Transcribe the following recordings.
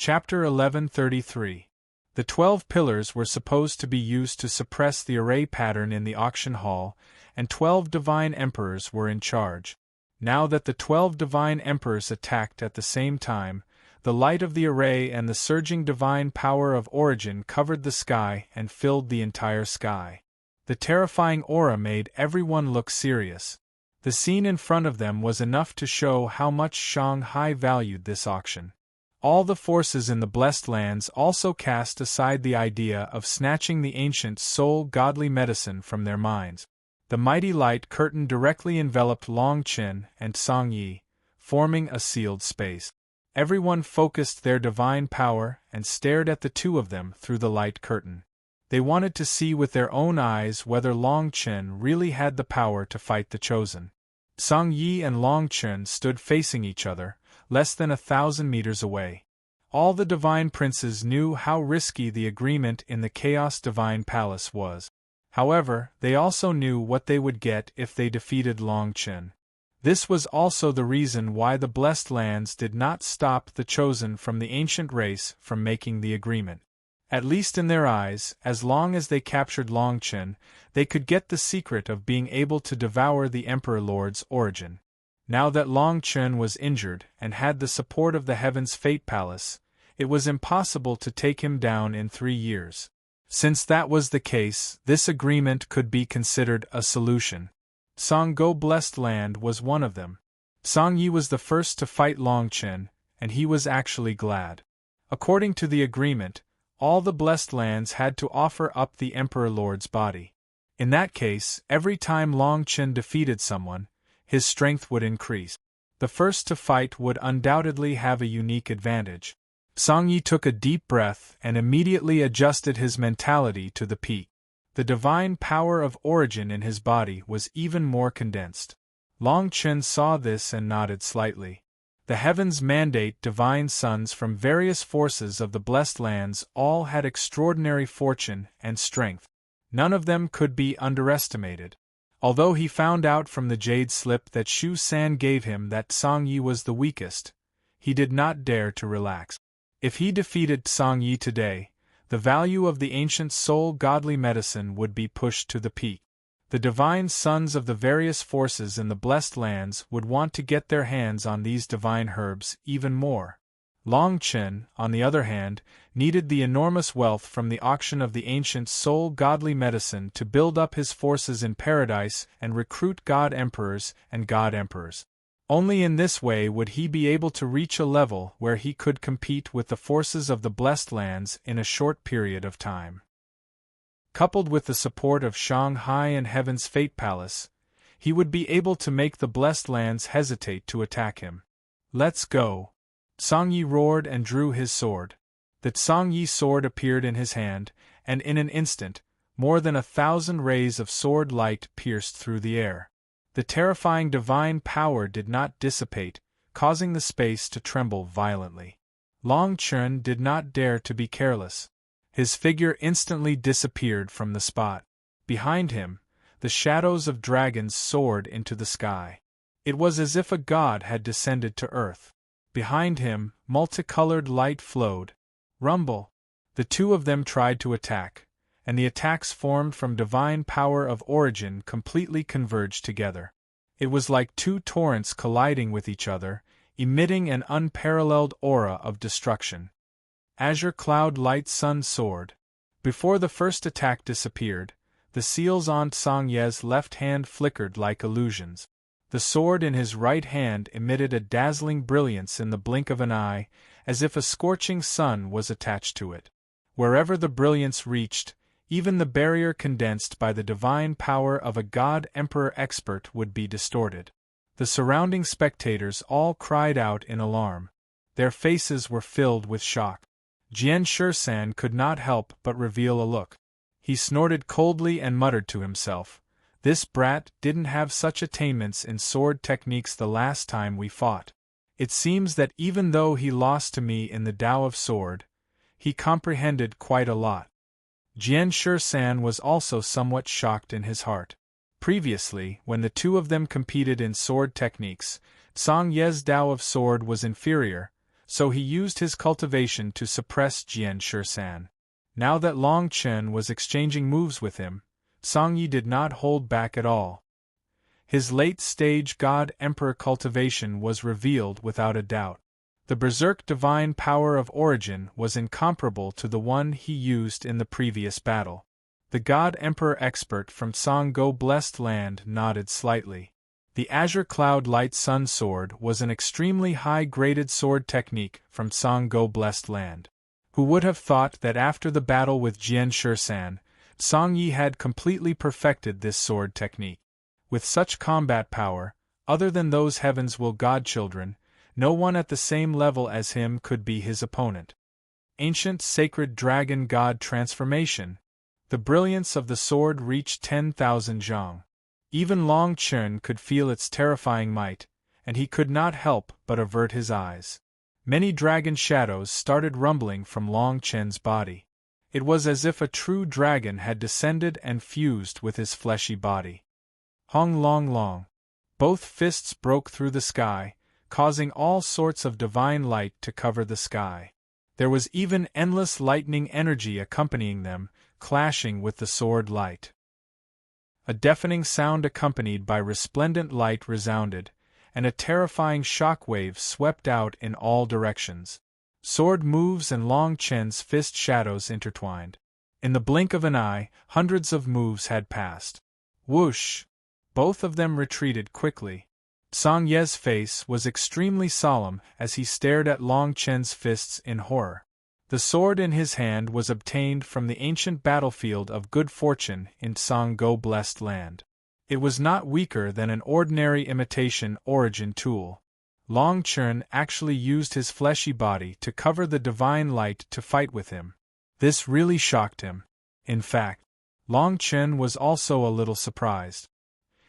Chapter 1133. The 12 pillars were supposed to be used to suppress the array pattern in the auction hall, and 12 divine emperors were in charge. Now that the 12 divine emperors attacked at the same time, the light of the array and the surging divine power of origin covered the sky and filled the entire sky. The terrifying aura made everyone look serious. The scene in front of them was enough to show how much Shanghai valued this auction. All the forces in the Blessed Lands also cast aside the idea of snatching the ancient soul godly medicine from their minds. The mighty light curtain directly enveloped Long Chen and Song Yi, forming a sealed space. Everyone focused their divine power and stared at the two of them through the light curtain. They wanted to see with their own eyes whether Long Chen really had the power to fight the Chosen. Song Yi and Long Chen stood facing each other, less than 1,000 meters away. All the divine princes knew how risky the agreement in the Chaos Divine Palace was. However, they also knew what they would get if they defeated Long Chen. This was also the reason why the Blessed Lands did not stop the Chosen from the ancient race from making the agreement. At least in their eyes, as long as they captured Long Chen, they could get the secret of being able to devour the Emperor Lord's origin. Now that Long Chen was injured and had the support of the Heaven's Fate Palace, it was impossible to take him down in 3 years. Since that was the case, this agreement could be considered a solution. Songgo Blessed Land was one of them. Song Yi was the first to fight Long Chen, and he was actually glad. According to the agreement, all the Blessed Lands had to offer up the Emperor Lord's body. In that case, every time Long Chen defeated someone, his strength would increase. The first to fight would undoubtedly have a unique advantage. Song Yi took a deep breath and immediately adjusted his mentality to the peak. The divine power of origin in his body was even more condensed. Long Chen saw this and nodded slightly. The heavens mandate divine sons from various forces of the Blessed Lands all had extraordinary fortune and strength. None of them could be underestimated. Although he found out from the jade slip that Shu San gave him that Song Yi was the weakest, he did not dare to relax. If he defeated Song Yi today, the value of the ancient soul godly medicine would be pushed to the peak. The divine sons of the various forces in the Blessed Lands would want to get their hands on these divine herbs even more. Long Chen, on the other hand, needed the enormous wealth from the auction of the ancient soul godly medicine to build up his forces in paradise and recruit god emperors and god emperors. Only in this way would he be able to reach a level where he could compete with the forces of the Blessed Lands in a short period of time. Coupled with the support of Shanghai and Heaven's Fate Palace, he would be able to make the Blessed Lands hesitate to attack him. "Let's go!" Song Yi roared and drew his sword. The Song Yi sword appeared in his hand, and in an instant, more than 1,000 rays of sword light pierced through the air. The terrifying divine power did not dissipate, causing the space to tremble violently. Long Chen did not dare to be careless. His figure instantly disappeared from the spot. Behind him, the shadows of dragons soared into the sky. It was as if a god had descended to earth. Behind him, multicolored light flowed. Rumble! The two of them tried to attack, and the attacks formed from divine power of origin completely converged together. It was like two torrents colliding with each other, emitting an unparalleled aura of destruction. Azure Cloud Light Sun Sword. Before the first attack disappeared, the seals on Song Ye's left hand flickered like illusions. The sword in his right hand emitted a dazzling brilliance in the blink of an eye, as if a scorching sun was attached to it. Wherever the brilliance reached, even the barrier condensed by the divine power of a god-emperor expert would be distorted. The surrounding spectators all cried out in alarm. Their faces were filled with shock. Jian Shisan could not help but reveal a look. He snorted coldly and muttered to himself, "This brat didn't have such attainments in sword techniques the last time we fought. It seems that even though he lost to me in the Tao of Sword, he comprehended quite a lot." Jian Shisan was also somewhat shocked in his heart. Previously, when the two of them competed in sword techniques, Song Ye's Tao of Sword was inferior, so he used his cultivation to suppress Jian Shisan. Now that Long Chen was exchanging moves with him, Song Yi did not hold back at all. His late-stage God-Emperor cultivation was revealed without a doubt. The berserk divine power of origin was incomparable to the one he used in the previous battle. The God-Emperor expert from Song-Go Blessed Land nodded slightly. The Azure Cloud Light Sun Sword was an extremely high-graded sword technique from Song-Go Blessed Land. Who would have thought that after the battle with Jian Shisan, Song Yi had completely perfected this sword technique? With such combat power, other than those Heaven's Will godchildren, no one at the same level as him could be his opponent. Ancient Sacred Dragon God Transformation. The brilliance of the sword reached 10,000 zhang. Even Long Chen could feel its terrifying might, and he could not help but avert his eyes. Many dragon shadows started rumbling from Long Chen's body. It was as if a true dragon had descended and fused with his fleshy body. Hong Long Long. Both fists broke through the sky, causing all sorts of divine light to cover the sky. There was even endless lightning energy accompanying them, clashing with the sword light. A deafening sound accompanied by resplendent light resounded, and a terrifying shock wave swept out in all directions. Sword moves and Long Chen's fist shadows intertwined. In the blink of an eye, hundreds of moves had passed. Whoosh! Both of them retreated quickly. Song Ye's face was extremely solemn as he stared at Long Chen's fists in horror. The sword in his hand was obtained from the ancient battlefield of good fortune in Song-Go Blessed Land. It was not weaker than an ordinary imitation origin tool. Long Chen actually used his fleshy body to cover the divine light to fight with him. This really shocked him. In fact, Long Chen was also a little surprised.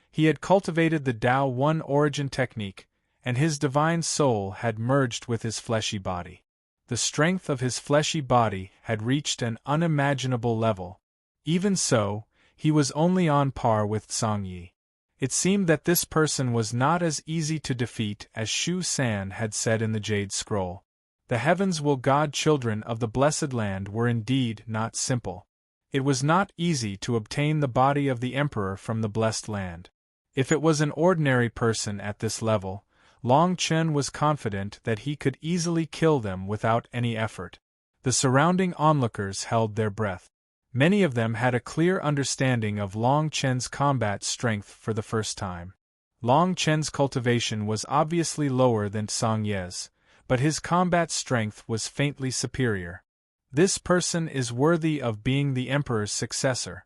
He had cultivated the Tao One origin technique, and his divine soul had merged with his fleshy body. The strength of his fleshy body had reached an unimaginable level. Even so, he was only on par with Song Yi. It seemed that this person was not as easy to defeat as Shu San had said in the Jade Scroll. The Heaven's Will godchildren of the Blessed Land were indeed not simple. It was not easy to obtain the body of the Emperor from the Blessed Land. If it was an ordinary person at this level, Long Chen was confident that he could easily kill them without any effort. The surrounding onlookers held their breath. Many of them had a clear understanding of Long Chen's combat strength for the first time. Long Chen's cultivation was obviously lower than Song Ye's, but his combat strength was faintly superior. This person is worthy of being the Emperor's successor.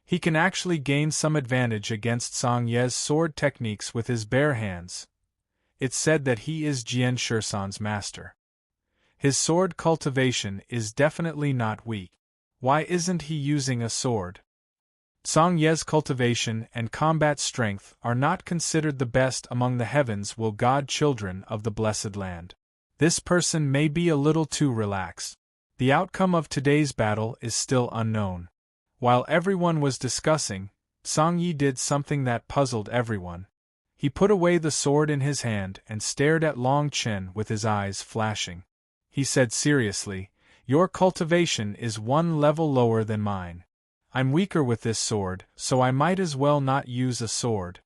He can actually gain some advantage against Song Ye's sword techniques with his bare hands. It's said that he is Jian Shisan's master. His sword cultivation is definitely not weak. Why isn't he using a sword? Song Ye's cultivation and combat strength are not considered the best among the Heaven's Will godchildren of the Blessed Land. This person may be a little too relaxed. The outcome of today's battle is still unknown. While everyone was discussing, Song Yi did something that puzzled everyone. He put away the sword in his hand and stared at Long Chen with his eyes flashing. He said seriously, "Your cultivation is one level lower than mine. I'm weaker with this sword, so I might as well not use a sword."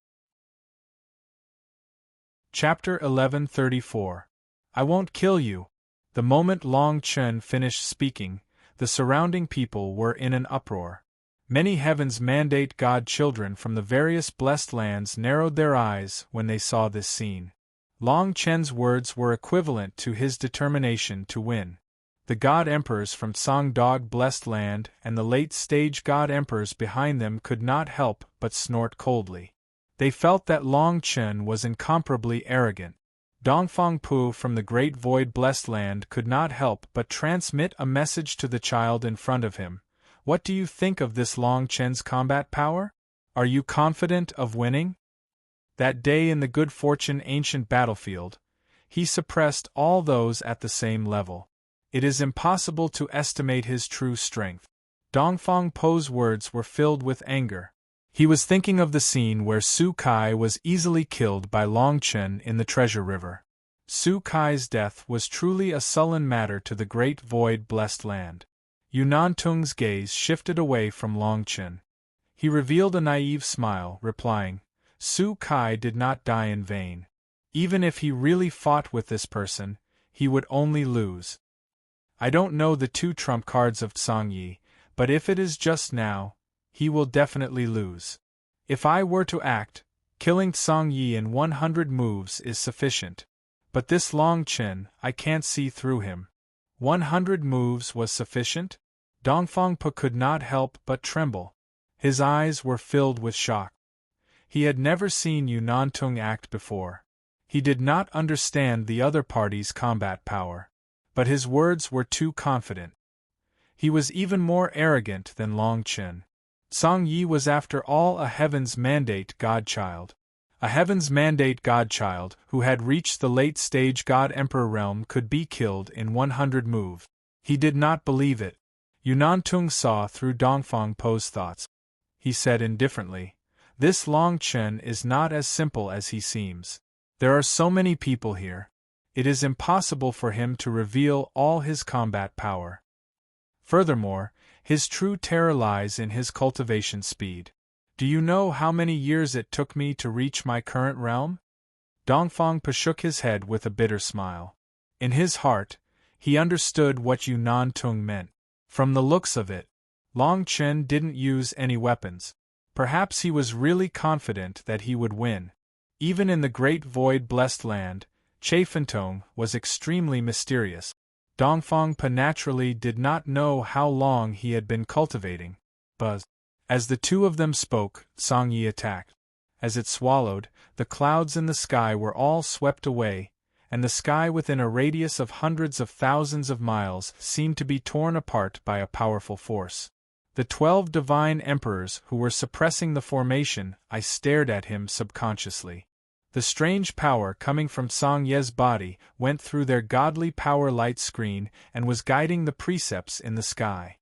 Chapter 1134. I won't kill you. The moment Long Chen finished speaking, the surrounding people were in an uproar. Many Heaven's Mandate godchildren from the various blessed lands narrowed their eyes when they saw this scene. Long Chen's words were equivalent to his determination to win. The God Emperors from Song-Dog Blessed Land and the late-stage God Emperors behind them could not help but snort coldly. They felt that Long Chen was incomparably arrogant. Dongfang Pu from the Great Void Blessed Land could not help but transmit a message to the child in front of him. What do you think of this Long Chen's combat power? Are you confident of winning? That day in the Good Fortune ancient battlefield, he suppressed all those at the same level. It is impossible to estimate his true strength. Dongfang Po's words were filled with anger. He was thinking of the scene where Su Kai was easily killed by Long Chen in the Treasure River. Su Kai's death was truly a sullen matter to the great void-blessed land. Yunantung's gaze shifted away from Long Chen. He revealed a naive smile, replying, Su Kai did not die in vain. Even if he really fought with this person, he would only lose. I don't know the two trump cards of Tsang Yi, but if it is just now, he will definitely lose. If I were to act, killing Tsang Yi in 100 moves is sufficient. But this Long Chen, I can't see through him. 100 moves was sufficient? Dongfang Po could not help but tremble. His eyes were filled with shock. He had never seen Yunantung act before. He did not understand the other party's combat power. But his words were too confident. He was even more arrogant than Long Chen. Tsang Yi was after all a Heaven's Mandate godchild. A Heaven's Mandate godchild who had reached the late-stage God-Emperor realm could be killed in 100 moves. He did not believe it. Yunantung saw through Dongfang Po's thoughts. He said indifferently, This Long Chen is not as simple as he seems. There are so many people here. It is impossible for him to reveal all his combat power. Furthermore, his true terror lies in his cultivation speed. Do you know how many years it took me to reach my current realm? Dongfang Po shook his head with a bitter smile. In his heart, he understood what Yunantung meant. From the looks of it, Long Chen didn't use any weapons. Perhaps he was really confident that he would win. Even in the great void-blessed land, Chaifentong was extremely mysterious. Dongfang Po naturally did not know how long he had been cultivating. Buzz. As the two of them spoke, Tsang Yi attacked. As it swallowed, the clouds in the sky were all swept away, and the sky within a radius of hundreds of thousands of miles seemed to be torn apart by a powerful force. The 12 divine emperors who were suppressing the formation, I stared at him subconsciously. The strange power coming from Tsang Ye's body went through their godly power light screen and was guiding the precepts in the sky.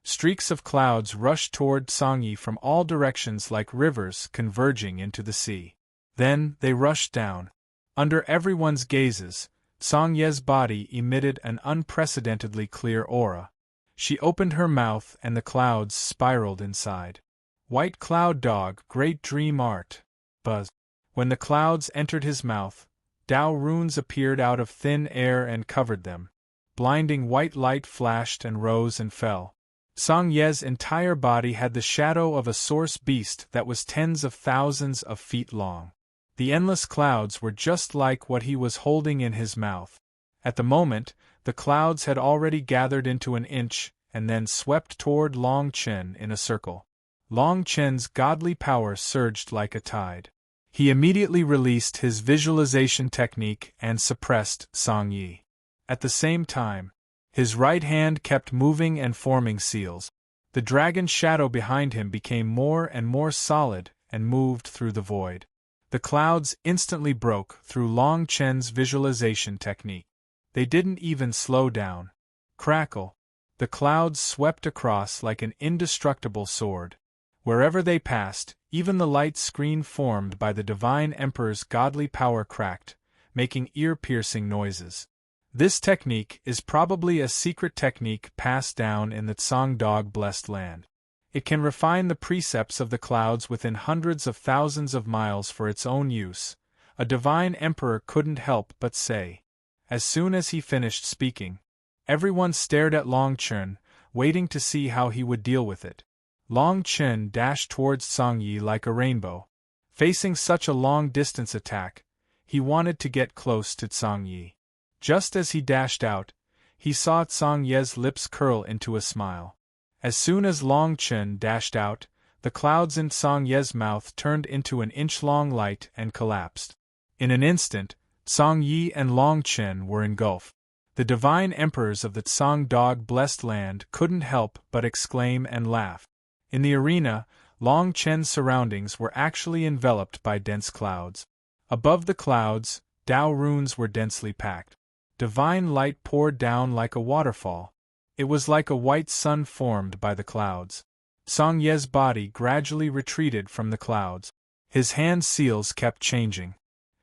Streaks of clouds rushed toward Tsang Yi from all directions like rivers converging into the sea. Then they rushed down. Under everyone's gazes, Tsang Ye's body emitted an unprecedentedly clear aura. She opened her mouth and the clouds spiraled inside. White Cloud Dog, Great Dream Art. Buzz. When the clouds entered his mouth, Tao runes appeared out of thin air and covered them. Blinding white light flashed and rose and fell. Tsang Ye's entire body had the shadow of a source beast that was tens of thousands of feet long. The endless clouds were just like what he was holding in his mouth. At the moment, the clouds had already gathered into an inch and then swept toward Long Chen in a circle. Long Chen's godly power surged like a tide. He immediately released his visualization technique and suppressed Tsang Yi. At the same time, his right hand kept moving and forming seals. The dragon shadow behind him became more and more solid and moved through the void. The clouds instantly broke through Long Chen's visualization technique. They didn't even slow down. Crackle! The clouds swept across like an indestructible sword. Wherever they passed, even the light screen formed by the Divine Emperor's godly power cracked, making ear-piercing noises. This technique is probably a secret technique passed down in the Tsang Dog-blessed land. It can refine the precepts of the clouds within hundreds of thousands of miles for its own use, a Divine Emperor couldn't help but say. As soon as he finished speaking, everyone stared at Long Chen, waiting to see how he would deal with it. Long Chen dashed towards Tsang Yi like a rainbow. Facing such a long-distance attack, he wanted to get close to Tsang Yi. Just as he dashed out, he saw Tsang Ye's lips curl into a smile. As soon as Long Chen dashed out, the clouds in Tsang Ye's mouth turned into an inch-long light and collapsed. In an instant, Tsang Yi and Long Chen were engulfed. The divine emperors of the Tsang Dog-blessed land couldn't help but exclaim and laugh. In the arena, Long Chen's surroundings were actually enveloped by dense clouds. Above the clouds, Tao runes were densely packed. Divine light poured down like a waterfall. It was like a white sun formed by the clouds. Tsang Ye's body gradually retreated from the clouds. His hand seals kept changing.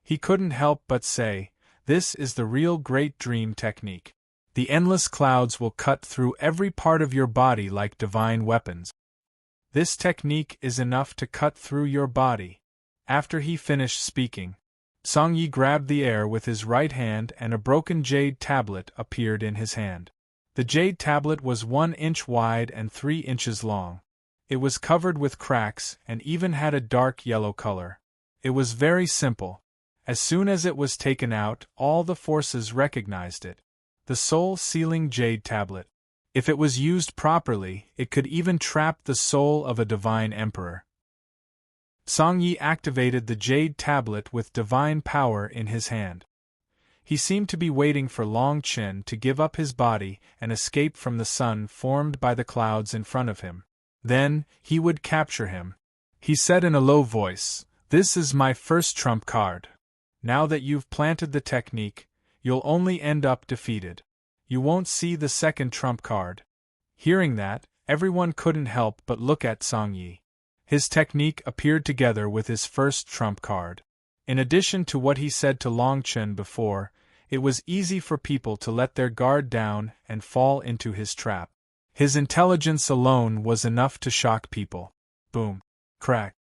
He couldn't help but say, This is the real great dream technique. The endless clouds will cut through every part of your body like divine weapons. This technique is enough to cut through your body. After he finished speaking, Songyi grabbed the air with his right hand and a broken jade tablet appeared in his hand. The jade tablet was 1 inch wide and 3 inches long. It was covered with cracks and even had a dark yellow color. It was very simple. As soon as it was taken out, all the forces recognized it. The soul-sealing jade tablet. If it was used properly, it could even trap the soul of a divine emperor. Songyi activated the jade tablet with divine power in his hand. He seemed to be waiting for Long Chen to give up his body and escape from the sun formed by the clouds in front of him. Then, he would capture him. He said in a low voice, "This is my first trump card. Now that you've planted the technique, you'll only end up defeated. You won't see the second trump card." Hearing that, everyone couldn't help but look at Songyi. His technique appeared together with his first trump card. In addition to what he said to Long Chen before, it was easy for people to let their guard down and fall into his trap. His intelligence alone was enough to shock people. Boom. Crack.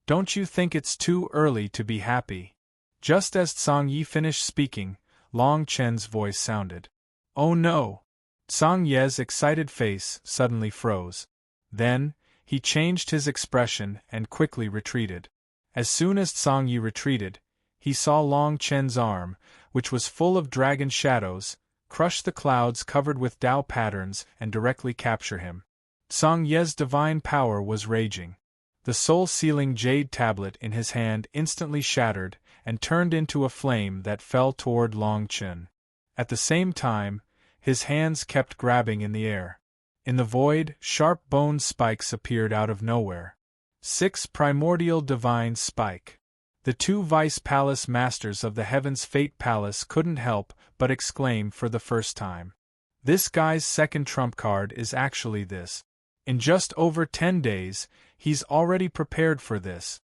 Don't you think it's too early to be happy? Just as Songyi finished speaking, Long Chen's voice sounded. Oh no! Songye's excited face suddenly froze. Then, he changed his expression and quickly retreated. As soon as Songyi retreated, he saw Long Chen's arm, which was full of dragon shadows, crush the clouds covered with Dao patterns and directly capture him. Songye's divine power was raging. The soul-sealing jade tablet in his hand instantly shattered and turned into a flame that fell toward Long Chen. At the same time, his hands kept grabbing in the air. In the void, sharp bone spikes appeared out of nowhere. 6 primordial divine spike. The 2 vice palace masters of the Heaven's Fate Palace couldn't help but exclaim for the first time. This guy's second trump card is actually this. In just over 10 days, he's already prepared for this.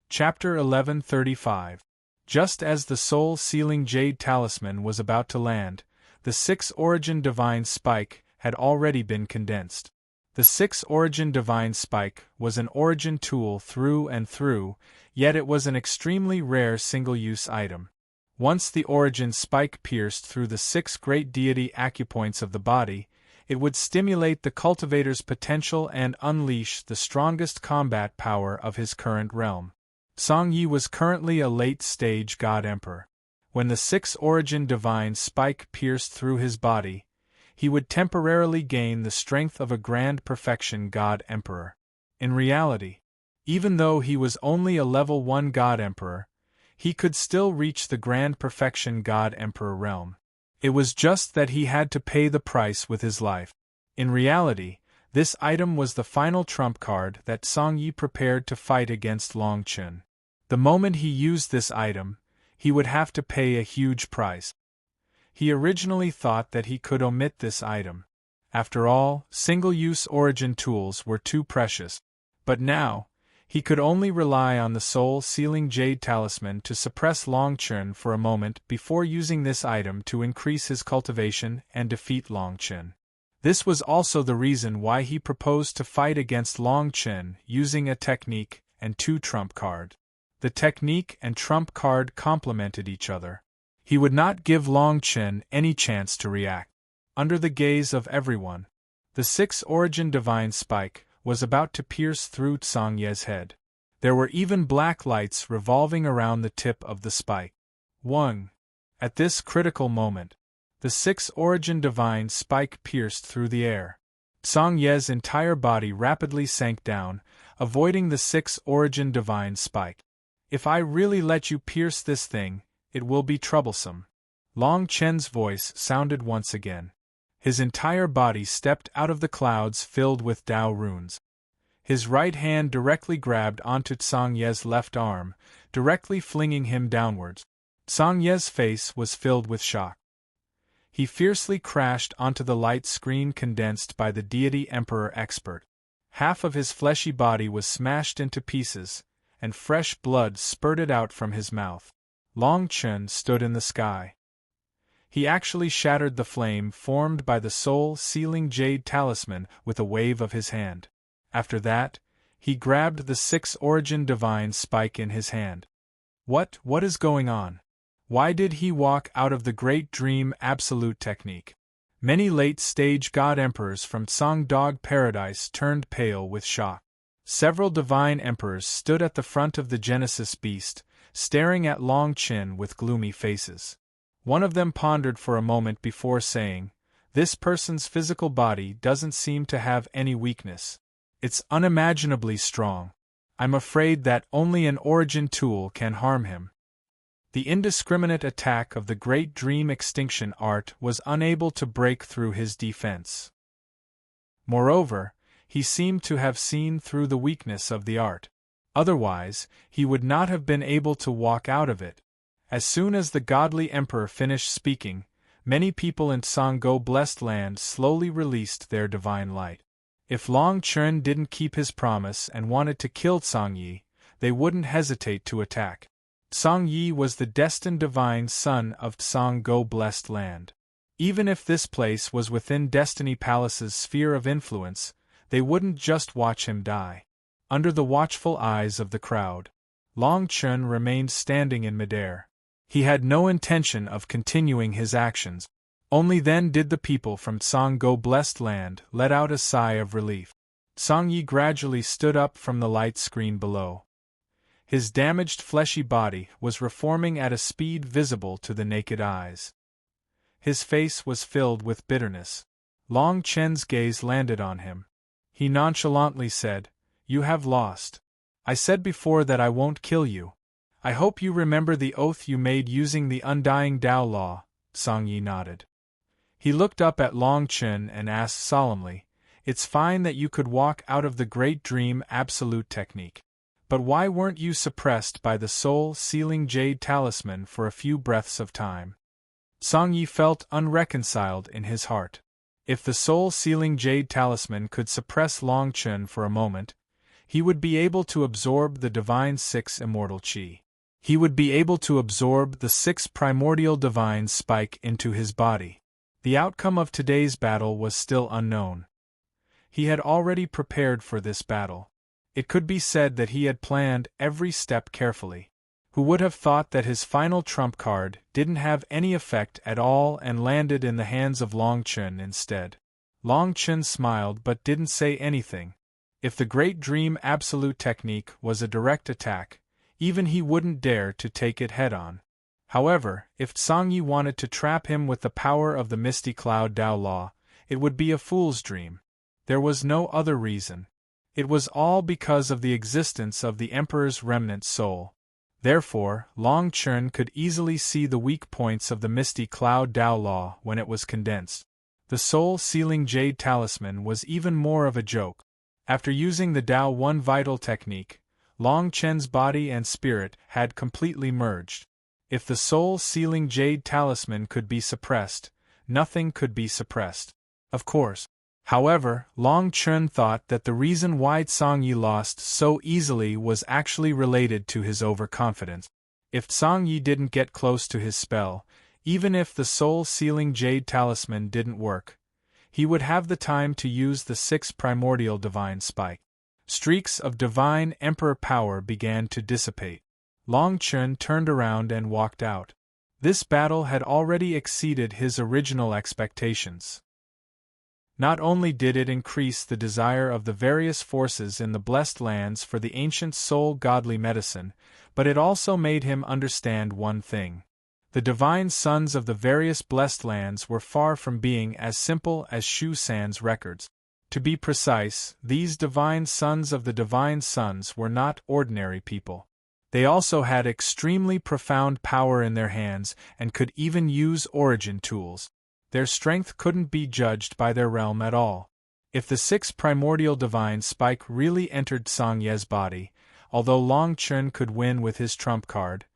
Chapter 1135. Just as the soul-sealing jade talisman was about to land, the 6 origin divine spike had already been condensed. The 6 origin divine spike was an origin tool through and through, yet it was an extremely rare single-use item. Once the origin spike pierced through the 6 great deity acupoints of the body, it would stimulate the cultivator's potential and unleash the strongest combat power of his current realm. Songyi was currently a late-stage God Emperor. When the 6 origin divine spike pierced through his body, he would temporarily gain the strength of a grand perfection God Emperor. In reality, even though he was only a level 1 God Emperor, he could still reach the grand perfection God Emperor realm. It was just that he had to pay the price with his life. In reality, this item was the final trump card that Songyi prepared to fight against Long Chen. The moment he used this item, he would have to pay a huge price. He originally thought that he could omit this item. After all, single-use origin tools were too precious. But now, he could only rely on the soul-sealing jade talisman to suppress Long Chen for a moment before using this item to increase his cultivation and defeat Long Chen. This was also the reason why he proposed to fight against Long Chen using a technique and 2 trump cards. The technique and trump card complemented each other. He would not give Long Chen any chance to react. Under the gaze of everyone, the 6 origin divine spike was about to pierce through Songye's head. There were even black lights revolving around the tip of the spike. 1. At this critical moment, the 6 origin divine spike pierced through the air. Songye's entire body rapidly sank down, avoiding the 6 origin divine spike. If I really let you pierce this thing, it will be troublesome. Long Chen's voice sounded once again. His entire body stepped out of the clouds filled with Dao runes. His right hand directly grabbed onto Songye's left arm, directly flinging him downwards. Songye's face was filled with shock. He fiercely crashed onto the light screen condensed by the deity Emperor Expert. Half of his fleshy body was smashed into pieces, and fresh blood spurted out from his mouth. Long Chen stood in the sky. He actually shattered the flame formed by the soul-sealing jade talisman with a wave of his hand. After that, he grabbed the 6th-origin divine spike in his hand. What is going on? Why did he walk out of the Great Dream Absolute technique? Many late-stage god emperors from Song-Dog Paradise turned pale with shock. Several divine emperors stood at the front of the Genesis beast, staring at Long Chen with gloomy faces. One of them pondered for a moment before saying, "This person's physical body doesn't seem to have any weakness. It's unimaginably strong. I'm afraid that only an origin tool can harm him." The indiscriminate attack of the Great Dream Extinction art was unable to break through his defense. Moreover, he seemed to have seen through the weakness of the art. Otherwise, he would not have been able to walk out of it. As soon as the godly emperor finished speaking, many people in Sanggo Blessed Land slowly released their divine light. If Long Chen didn't keep his promise and wanted to kill Song Yi, they wouldn't hesitate to attack. Song Yi was the destined divine son of Sanggo Blessed Land. Even if this place was within Destiny Palace's sphere of influence, they wouldn't just watch him die. Under the watchful eyes of the crowd, Long Chen remained standing in midair. He had no intention of continuing his actions. Only then did the people from Sanggo Blessed Land let out a sigh of relief. Song Yi gradually stood up from the light screen below. His damaged fleshy body was reforming at a speed visible to the naked eyes. His face was filled with bitterness. Long Chen's gaze landed on him. He nonchalantly said, "You have lost. I said before that I won't kill you. I hope you remember the oath you made using the undying Tao Law." Song Yi nodded. He looked up at Long Chen and asked solemnly, "It's fine that you could walk out of the Great Dream Absolute technique. But why weren't you suppressed by the soul-sealing jade talisman for a few breaths of time?" Song Yi felt unreconciled in his heart. If the soul-sealing jade talisman could suppress Long Chen for a moment, he would be able to absorb the divine 6 immortal qi. He would be able to absorb the 6 primordial divine spike into his body. The outcome of today's battle was still unknown. He had already prepared for this battle. It could be said that he had planned every step carefully. Who would have thought that his final trump card didn't have any effect at all and landed in the hands of Long Chen instead? Long Chen smiled but didn't say anything. If the Great Dream Absolute technique was a direct attack, even he wouldn't dare to take it head-on. However, if Song Yi wanted to trap him with the power of the Misty Cloud Tao Law, it would be a fool's dream. There was no other reason. It was all because of the existence of the Emperor's remnant soul. Therefore, Long Chen could easily see the weak points of the Misty Cloud Tao Law when it was condensed. The soul-sealing jade talisman was even more of a joke. After using the Tao One Vital technique, Long Chen's body and spirit had completely merged. If the soul-sealing jade talisman could be suppressed, nothing could be suppressed. Of course. However, Long Chen thought that the reason why Song Yi lost so easily was actually related to his overconfidence. If Song Yi didn't get close to his spell, even if the soul-sealing jade talisman didn't work, he would have the time to use the 6 primordial divine spike. Streaks of divine emperor power began to dissipate. Long Chen turned around and walked out. This battle had already exceeded his original expectations. Not only did it increase the desire of the various forces in the Blessed Lands for the ancient soul godly medicine, but it also made him understand one thing. The divine sons of the various Blessed Lands were far from being as simple as Shu San's records. To be precise, these divine sons of the divine sons were not ordinary people. They also had extremely profound power in their hands and could even use origin tools. Their strength couldn't be judged by their realm at all. If the 6 primordial divine spike really entered Song Ye's body, although Long Chen could win with his trump card,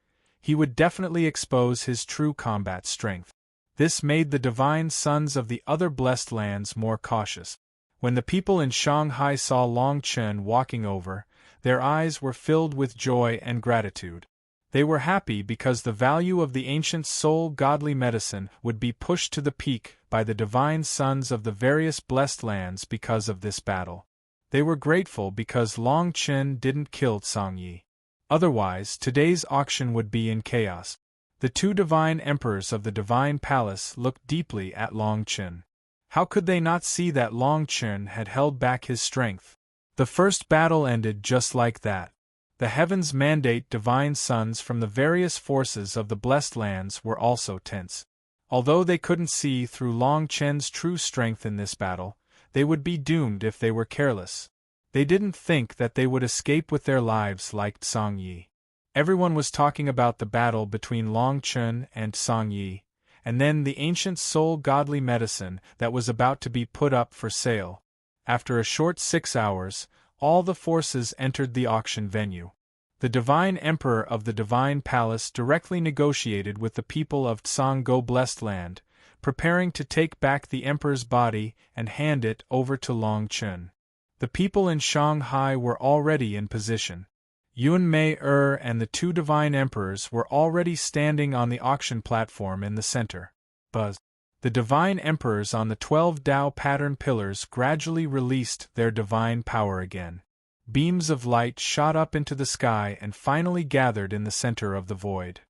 he would definitely expose his true combat strength. This made the divine sons of the other Blessed Lands more cautious. When the people in Shanghai saw Long Chen walking over, their eyes were filled with joy and gratitude. They were happy because the value of the ancient soul godly medicine would be pushed to the peak by the divine sons of the various blessed lands because of this battle. They were grateful because Long Chen didn't kill Song Yi. Otherwise, today's auction would be in chaos. The two divine emperors of the divine palace looked deeply at Long Chen. How could they not see that Long Chen had held back his strength? The first battle ended just like that. The heavens mandate divine sons from the various forces of the blessed lands were also tense. Although they couldn't see through Long Chen's true strength in this battle, they would be doomed if they were careless. They didn't think that they would escape with their lives like Song Yi. Everyone was talking about the battle between Long Chen and Song Yi, and then the ancient soul godly medicine that was about to be put up for sale. After a short 6 hours, all the forces entered the auction venue. The divine emperor of the divine palace directly negotiated with the people of Tsanggo blessed land, preparing to take back the emperor's body and hand it over to Long Chen. The people in Shanghai were already in position. Yun Mei and the two divine emperors were already standing on the auction platform in the center. Buzz. The divine emperors on the 12 Tao pattern pillars gradually released their divine power again. Beams of light shot up into the sky and finally gathered in the center of the void.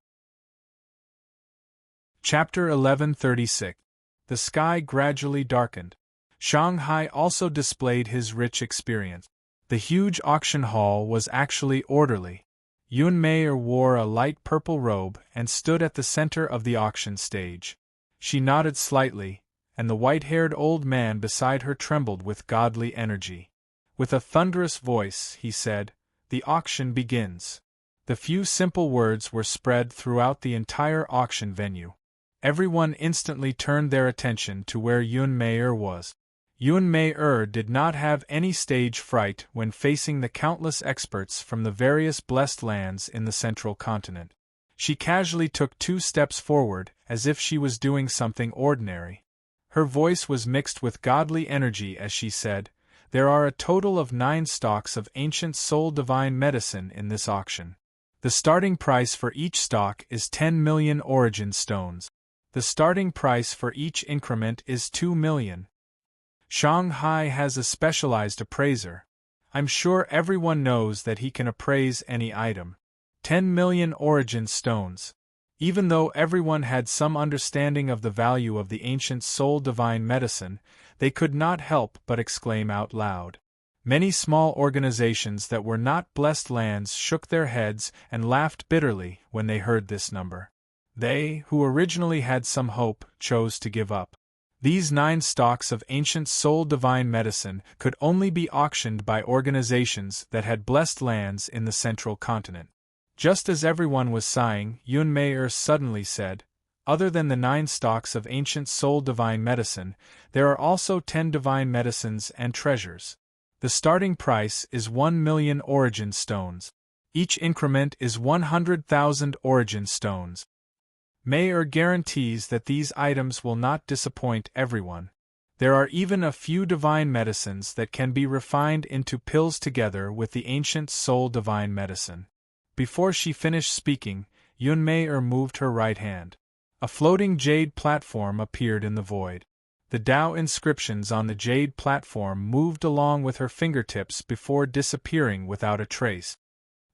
Chapter 1136. The sky gradually darkened. Shanghai also displayed his rich experience. The huge auction hall was actually orderly. Yun Mei wore a light purple robe and stood at the center of the auction stage. She nodded slightly, and the white-haired old man beside her trembled with godly energy. With a thunderous voice, he said, "The auction begins." The few simple words were spread throughout the entire auction venue. Everyone instantly turned their attention to where Yun Mei was. Yun Mei did not have any stage fright when facing the countless experts from the various blessed lands in the central continent. She casually took 2 steps forward, as if she was doing something ordinary. Her voice was mixed with godly energy as she said, "There are a total of 9 stalks of ancient soul divine medicine in this auction. The starting price for each stalk is 10 million origin stones. The starting price for each increment is 2 million. Shanghai has a specialized appraiser. I'm sure everyone knows that he can appraise any item. 10 million origin stones." Even though everyone had some understanding of the value of the ancient soul divine medicine, they could not help but exclaim out loud. Many small organizations that were not blessed lands shook their heads and laughed bitterly when they heard this number. They, who originally had some hope, chose to give up. These 9 stalks of ancient soul divine medicine could only be auctioned by organizations that had blessed lands in the central continent. Just as everyone was sighing, Yun Mei suddenly said, "Other than the 9 stalks of ancient soul divine medicine, there are also 10 divine medicines and treasures. The starting price is 1 million origin stones. Each increment is 100,000 origin stones. Mayer guarantees that these items will not disappoint everyone. There are even a few divine medicines that can be refined into pills together with the ancient soul divine medicine." Before she finished speaking, Yun Mei moved her right hand. A floating jade platform appeared in the void. The Tao inscriptions on the jade platform moved along with her fingertips before disappearing without a trace.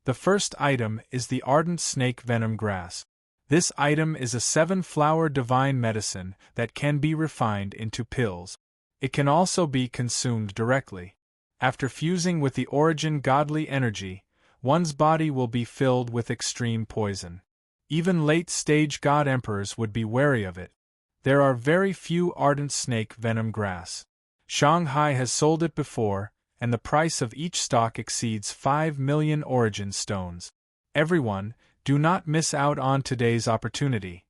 The first item is the ardent snake venom grass. This item is a 7-flower divine medicine that can be refined into pills. It can also be consumed directly. After fusing with the origin godly energy, one's body will be filled with extreme poison. Even late-stage god emperors would be wary of it. There are very few ardent snake venom grass. Shanghai has sold it before, and the price of each stalk exceeds 5 million origin stones. Everyone, do not miss out on today's opportunity.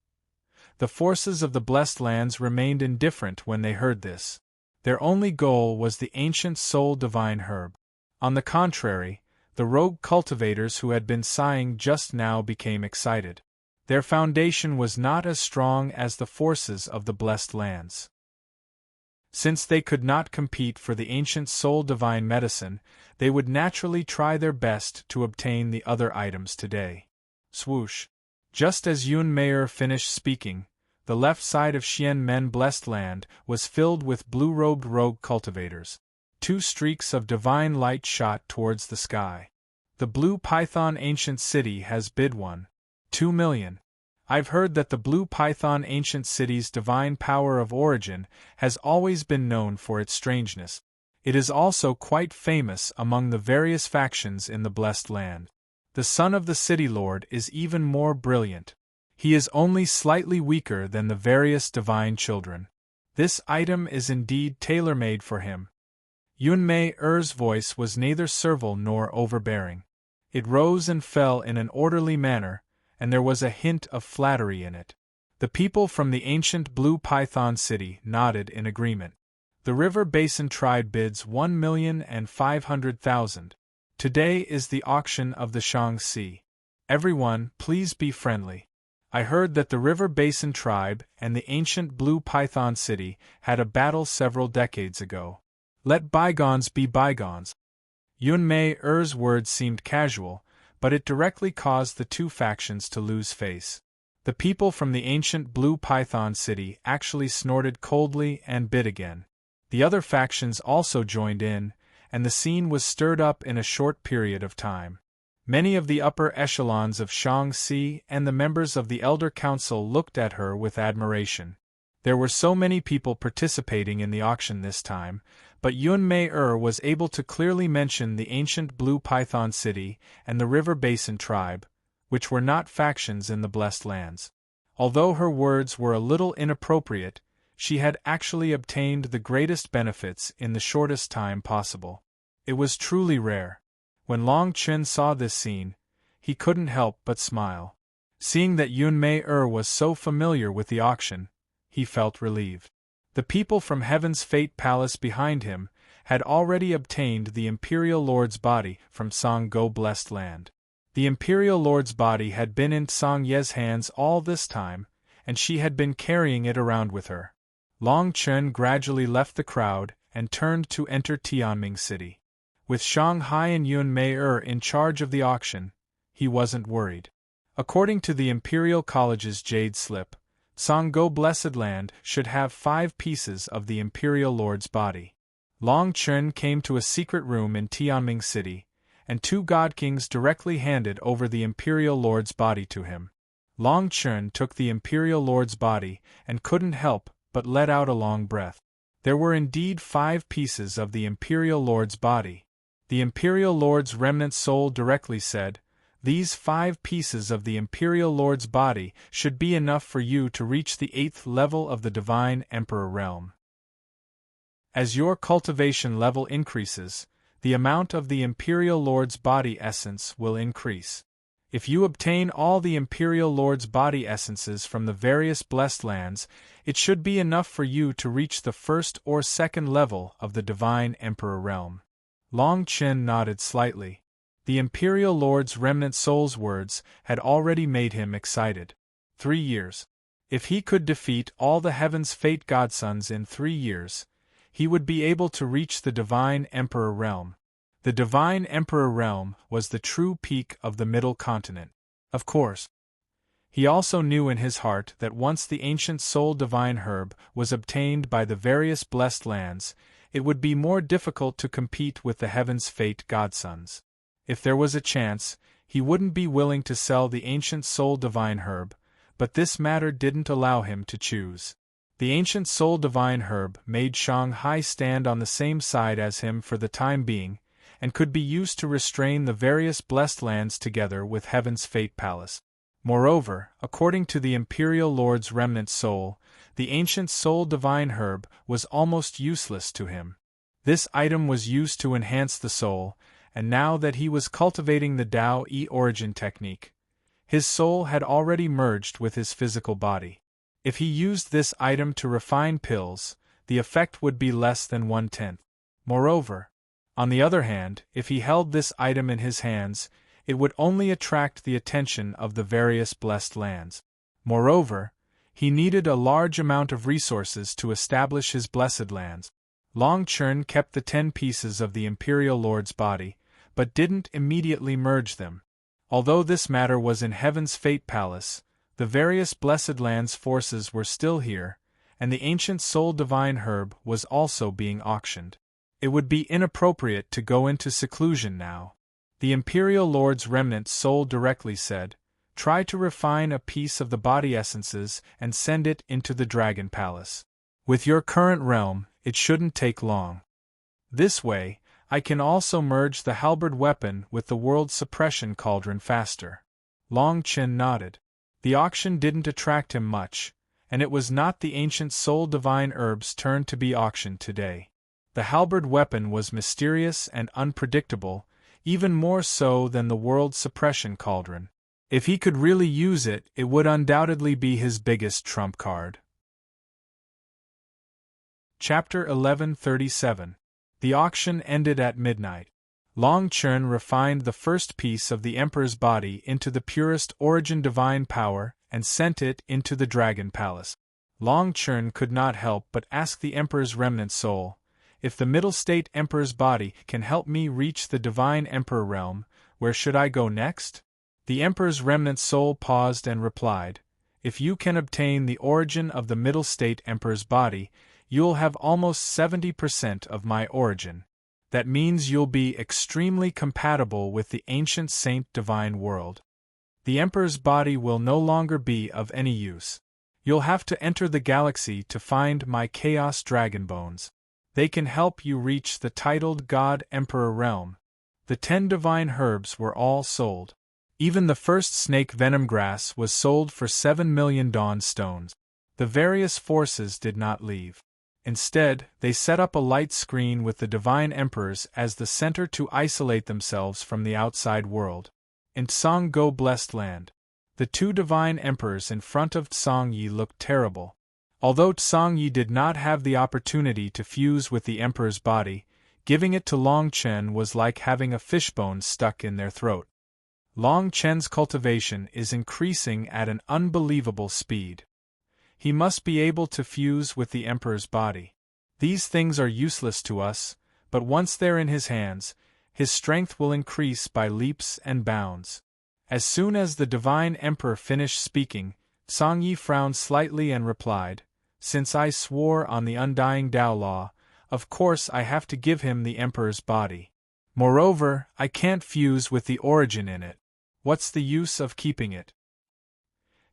The forces of the blessed lands remained indifferent when they heard this. Their only goal was the ancient soul divine herb. On the contrary, the rogue cultivators who had been sighing just now became excited. Their foundation was not as strong as the forces of the blessed lands. Since they could not compete for the ancient soul divine medicine, they would naturally try their best to obtain the other items today. Swoosh. Just as Yun Meier finished speaking, the left side of Xian Men Blessed Land was filled with blue-robed rogue cultivators. 2 streaks of divine light shot towards the sky. The Blue Python Ancient City has bid 1.2 million. I've heard that the Blue Python Ancient City's divine power of origin has always been known for its strangeness. It is also quite famous among the various factions in the Blessed Land. The son of the City Lord is even more brilliant. He is only slightly weaker than the various divine children. This item is indeed tailor-made for him. Yun Mei-er's voice was neither servile nor overbearing. It rose and fell in an orderly manner, and there was a hint of flattery in it. The people from the ancient Blue Python City nodded in agreement. The River Basin Tribe bids 1,500,000. Today is the auction of the Shaanxi. Everyone, please be friendly. I heard that the River Basin Tribe and the ancient Blue Python City had a battle several decades ago. Let bygones be bygones. Yun Mei-er's words seemed casual, but it directly caused the 2 factions to lose face. The people from the ancient Blue Python City actually snorted coldly and bid again. The other factions also joined in, and the scene was stirred up in a short period of time. Many of the upper echelons of Shaanxi and the members of the Elder Council looked at her with admiration. There were so many people participating in the auction this time, but Yun Mei-er was able to clearly mention the ancient Blue Python City and the River Basin Tribe, which were not factions in the Blessed Lands. Although her words were a little inappropriate, she had actually obtained the greatest benefits in the shortest time possible. It was truly rare. When Long Chen saw this scene, he couldn't help but smile. Seeing that Yun Mei-er was so familiar with the auction, he felt relieved. The people from Heaven's Fate Palace behind him had already obtained the Imperial Lord's body from Song-go Blessed Land. The Imperial Lord's body had been in Song Ye's hands all this time, and she had been carrying it around with her. Long Chen gradually left the crowd and turned to enter Tianming City. With Shanghai and Yun Mei-er in charge of the auction, he wasn't worried. According to the Imperial College's Jade Slip, Song-go Blessed Land should have 5 pieces of the Imperial Lord's body. Long Chen came to a secret room in Tianming City, and 2 God Kings directly handed over the Imperial Lord's body to him. Long Chen took the Imperial Lord's body and couldn't help but let out a long breath. There were indeed 5 pieces of the Imperial Lord's body. The Imperial Lord's remnant soul directly said, "These 5 pieces of the Imperial Lord's body should be enough for you to reach the 8th level of the Divine Emperor realm. As your cultivation level increases, the amount of the Imperial Lord's body essence will increase. If you obtain all the Imperial Lord's body essences from the various blessed lands, it should be enough for you to reach the 1st or 2nd level of the Divine Emperor realm." Long Chen nodded slightly. The Imperial Lord's remnant soul's words had already made him excited. 3 years. If he could defeat all the Heaven's Fate Godsons in 3 years, he would be able to reach the Divine Emperor realm. The Divine Emperor realm was the true peak of the Middle Continent. Of course. He also knew in his heart that once the ancient soul divine herb was obtained by the various blessed lands, it would be more difficult to compete with the Heaven's Fate Godsons. If there was a chance, he wouldn't be willing to sell the ancient soul divine herb, but this matter didn't allow him to choose. The ancient soul divine herb made Shanghai stand on the same side as him for the time being, and could be used to restrain the various blessed lands together with Heaven's Fate Palace. Moreover, according to the Imperial Lord's remnant soul, the ancient soul divine herb was almost useless to him. This item was used to enhance the soul, and now that he was cultivating the Tao-E origin technique, his soul had already merged with his physical body. If he used this item to refine pills, the effect would be less than 1/10. Moreover, on the other hand, if he held this item in his hands, it would only attract the attention of the various blessed lands. Moreover, he needed a large amount of resources to establish his blessed lands. Long Chen kept the 10 pieces of the Imperial Lord's body, but didn't immediately merge them. Although this matter was in Heaven's Fate Palace, the various Blessed Lands forces were still here, and the ancient soul divine herb was also being auctioned. It would be inappropriate to go into seclusion now. The Imperial Lord's remnant soul directly said, "Try to refine a piece of the body essences and send it into the Dragon Palace. With your current realm, it shouldn't take long. This way, I can also merge the halberd weapon with the world suppression cauldron faster." Long Chen nodded. The auction didn't attract him much, and it was not the ancient soul divine herb's turn to be auctioned today. The halberd weapon was mysterious and unpredictable, even more so than the world suppression cauldron. If he could really use it, it would undoubtedly be his biggest trump card. Chapter 1137. The auction ended at midnight. Long Chen refined the first piece of the Emperor's body into the purest origin divine power and sent it into the Dragon Palace. Long Chen could not help but ask the Emperor's remnant soul, "If the Middle State Emperor's body can help me reach the Divine Emperor realm, where should I go next?" The Emperor's remnant soul paused and replied, "If you can obtain the origin of the Middle State Emperor's body, you'll have almost 70% of my origin. That means you'll be extremely compatible with the ancient Saint Divine world. The Emperor's body will no longer be of any use. You'll have to enter the galaxy to find my Chaos Dragon Bones. They can help you reach the titled God Emperor realm." The 10 divine herbs were all sold. Even the first snake venom grass was sold for 7 million dawn stones. The various forces did not leave. Instead, they set up a light screen with the divine emperors as the center to isolate themselves from the outside world. In Tsang-Go Blessed Land, the 2 divine emperors in front of Tsang-Yi looked terrible. Although Tsang-Yi did not have the opportunity to fuse with the emperor's body, giving it to Long Chen was like having a fishbone stuck in their throat. Long Chen's cultivation is increasing at an unbelievable speed. He must be able to fuse with the Emperor's body. These things are useless to us, but once they're in his hands, his strength will increase by leaps and bounds. As soon as the Divine Emperor finished speaking, Tsang-Yi frowned slightly and replied, "Since I swore on the undying Tao Law, of course I have to give him the Emperor's body. Moreover, I can't fuse with the origin in it. What's the use of keeping it?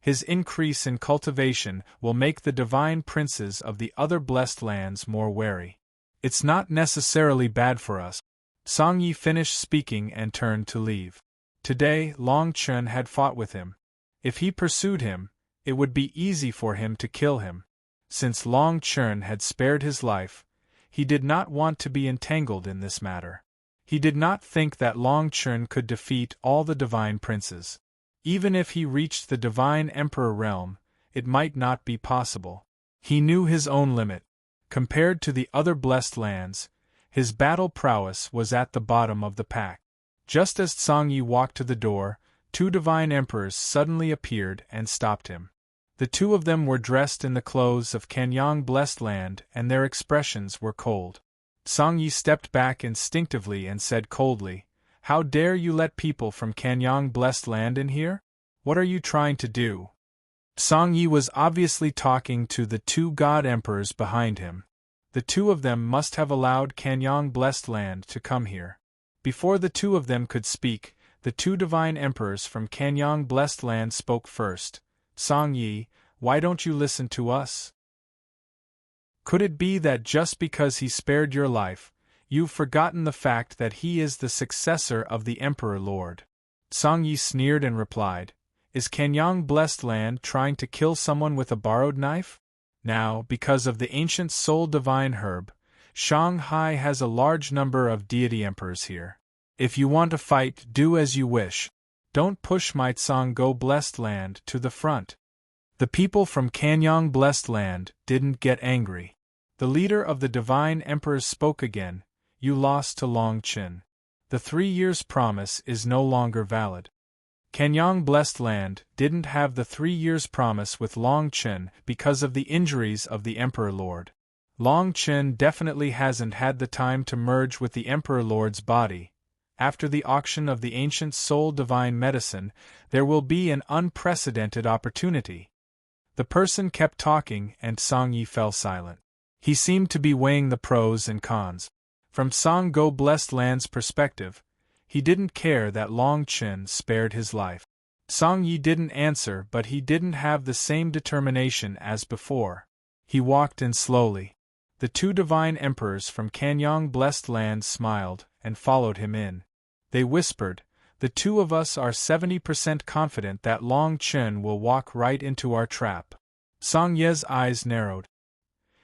His increase in cultivation will make the divine princes of the other blessed lands more wary. It's not necessarily bad for us." Tsang-Yi finished speaking and turned to leave. Today, Long Chen had fought with him. If he pursued him, it would be easy for him to kill him. Since Long Chen had spared his life, he did not want to be entangled in this matter. He did not think that Long Chen could defeat all the divine princes. Even if he reached the Divine Emperor realm, it might not be possible. He knew his own limit. Compared to the other blessed lands, his battle prowess was at the bottom of the pack. Just as Tsang-Yi walked to the door, 2 divine emperors suddenly appeared and stopped him. The 2 of them were dressed in the clothes of Kanyang Blessed Land and their expressions were cold. Tsang-Yi stepped back instinctively and said coldly, "How dare you let people from Kanyang Blessed Land in here? What are you trying to do?" Tsang-Yi was obviously talking to the 2 god emperors behind him. The 2 of them must have allowed Kanyang Blessed Land to come here. Before the 2 of them could speak, the 2 divine emperors from Kanyang Blessed Land spoke first. "Tsang-Yi, why don't you listen to us? Could it be that just because he spared your life, you've forgotten the fact that he is the successor of the Emperor Lord?" Tsang-Yi sneered and replied, "Is Kanyang Blessed Land trying to kill someone with a borrowed knife? Now, because of the ancient soul divine herb, Shanghai has a large number of deity emperors here. If you want to fight, do as you wish. Don't push my Tsang-Go Blessed Land to the front." The people from Kanyang Blessed Land didn't get angry. The leader of the divine emperors spoke again, "You lost to Long Chen. The 3 years promise is no longer valid." Kanyang Blessed Land didn't have the 3 years promise with Long Chen because of the injuries of the Emperor Lord. Long Chen definitely hasn't had the time to merge with the Emperor Lord's body, After the auction of the ancient soul divine medicine, there will be an unprecedented opportunity. The person kept talking and Song Yi fell silent. He seemed to be weighing the pros and cons. From Song Go Blessed Land's perspective, he didn't care that Long Chen spared his life. Song Yi didn't answer, but he didn't have the same determination as before. He walked in slowly. The two divine emperors from Kanyang Blessed Land smiled and followed him in. They whispered, "The two of us are 70% confident that Long Chen will walk right into our trap." Song Ye's eyes narrowed.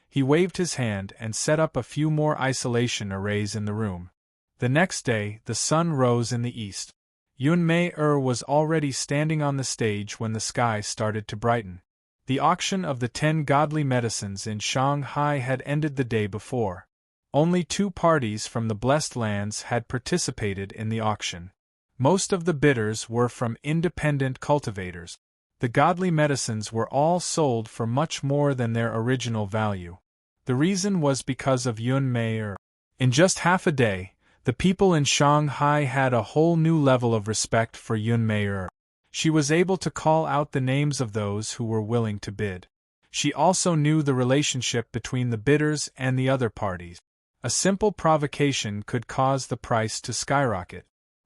He waved his hand and set up a few more isolation arrays in the room. The next day, the sun rose in the east. Yun Mei was already standing on the stage when the sky started to brighten. The auction of the 10 godly medicines in Shanghai had ended the day before. Only 2 parties from the Blessed Lands had participated in the auction. Most of the bidders were from independent cultivators. The godly medicines were all sold for much more than their original value. The reason was because of Yun Mei. In just half a day, the people in Shanghai had a whole new level of respect for Yun Mei. She was able to call out the names of those who were willing to bid. She also knew the relationship between the bidders and the other parties. A simple provocation could cause the price to skyrocket.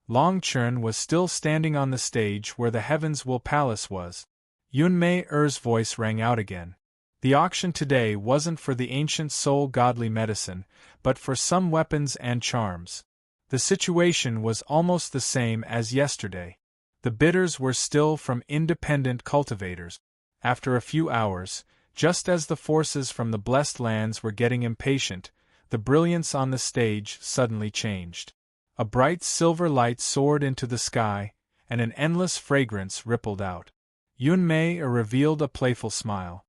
Long Chen was still standing on the stage where the Heavens Will Palace was. Yun Mei's voice rang out again. The auction today wasn't for the ancient soul godly medicine, but for some weapons and charms. The situation was almost the same as yesterday. The bidders were still from independent cultivators. After a few hours, just as the forces from the Blessed Lands were getting impatient, the brilliance on the stage suddenly changed. A bright silver light soared into the sky, and an endless fragrance rippled out. Yun Mei revealed a playful smile.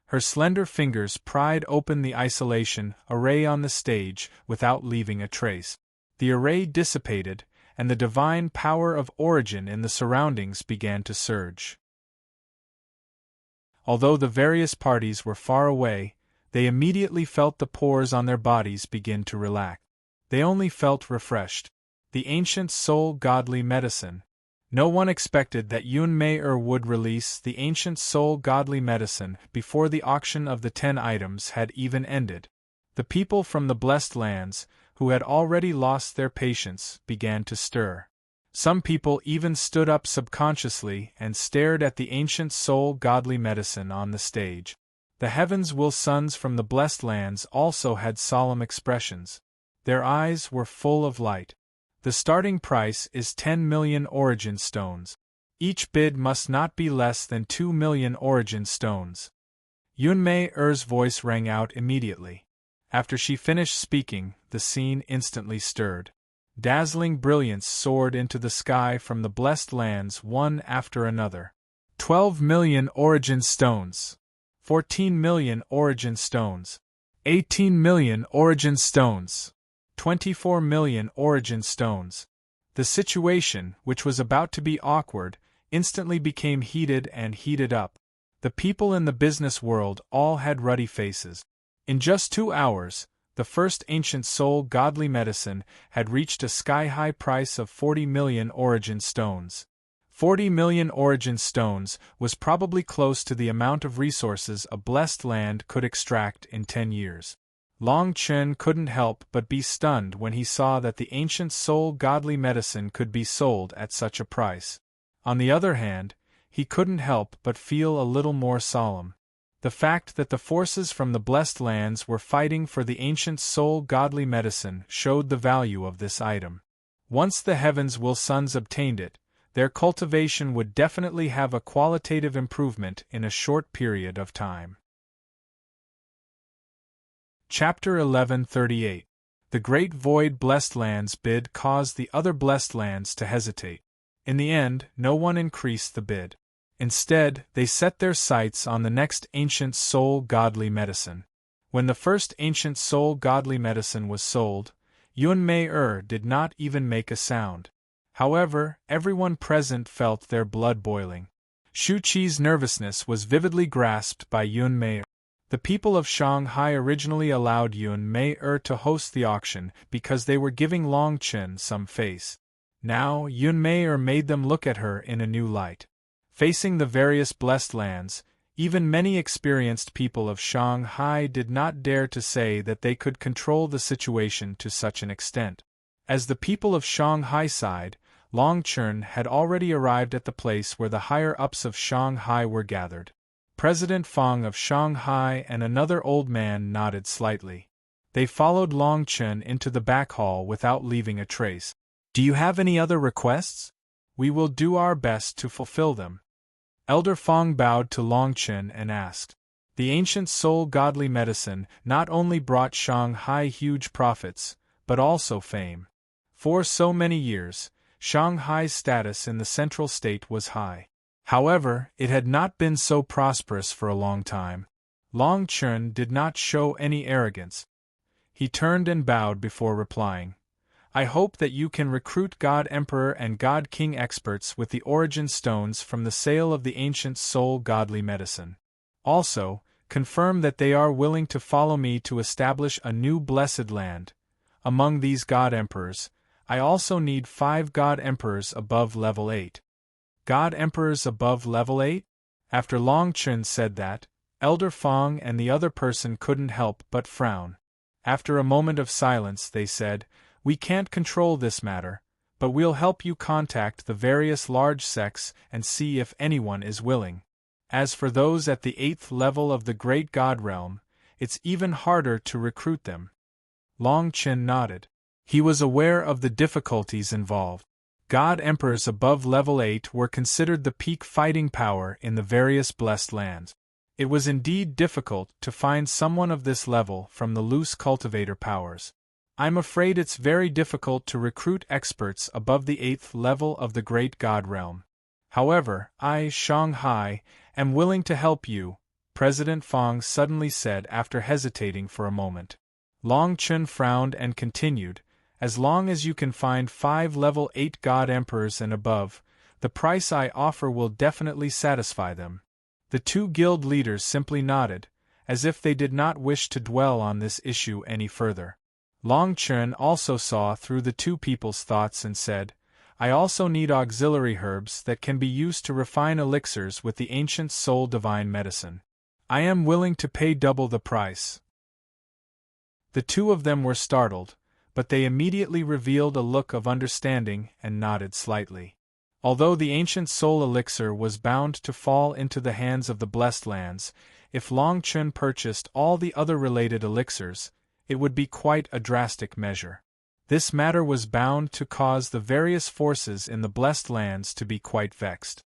Her slender fingers pried open the isolation array on the stage without leaving a trace. The array dissipated, and the divine power of origin in the surroundings began to surge. Although the various parties were far away, they immediately felt the pores on their bodies begin to relax. They only felt refreshed. The ancient soul godly medicine. No one expected that Yun Mei would release the ancient soul godly medicine before the auction of the 10 items had even ended. The people from the Blessed Lands, who had already lost their patience, began to stir. Some people even stood up subconsciously and stared at the ancient soul godly medicine on the stage. The Heavens Will sons from the Blessed Lands also had solemn expressions. Their eyes were full of light. The starting price is 10 million origin stones. Each bid must not be less than 2 million origin stones. Yun Mei's voice rang out immediately. After she finished speaking, the scene instantly stirred. Dazzling brilliance soared into the sky from the Blessed Lands one after another. 12 million origin stones. 14 million origin stones. 18 million origin stones. 24 million origin stones. The situation, which was about to be awkward, instantly became heated and heated up. The people in the business world all had ruddy faces. In just 2 hours, the first ancient soul godly medicine had reached a sky-high price of 40 million origin stones. 40 million origin stones was probably close to the amount of resources a blessed land could extract in 10 years. Long Chen couldn't help but be stunned when he saw that the ancient soul godly medicine could be sold at such a price. On the other hand, he couldn't help but feel a little more solemn. The fact that the forces from the Blessed Lands were fighting for the ancient soul godly medicine showed the value of this item. Once the Heavens Will sons obtained it, their cultivation would definitely have a qualitative improvement in a short period of time. Chapter 1138. The Great Void Blessed Lands bid caused the other Blessed Lands to hesitate. In the end, no one increased the bid. Instead, they set their sights on the next ancient soul godly medicine. When the first ancient soul godly medicine was sold, Yun Mei did not even make a sound. However, everyone present felt their blood boiling. Shu Qi's nervousness was vividly grasped by Yun Mei. The people of Shanghai originally allowed Yun Mei to host the auction because they were giving Long Chen some face. Now, Unveil made them look at her in a new light. Facing the various blessed lands, even many experienced people of Shanghai did not dare to say that they could control the situation to such an extent. As the people of Shanghai sighed, Long Chun had already arrived at the place where the higher-ups of Shanghai were gathered. President Fang of Shanghai and another old man nodded slightly. They followed Long Chun into the back hall without leaving a trace. "Do you have any other requests? We will do our best to fulfill them." Elder Fang bowed to Long Chun and asked. The ancient soul godly medicine not only brought Shanghai huge profits, but also fame. For so many years, Shanghai's status in the central state was high. However, it had not been so prosperous for a long time. Long Chun did not show any arrogance. He turned and bowed before replying. "I hope that you can recruit God Emperor and God King experts with the origin stones from the sale of the ancient soul godly medicine. Also, confirm that they are willing to follow me to establish a new blessed land. Among these God Emperors, I also need 5 God Emperors above level 8. God Emperors above level 8? After Long Chun said that, Elder Fang and the other person couldn't help but frown. After a moment of silence they said, "We can't control this matter, but we'll help you contact the various large sects and see if anyone is willing. As for those at the 8th level of the Great God Realm, it's even harder to recruit them." Long Chun nodded. He was aware of the difficulties involved. God Emperors above level 8 were considered the peak fighting power in the various blessed lands. It was indeed difficult to find someone of this level from the loose cultivator powers. "I'm afraid it's very difficult to recruit experts above the 8th level of the Great God Realm. However, I, Shanghai, am willing to help you," President Fang suddenly said after hesitating for a moment. Long Chun frowned and continued, "As long as you can find 5 level 8 God Emperors and above, the price I offer will definitely satisfy them." The 2 guild leaders simply nodded, as if they did not wish to dwell on this issue any further. Long Chun also saw through the 2 people's thoughts and said, "I also need auxiliary herbs that can be used to refine elixirs with the ancient soul divine medicine. I am willing to pay double the price." The 2 of them were startled, but they immediately revealed a look of understanding and nodded slightly. Although the ancient soul elixir was bound to fall into the hands of the blessed lands, if Long Chun purchased all the other related elixirs, it would be quite a drastic measure. This matter was bound to cause the various forces in the blessed lands to be quite vexed.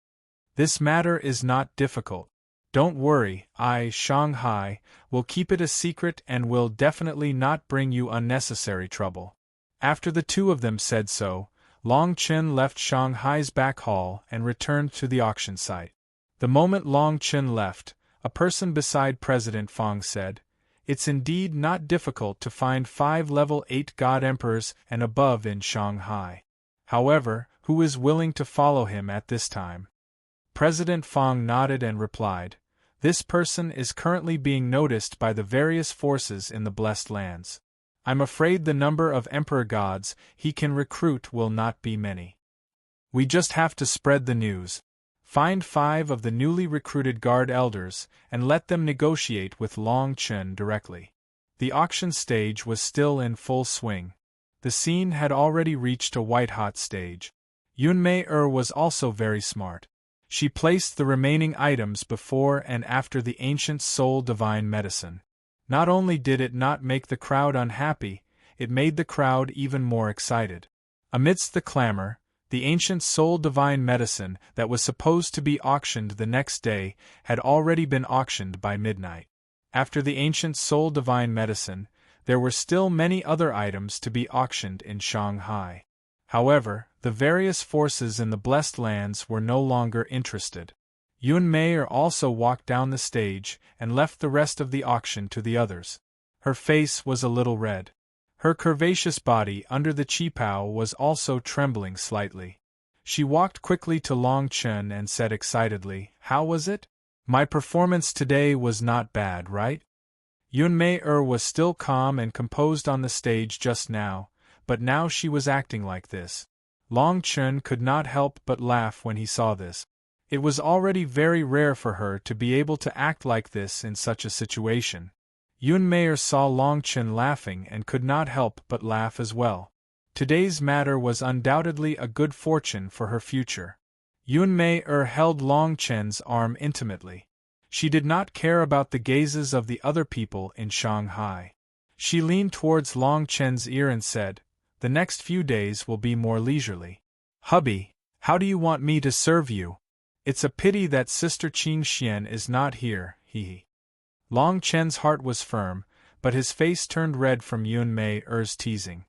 "This matter is not difficult. Don't worry, I, Shanghai, will keep it a secret and will definitely not bring you unnecessary trouble." After the 2 of them said so, Long Chun left Shanghai's back hall and returned to the auction site. The moment Long Chun left, a person beside President Fang said, "It's indeed not difficult to find 5 level 8 God Emperors and above in Shanghai. However, who is willing to follow him at this time?" President Fang nodded and replied, "This person is currently being noticed by the various forces in the blessed lands. I'm afraid the number of Emperor gods he can recruit will not be many. We just have to spread the news. Find 5 of the newly recruited guard elders and let them negotiate with Long Chun directly." The auction stage was still in full swing. The scene had already reached a white-hot stage. Unveil was also very smart. She placed the remaining items before and after the ancient soul divine medicine. Not only did it not make the crowd unhappy, it made the crowd even more excited. Amidst the clamor, the ancient soul divine medicine that was supposed to be auctioned the next day had already been auctioned by midnight. After the ancient soul divine medicine, there were still many other items to be auctioned in Shanghai. However, the various forces in the blessed lands were no longer interested. Unveil also walked down the stage and left the rest of the auction to the others. Her face was a little red. Her curvaceous body under the qipao was also trembling slightly. She walked quickly to Long Chun and said excitedly, "How was it? My performance today was not bad, right?" Unveil was still calm and composed on the stage just now, but now she was acting like this. Long Chun could not help but laugh when he saw this. It was already very rare for her to be able to act like this in such a situation. Yun Mei saw Long Chun laughing and could not help but laugh as well. Today's matter was undoubtedly a good fortune for her future. Yun Mei held Long Chen's arm intimately. She did not care about the gazes of the other people in Shanghai. She leaned towards Long Chen's ear and said, "The next few days will be more leisurely. Hubby, how do you want me to serve you? It's a pity that Sister Qing Xian is not here, he." Long Chen's heart was firm, but his face turned red from Yun Mei's teasing.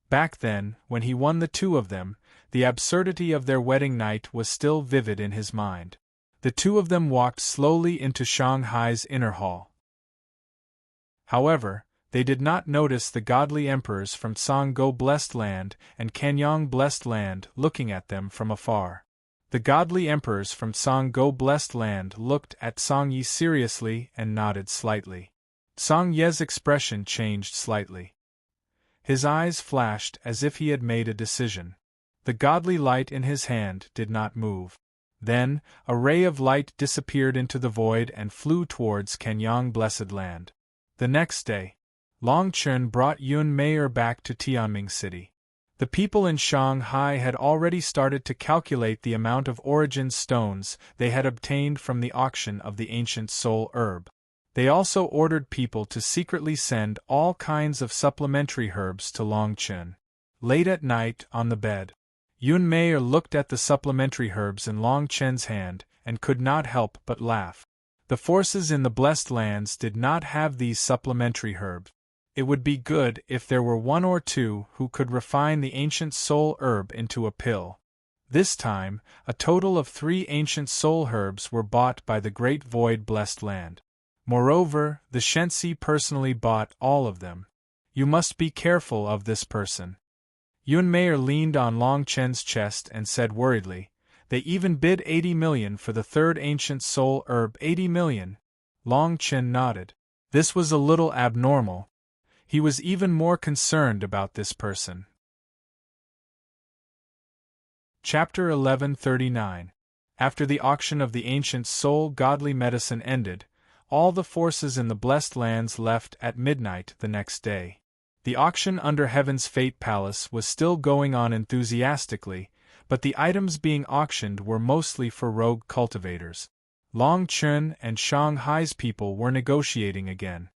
Back then, when he won the two of them, the absurdity of their wedding night was still vivid in his mind. The two of them walked slowly into Shanghai's inner hall. However, they did not notice the godly emperors from Songgo Blessed Land and Canyang Blessed Land looking at them from afar. The godly emperors from Songgo Blessed Land looked at Song Yi seriously and nodded slightly. Song Ye's expression changed slightly. His eyes flashed as if he had made a decision. The godly light in his hand did not move. Then, a ray of light disappeared into the void and flew towards Canyang Blessed Land. The next day, Long Chun brought Yun Mei back to Tianming City. The people in Shanghai had already started to calculate the amount of origin stones they had obtained from the auction of the ancient soul herb. They also ordered people to secretly send all kinds of supplementary herbs to Long Chun. Late at night, on the bed, Yun Mei looked at the supplementary herbs in Long Chun's hand and could not help but laugh. The forces in the Blessed Lands did not have these supplementary herbs. It would be good if there were one or two who could refine the ancient soul herb into a pill. This time, a total of 3 ancient soul herbs were bought by the Great Void Blessed Land. Moreover, the Shensi personally bought all of them. You must be careful of this person. Yun Mei leaned on Long Chen's chest and said worriedly, "They even bid 80 million for the third ancient soul herb." 80 million? Long Chen nodded. This was a little abnormal. He was even more concerned about this person. Chapter 1139. After the auction of the ancient soul godly medicine ended, all the forces in the Blessed Lands left at midnight the next day. The auction under Heaven's Fate Palace was still going on enthusiastically, but the items being auctioned were mostly for rogue cultivators. Long Chun and Shanghai's people were negotiating again.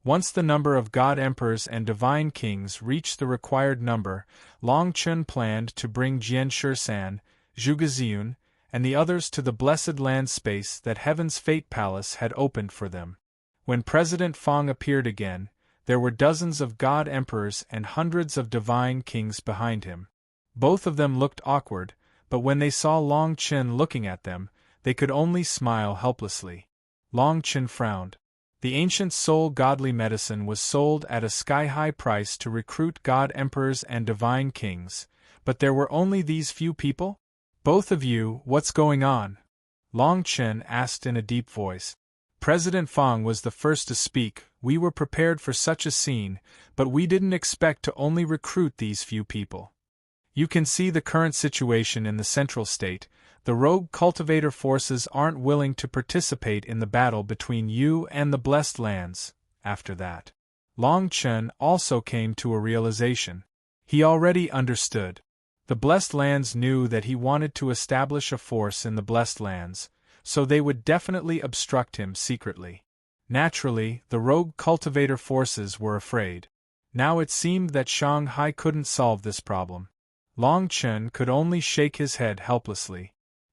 Once the number of God Emperors and Divine Kings reached the required number, Long Chun planned to bring Jian Shisan, Zhu Geziun, and the others to the blessed land space that Heaven's Fate Palace had opened for them. When President Fong appeared again, there were dozens of God Emperors and hundreds of Divine Kings behind him. Both of them looked awkward, but when they saw Long Chun looking at them, they could only smile helplessly. Long Chun frowned. The ancient soul godly medicine was sold at a sky-high price to recruit God Emperors and Divine Kings, but there were only these few people? "Both of you, what's going on?" Long Chun asked in a deep voice. President Fong was the first to speak. "We were prepared for such a scene, but we didn't expect to only recruit these few people. You can see the current situation in the central state. The rogue cultivator forces aren't willing to participate in the battle between you and the Blessed Lands." After that, Long Chun also came to a realization. He already understood. The Blessed Lands knew that he wanted to establish a force in the Blessed Lands, so they would definitely obstruct him secretly. Naturally, the rogue cultivator forces were afraid. Now it seemed that Shanghai couldn't solve this problem. Long Chun could only shake his head helplessly.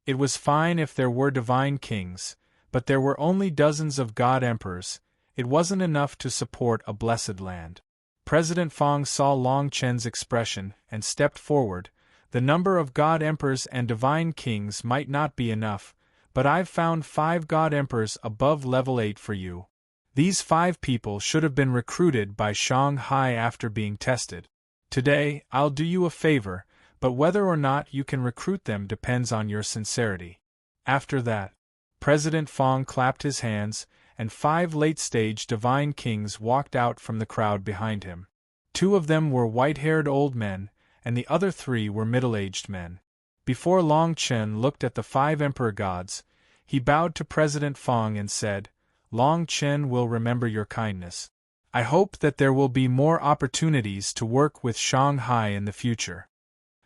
It was fine if there were Divine Kings, but there were only dozens of God Emperors. It wasn't enough to support a blessed land. President Fong saw Long Chun's expression and stepped forward. "The number of God Emperors and Divine Kings might not be enough, but I've found 5 God Emperors above level 8 for you. These 5 people should have been recruited by Shanghai after being tested. Today, I'll do you a favor, but whether or not you can recruit them depends on your sincerity." After that, President Fong clapped his hands, and 5 late-stage Divine Kings walked out from the crowd behind him. 2 of them were white-haired old men, and the other 3 were middle-aged men. Before Long Chen looked at the 5 emperor gods, he bowed to President Fong and said, "Long Chen will remember your kindness. I hope that there will be more opportunities to work with Shanghai in the future.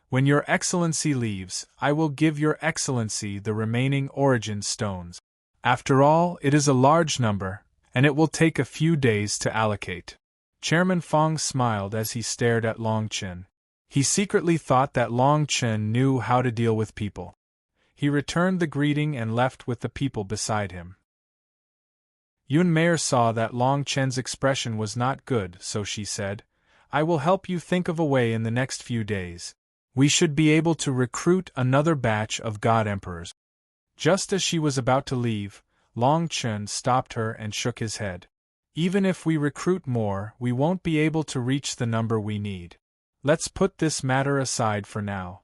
When Your Excellency leaves, I will give Your Excellency the remaining origin stones. After all, it is a large number, and it will take a few days to allocate." Chairman Fong smiled as he stared at Long Chen. He secretly thought that Long Chen knew how to deal with people. He returned the greeting and left with the people beside him. Yun Mei saw that Long Chen's expression was not good, so she said, "I will help you think of a way in the next few days. We should be able to recruit another batch of God Emperors." Just as she was about to leave, Long Chen stopped her and shook his head. "Even if we recruit more, we won't be able to reach the number we need. Let's put this matter aside for now.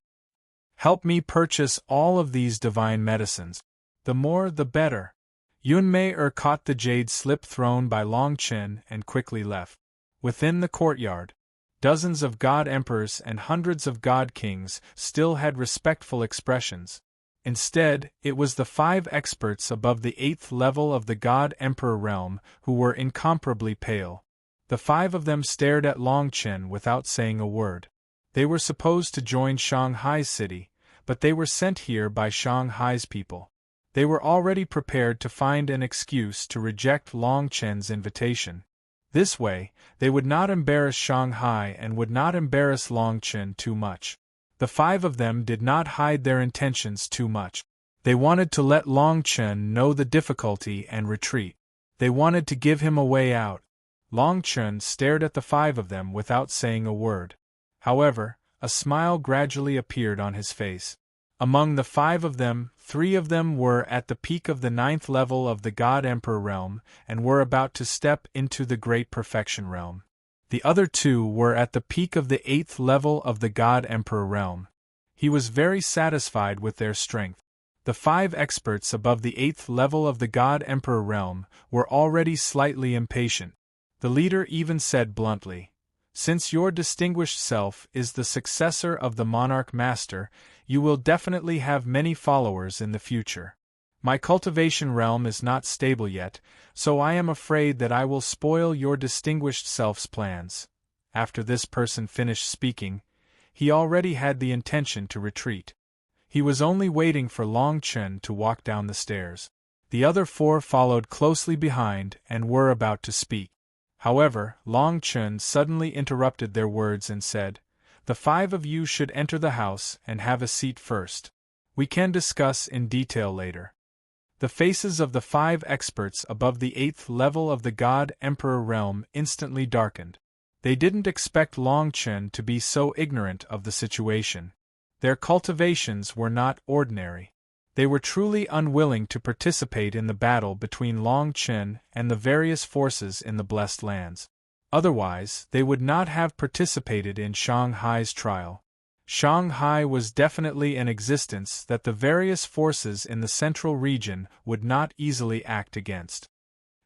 Help me purchase all of these divine medicines. The more the better." Yun Mei caught the jade slip thrown by Long Chen and quickly left. Within the courtyard, dozens of God Emperors and hundreds of God Kings still had respectful expressions. Instead, it was the 5 experts above the 8th level of the God Emperor realm who were incomparably pale. The 5 of them stared at Long Chen without saying a word. They were supposed to join Shanghai's city, but they were sent here by Shanghai's people. They were already prepared to find an excuse to reject Long Chen's invitation. This way, they would not embarrass Shanghai and would not embarrass Long Chen too much. The 5 of them did not hide their intentions too much. They wanted to let Long Chen know the difficulty and retreat. They wanted to give him a way out. Long Chen stared at the 5 of them without saying a word. However, a smile gradually appeared on his face. Among the 5 of them, 3 of them were at the peak of the 9th level of the God Emperor realm and were about to step into the Great Perfection realm. The other 2 were at the peak of the 8th level of the God Emperor realm. He was very satisfied with their strength. The 5 experts above the 8th level of the God Emperor realm were already slightly impatient. The leader even said bluntly, "Since your distinguished self is the successor of the Monarch Master, you will definitely have many followers in the future. My cultivation realm is not stable yet, so I am afraid that I will spoil your distinguished self's plans." After this person finished speaking, he already had the intention to retreat. He was only waiting for Long Chen to walk down the stairs. The other 4 followed closely behind and were about to speak. However, Long Chen suddenly interrupted their words and said, "The 5 of you should enter the house and have a seat first. We can discuss in detail later." The faces of the 5 experts above the 8th level of the God Emperor realm instantly darkened. They didn't expect Long Chen to be so ignorant of the situation. Their cultivations were not ordinary. They were truly unwilling to participate in the battle between Long Chen and the various forces in the Blessed Lands. Otherwise, they would not have participated in Shanghai's trial. Shanghai was definitely an existence that the various forces in the central region would not easily act against.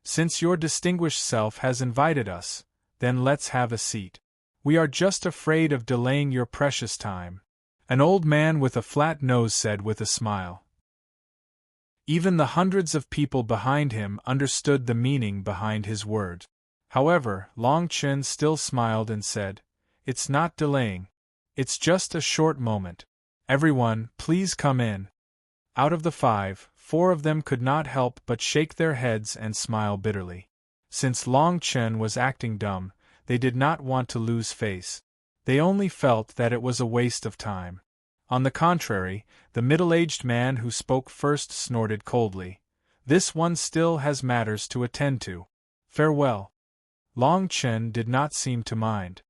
"Since your distinguished self has invited us, then let's have a seat. We are just afraid of delaying your precious time," an old man with a flat nose said with a smile. Even the hundreds of people behind him understood the meaning behind his words. However, Long Chen still smiled and said, "It's not delaying. It's just a short moment. Everyone, please come in." Out of the 5, 4 of them could not help but shake their heads and smile bitterly. Since Long Chen was acting dumb, they did not want to lose face. They only felt that it was a waste of time. On the contrary, the middle-aged man who spoke first snorted coldly. "This one still has matters to attend to. Farewell." Long Chen did not seem to mind.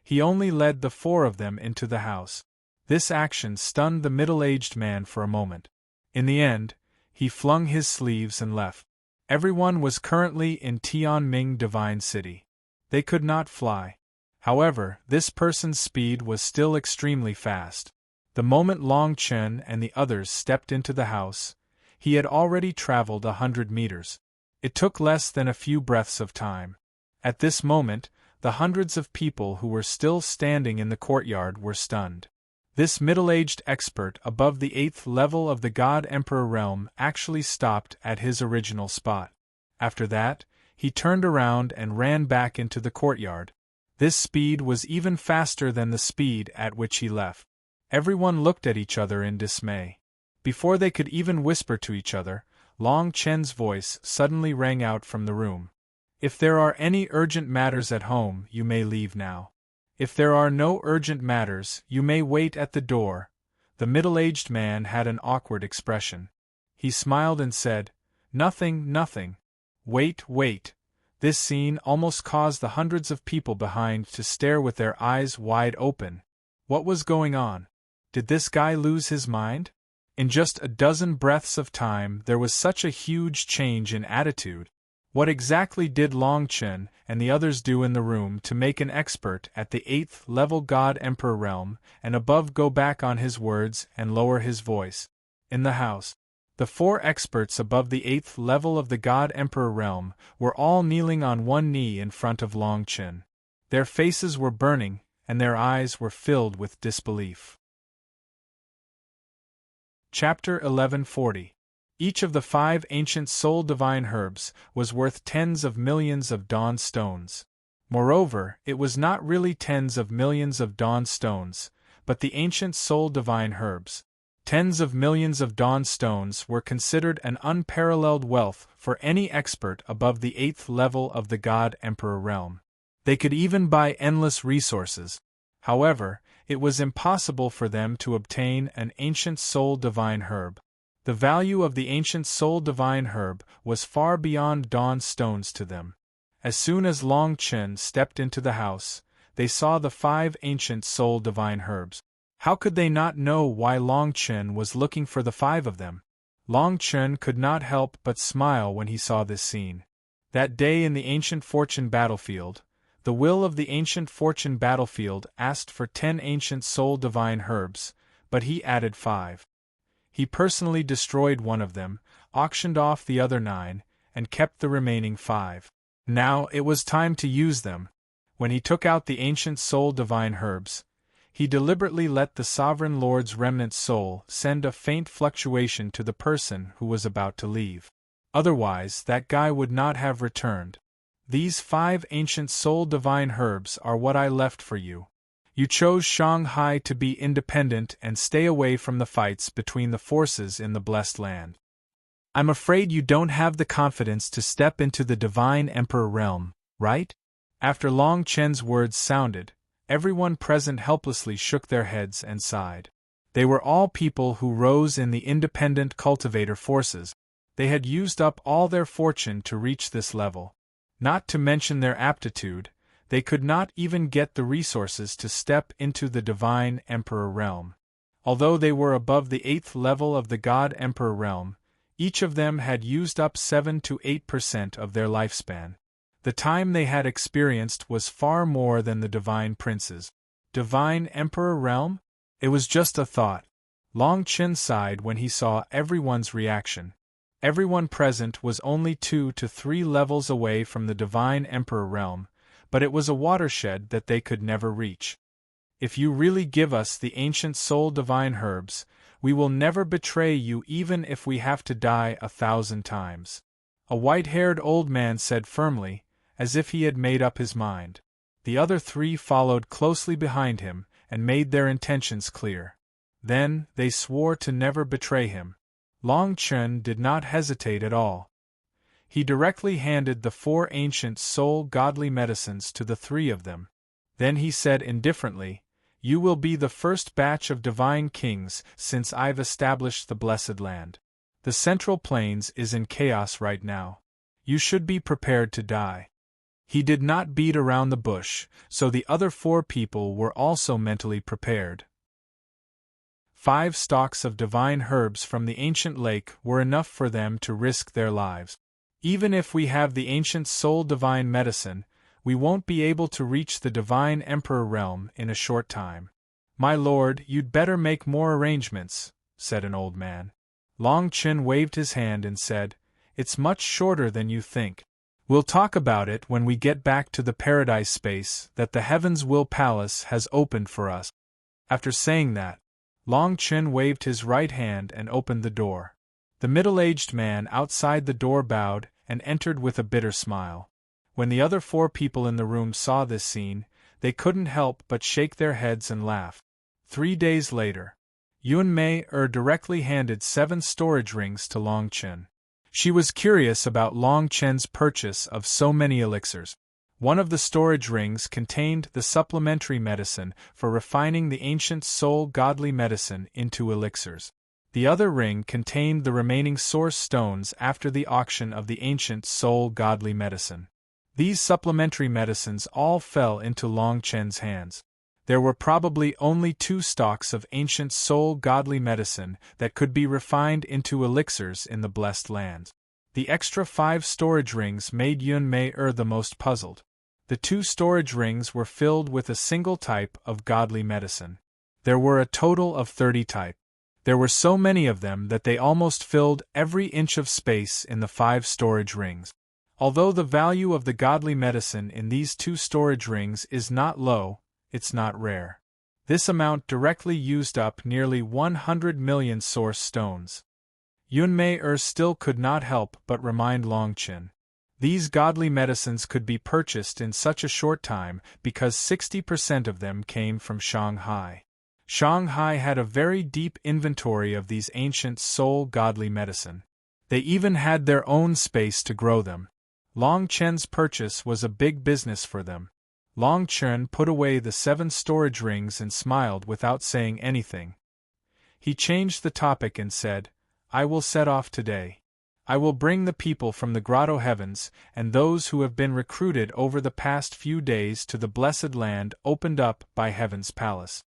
He only led the 4 of them into the house. This action stunned the middle-aged man for a moment. In the end, he flung his sleeves and left. Everyone was currently in Tianming Divine City. They could not fly. However, this person's speed was still extremely fast. The moment Long Chen and the others stepped into the house, he had already traveled 100 meters. It took less than a few breaths of time. At this moment, The hundreds of people who were still standing in the courtyard were stunned. This middle-aged expert above the 8th level of the God-Emperor realm actually stopped at his original spot. After that, he turned around and ran back into the courtyard. This speed was even faster than the speed at which he left. Everyone looked at each other in dismay. Before they could even whisper to each other, Long Chen's voice suddenly rang out from the room. If there are any urgent matters at home, you may leave now. If there are no urgent matters, you may wait at the door. The middle-aged man had an awkward expression. He smiled and said, "Nothing, nothing. Wait, wait." This scene almost caused the hundreds of people behind to stare with their eyes wide open. What was going on? Did this guy lose his mind? In just a dozen breaths of time, there was such a huge change in attitude. What exactly did Long Chen and the others do in the room to make an expert at the 8th level God-Emperor realm and above go back on his words and lower his voice? In the house, the 4 experts above the 8th level of the God-Emperor realm were all kneeling on one knee in front of Long Chen. Their faces were burning, and their eyes were filled with disbelief. Chapter 1140. Each of the 5 ancient soul divine herbs was worth tens of millions of dawn stones. Moreover, it was not really tens of millions of dawn stones, but the ancient soul divine herbs. Tens of millions of dawn stones were considered an unparalleled wealth for any expert above the 8th level of the God-Emperor realm. They could even buy endless resources. However, it was impossible for them to obtain an ancient soul divine herb. The value of the ancient soul divine herb was far beyond dawn stones to them. As soon as Long Chen stepped into the house, they saw the 5 ancient soul divine herbs. How could they not know why Long Chen was looking for the 5 of them? Long Chen could not help but smile when he saw this scene. That day in the ancient fortune battlefield, the will of the ancient fortune battlefield asked for 10 ancient soul divine herbs, but he added 5. He personally destroyed one of them, auctioned off the other 9, and kept the remaining 5. Now it was time to use them. When he took out the ancient soul divine herbs, he deliberately let the Sovereign Lord's remnant soul send a faint fluctuation to the person who was about to leave. Otherwise, that guy would not have returned. These 5 ancient soul divine herbs are what I left for you. You chose Shanghai to be independent and stay away from the fights between the forces in the Blessed Land. I'm afraid you don't have the confidence to step into the Divine Emperor realm, right? After Long Chen's words sounded, everyone present helplessly shook their heads and sighed. They were all people who rose in the independent cultivator forces. They had used up all their fortune to reach this level. Not to mention their aptitude, they could not even get the resources to step into the Divine Emperor realm. Although they were above the 8th level of the God Emperor realm, each of them had used up 7 to 8% of their lifespan. The time they had experienced was far more than the Divine Princes. Divine Emperor realm? It was just a thought. Long Chen sighed when he saw everyone's reaction. Everyone present was only 2 to 3 levels away from the Divine Emperor realm, but it was a watershed that they could never reach. If you really give us the ancient soul divine herbs, we will never betray you even if we have to die 1,000 times. A white-haired old man said firmly, as if he had made up his mind. The other 3 followed closely behind him and made their intentions clear. Then they swore to never betray him. Long Chen did not hesitate at all. He directly handed the 4 ancient soul godly medicines to the 3 of them. Then he said indifferently, "You will be the first batch of divine kings since I've established the Blessed Land. The Central Plains is in chaos right now. You should be prepared to die." He did not beat around the bush, so the other 4 people were also mentally prepared. 5 stalks of divine herbs from the ancient lake were enough for them to risk their lives. Even if we have the ancient soul divine medicine, we won't be able to reach the Divine Emperor realm in a short time. "My lord, you'd better make more arrangements," said an old man. Long Chen waved his hand and said, "It's much shorter than you think. We'll talk about it when we get back to the paradise space that the Heaven's Will Palace has opened for us. After saying that, Long Chen waved his right hand and opened the door. The middle-aged man outside the door bowed and entered with a bitter smile. When the other 4 people in the room saw this scene, they couldn't help but shake their heads and laugh. 3 days later, Yunmei directly handed 7 storage rings to Long Chen. She was curious about Long Chen's purchase of so many elixirs. One of the storage rings contained the supplementary medicine for refining the ancient soul godly medicine into elixirs. The other ring contained the remaining source stones after the auction of the ancient soul godly medicine. These supplementary medicines all fell into Long Chen's hands. There were probably only 2 stalks of ancient soul godly medicine that could be refined into elixirs in the blessed lands. The extra 5 storage rings made Yunmei the most puzzled. The 2 storage rings were filled with a single type of godly medicine. There were a total of 30 types. There were so many of them that they almost filled every inch of space in the 5 storage rings. Although the value of the godly medicine in these 2 storage rings is not low, it's not rare. This amount directly used up nearly 100 million source stones. Yunmei still could not help but remind Long Chen. These godly medicines could be purchased in such a short time because 60% of them came from Shanghai. Shanghai had a very deep inventory of these ancient soul godly medicine. They even had their own space to grow them. Long Chen's purchase was a big business for them. Long Chen put away the 7 storage rings and smiled without saying anything. He changed the topic and said, "I will set off today. I will bring the people from the grotto heavens and those who have been recruited over the past few days to the blessed land opened up by Heaven's palace.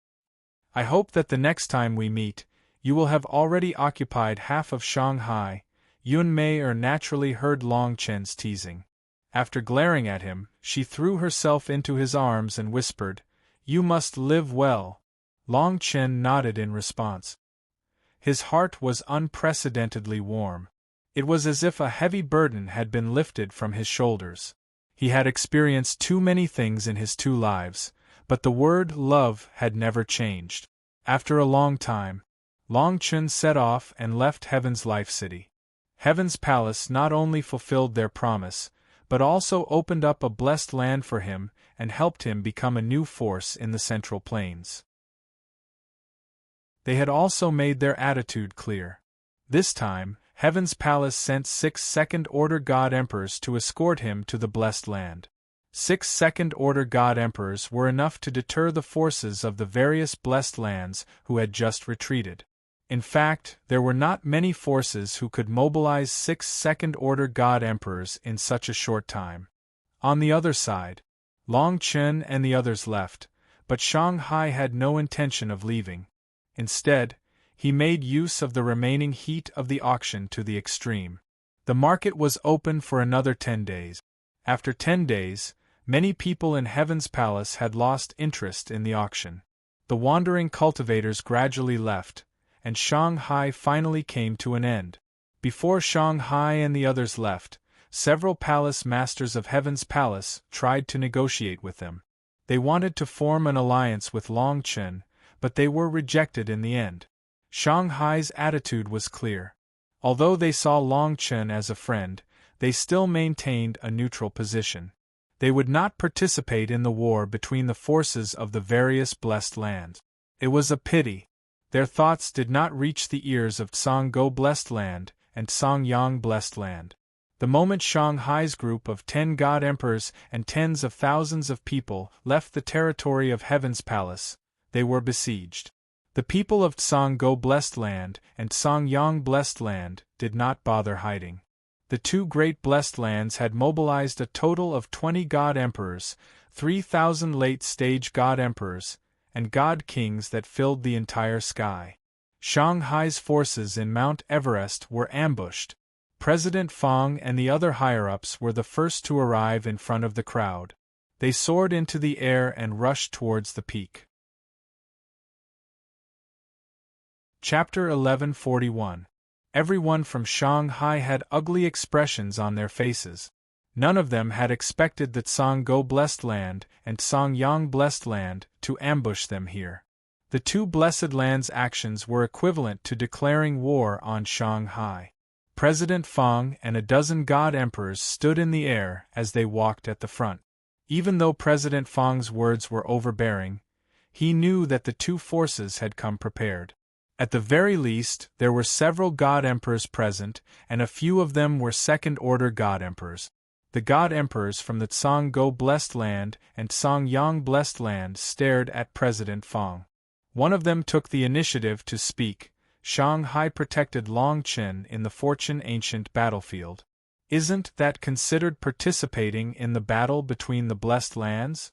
I hope that the next time we meet, you will have already occupied half of Shanghai." Yunmei naturally heard Long Chen's teasing. After glaring at him, she threw herself into his arms and whispered, "You must live well." Long Chen nodded in response. His heart was unprecedentedly warm. It was as if a heavy burden had been lifted from his shoulders. He had experienced too many things in his 2 lives, but the word love had never changed. After a long time, Long Chen set off and left Heaven's Life City. Heaven's Palace not only fulfilled their promise, but also opened up a blessed land for him and helped him become a new force in the Central Plains. They had also made their attitude clear. This time, Heaven's Palace sent 6 second-order God Emperors to escort him to the blessed land. 6 second-order God Emperors were enough to deter the forces of the various blessed lands who had just retreated. In fact, there were not many forces who could mobilize 6 second-order God Emperors in such a short time. On the other side, Long Chen and the others left, but Shanghai had no intention of leaving. Instead, he made use of the remaining heat of the auction to the extreme. The market was open for another 10 days. After 10 days, many people in Heaven's Palace had lost interest in the auction. The wandering cultivators gradually left, and Shanghai finally came to an end. Before Shanghai and the others left, several palace masters of Heaven's Palace tried to negotiate with them. They wanted to form an alliance with Long Chen, but they were rejected in the end. Shanghai's attitude was clear. Although they saw Long Chen as a friend, they still maintained a neutral position. They would not participate in the war between the forces of the various blessed lands. It was a pity. Their thoughts did not reach the ears of Tsanggo Blessed Land and Songyang Blessed Land. The moment Shanghai's group of 10 God Emperors and tens of thousands of people left the territory of Heaven's Palace, they were besieged. The people of Tsanggo Blessed Land and Songyang Blessed Land did not bother hiding. The 2 great blessed lands had mobilized a total of 20 God Emperors, 3,000 late-stage God Emperors, and God Kings that filled the entire sky. Shanghai's forces in Mount Everest were ambushed. President Fang and the other higher-ups were the first to arrive in front of the crowd. They soared into the air and rushed towards the peak. Chapter 1141. Everyone from Shanghai had ugly expressions on their faces. None of them had expected that Song-go Blessed Land and Song-yang Blessed Land to ambush them here. The two Blessed Lands' actions were equivalent to declaring war on Shanghai. President Fang and a dozen God Emperors stood in the air as they walked at the front. Even though President Fang's words were overbearing, he knew that the two forces had come prepared. At the very least, there were several God Emperors present, and a few of them were second-order God Emperors. The God Emperors from the Song-go Blessed Land and Song-yang Blessed Land stared at President Fang. One of them took the initiative to speak. Shanghai protected Longchen in the Fortune Ancient battlefield. Isn't that considered participating in the battle between the Blessed Lands?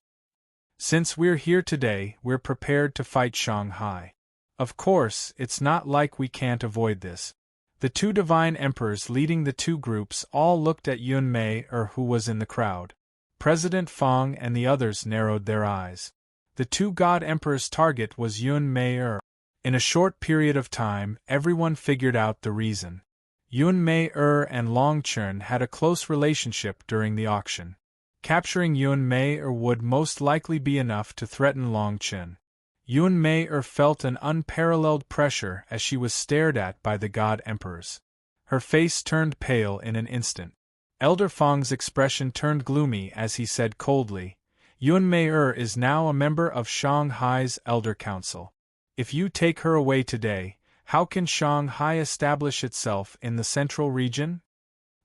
Since we're here today, we're prepared to fight Shanghai. Of course, it's not like we can't avoid this. The two divine emperors leading the two groups all looked at Yun Mei who was in the crowd. President Fang and the others narrowed their eyes. The two God Emperors' target was Yun Mei. In a short period of time, everyone figured out the reason. Yun Mei and Longchen had a close relationship during the auction. Capturing Yun Mei would most likely be enough to threaten Longchen. Yun Mei felt an unparalleled pressure as she was stared at by the God Emperors. Her face turned pale in an instant. Elder Fang's expression turned gloomy as he said coldly, Yun Mei is now a member of Shanghai's Elder Council. If you take her away today, how can Shanghai establish itself in the central region?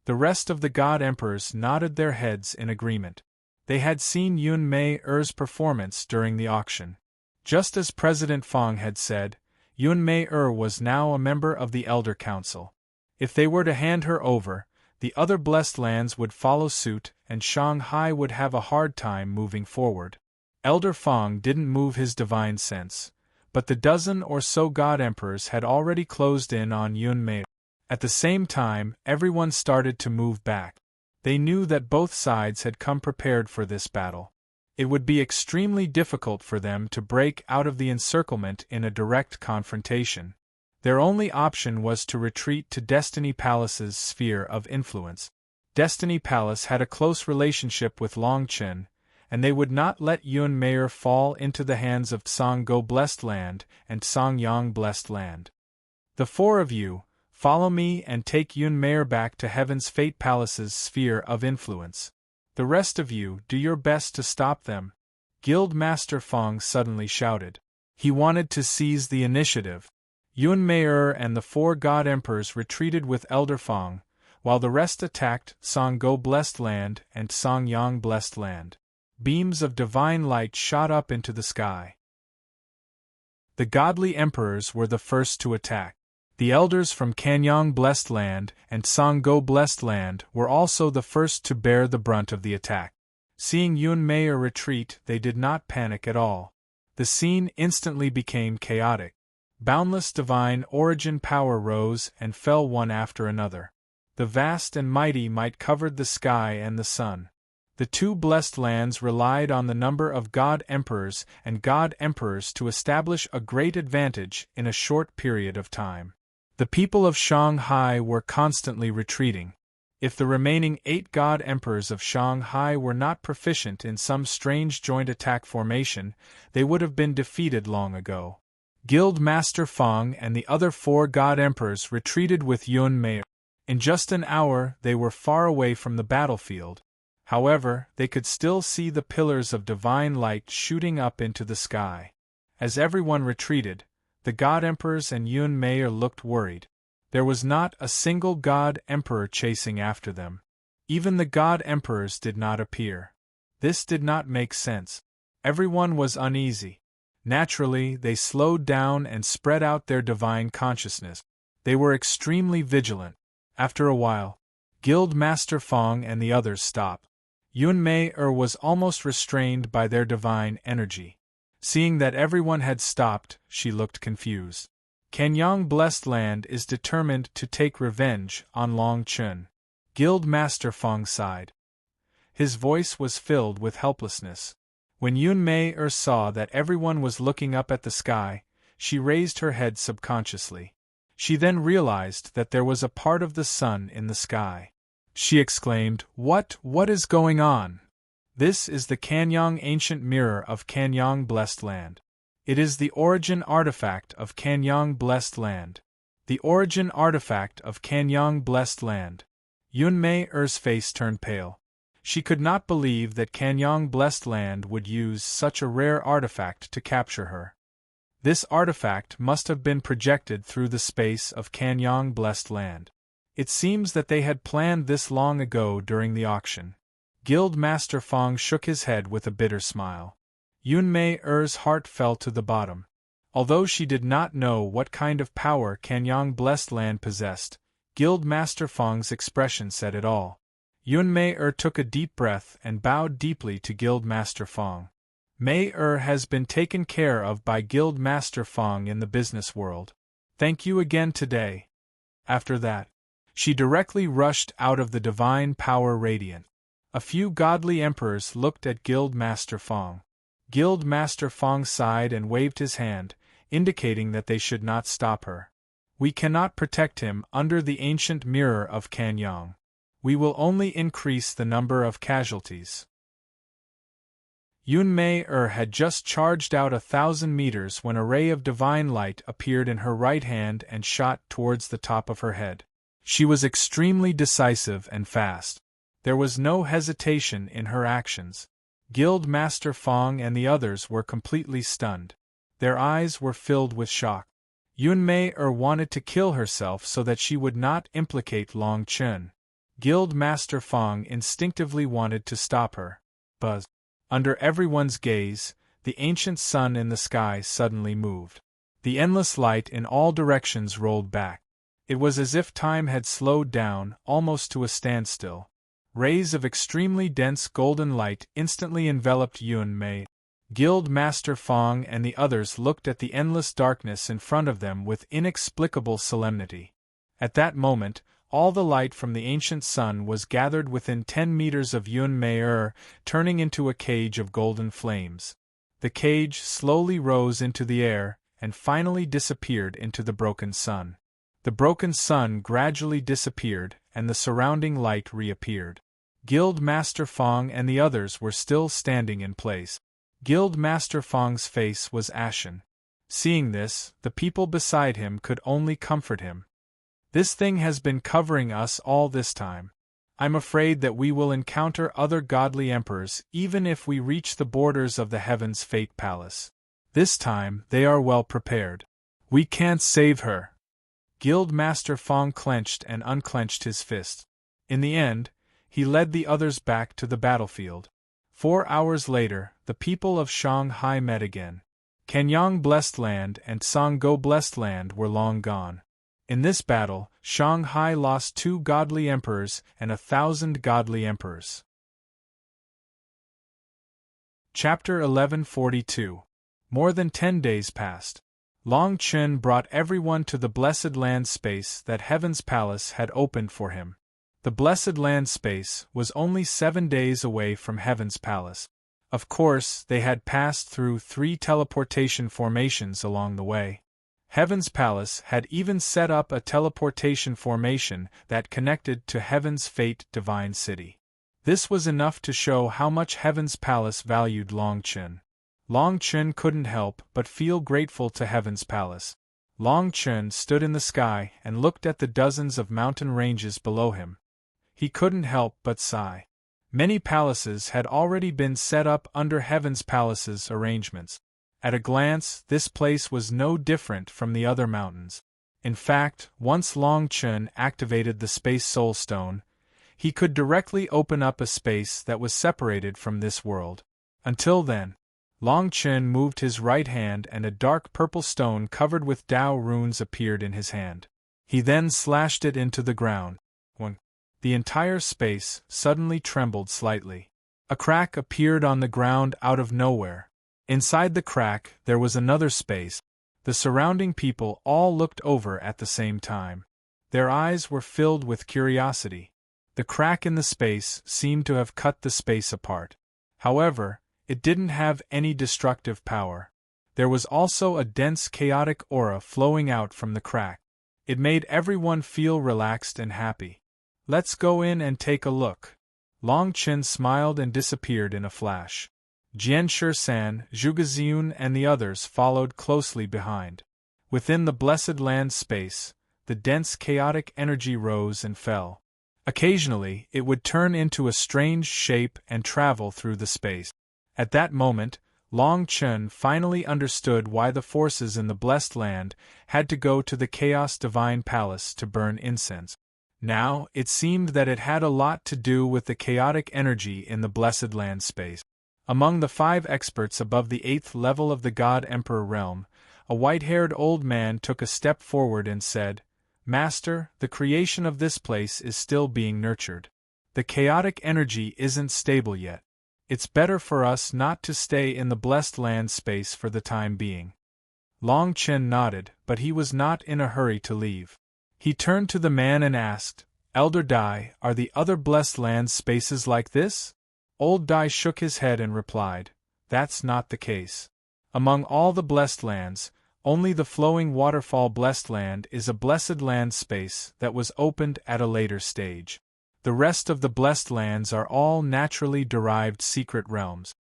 The rest of the God Emperors nodded their heads in agreement. They had seen Yun Mei's performance during the auction. Just as President Fang had said, Yun Mei was now a member of the Elder Council. If they were to hand her over, the other Blessed Lands would follow suit and Shanghai would have a hard time moving forward. Elder Fang didn't move his divine sense, but the dozen or so God Emperors had already closed in on Yun Mei. At the same time, everyone started to move back. They knew that both sides had come prepared for this battle. It would be extremely difficult for them to break out of the encirclement in a direct confrontation. Their only option was to retreat to Destiny Palace's sphere of influence. Destiny Palace had a close relationship with Longchen, and they would not let Yun Mei fall into the hands of Song-go Blessed Land and Song-yang Blessed Land. The four of you, follow me and take Yun Mei back to Heaven's Fate Palace's sphere of influence. The rest of you, do your best to stop them. Guild Master Fang suddenly shouted. He wanted to seize the initiative. Yun Mei and the four God Emperors retreated with Elder Fang, while the rest attacked Song-go Blessed Land and Song-yang Blessed Land. Beams of divine light shot up into the sky. The godly emperors were the first to attack. The elders from Kanyang Blessed Land and Song-go Blessed Land were also the first to bear the brunt of the attack. Seeing Yun Mei retreat, they did not panic at all. The scene instantly became chaotic. Boundless divine origin power rose and fell one after another. The vast and mighty might covered the sky and the sun. The two Blessed Lands relied on the number of God Emperors and God Emperors to establish a great advantage in a short period of time. The people of Shanghai were constantly retreating. If the remaining 8 God Emperors of Shanghai were not proficient in some strange joint attack formation, they would have been defeated long ago. Guild Master Fang and the other 4 God Emperors retreated with Yun Mei. In just an hour they were far away from the battlefield. However, they could still see the pillars of divine light shooting up into the sky. As everyone retreated, the God Emperors and Yun Mei looked worried. There was not a single God Emperor chasing after them. Even the God Emperors did not appear. This did not make sense. Everyone was uneasy. Naturally, they slowed down and spread out their divine consciousness. They were extremely vigilant. After a while, Guild Master Fang and the others stopped. Yun Mei was almost restrained by their divine energy. Seeing that everyone had stopped, she looked confused. Kanyang Blessed Land is determined to take revenge on Longchen. Guild Master Fang sighed. His voice was filled with helplessness. When Yun Mei saw that everyone was looking up at the sky, she raised her head subconsciously. She then realized that there was a part of the sun in the sky. She exclaimed, What is going on? This is the Kanyang ancient mirror of Kanyang blessed land. It is the origin artifact of Kanyang blessed land. The origin artifact of Kanyang blessed land. Yunmei-er's face turned pale. She could not believe that Kanyang blessed land would use such a rare artifact to capture her. This artifact must have been projected through the space of Kanyang blessed land. It seems that they had planned this long ago during the auction. Guild Master Fong shook his head with a bitter smile. Yunmei-er's heart fell to the bottom. Although she did not know what kind of power Kanyang blessed land possessed, Guild Master Fong's expression said it all. Yunmei-er took a deep breath and bowed deeply to Guild Master Fong. Mei-er has been taken care of by Guild Master Fong in the business world. Thank you again today. After that, she directly rushed out of the divine power radiant. A few godly emperors looked at Guild Master Fong. Guild Master Fong sighed and waved his hand, indicating that they should not stop her. We cannot protect him under the ancient mirror of Kanyang. We will only increase the number of casualties. Yunmei-er had just charged out 1,000 meters when a ray of divine light appeared in her right hand and shot towards the top of her head. She was extremely decisive and fast. There was no hesitation in her actions. Guild Master Fong and the others were completely stunned. Their eyes were filled with shock. Yunmei-er wanted to kill herself so that she would not implicate Long Chun. Guild Master Fong instinctively wanted to stop her. But, under everyone's gaze, the ancient sun in the sky suddenly moved. The endless light in all directions rolled back. It was as if time had slowed down, almost to a standstill. Rays of extremely dense golden light instantly enveloped Yunmei. Guild Master Fong and the others looked at the endless darkness in front of them with inexplicable solemnity. At that moment, all the light from the ancient sun was gathered within 10 meters of Yunmei-er, turning into a cage of golden flames. The cage slowly rose into the air, and finally disappeared into the broken sun. The broken sun gradually disappeared, and the surrounding light reappeared. Guild Master Fong and the others were still standing in place. Guild Master Fong's face was ashen. Seeing this, the people beside him could only comfort him. This thing has been covering us all this time. I'm afraid that we will encounter other godly emperors even if we reach the borders of the Heaven's Fate Palace. This time, they are well prepared. We can't save her. Guild Master Fong clenched and unclenched his fist. In the end, he led the others back to the battlefield. 4 hours later, the people of Shanghai met again. Kanyang Blessed Land and Songgo Blessed Land were long gone. In this battle, Shanghai lost 2 godly emperors and 1,000 godly emperors. Chapter 1142. More than 10 days passed. Long Chun brought everyone to the Blessed Land space that Heaven's Palace had opened for him. The Blessed Land space was only 7 days away from Heaven's Palace. Of course, they had passed through 3 teleportation formations along the way. Heaven's Palace had even set up a teleportation formation that connected to Heaven's Fate Divine City. This was enough to show how much Heaven's Palace valued Long Chun. Long Chun couldn't help but feel grateful to Heaven's Palace. Long Chun stood in the sky and looked at the dozens of mountain ranges below him. He couldn't help but sigh. Many palaces had already been set up under Heaven's Palace's arrangements. At a glance, this place was no different from the other mountains. In fact, once Long Chun activated the Space Soul Stone, he could directly open up a space that was separated from this world. Until then, Long Chun moved his right hand and a dark purple stone covered with Tao runes appeared in his hand. He then slashed it into the ground. The entire space suddenly trembled slightly. A crack appeared on the ground out of nowhere. Inside the crack, there was another space. The surrounding people all looked over at the same time. Their eyes were filled with curiosity. The crack in the space seemed to have cut the space apart. However, it didn't have any destructive power. There was also a dense chaotic aura flowing out from the crack. It made everyone feel relaxed and happy. Let's go in and take a look. Long Chen smiled and disappeared in a flash. Jian Shisan, Zhuge and the others followed closely behind. Within the blessed land space, the dense chaotic energy rose and fell. Occasionally, it would turn into a strange shape and travel through the space. At that moment, Long Chen finally understood why the forces in the blessed land had to go to the Chaos Divine Palace to burn incense. Now, it seemed that it had a lot to do with the chaotic energy in the blessed land space. Among the 5 experts above the 8th level of the God Emperor realm, a white-haired old man took a step forward and said, "Master, the creation of this place is still being nurtured. The chaotic energy isn't stable yet. It's better for us not to stay in the blessed land space for the time being." Long Chen nodded, but he was not in a hurry to leave. He turned to the man and asked, "Elder Dai, are the other blessed land spaces like this?" Old Dai shook his head and replied, "That's not the case. Among all the blessed lands, only the flowing waterfall blessed land is a blessed land space that was opened at a later stage. The rest of the blessed lands are all naturally derived secret realms.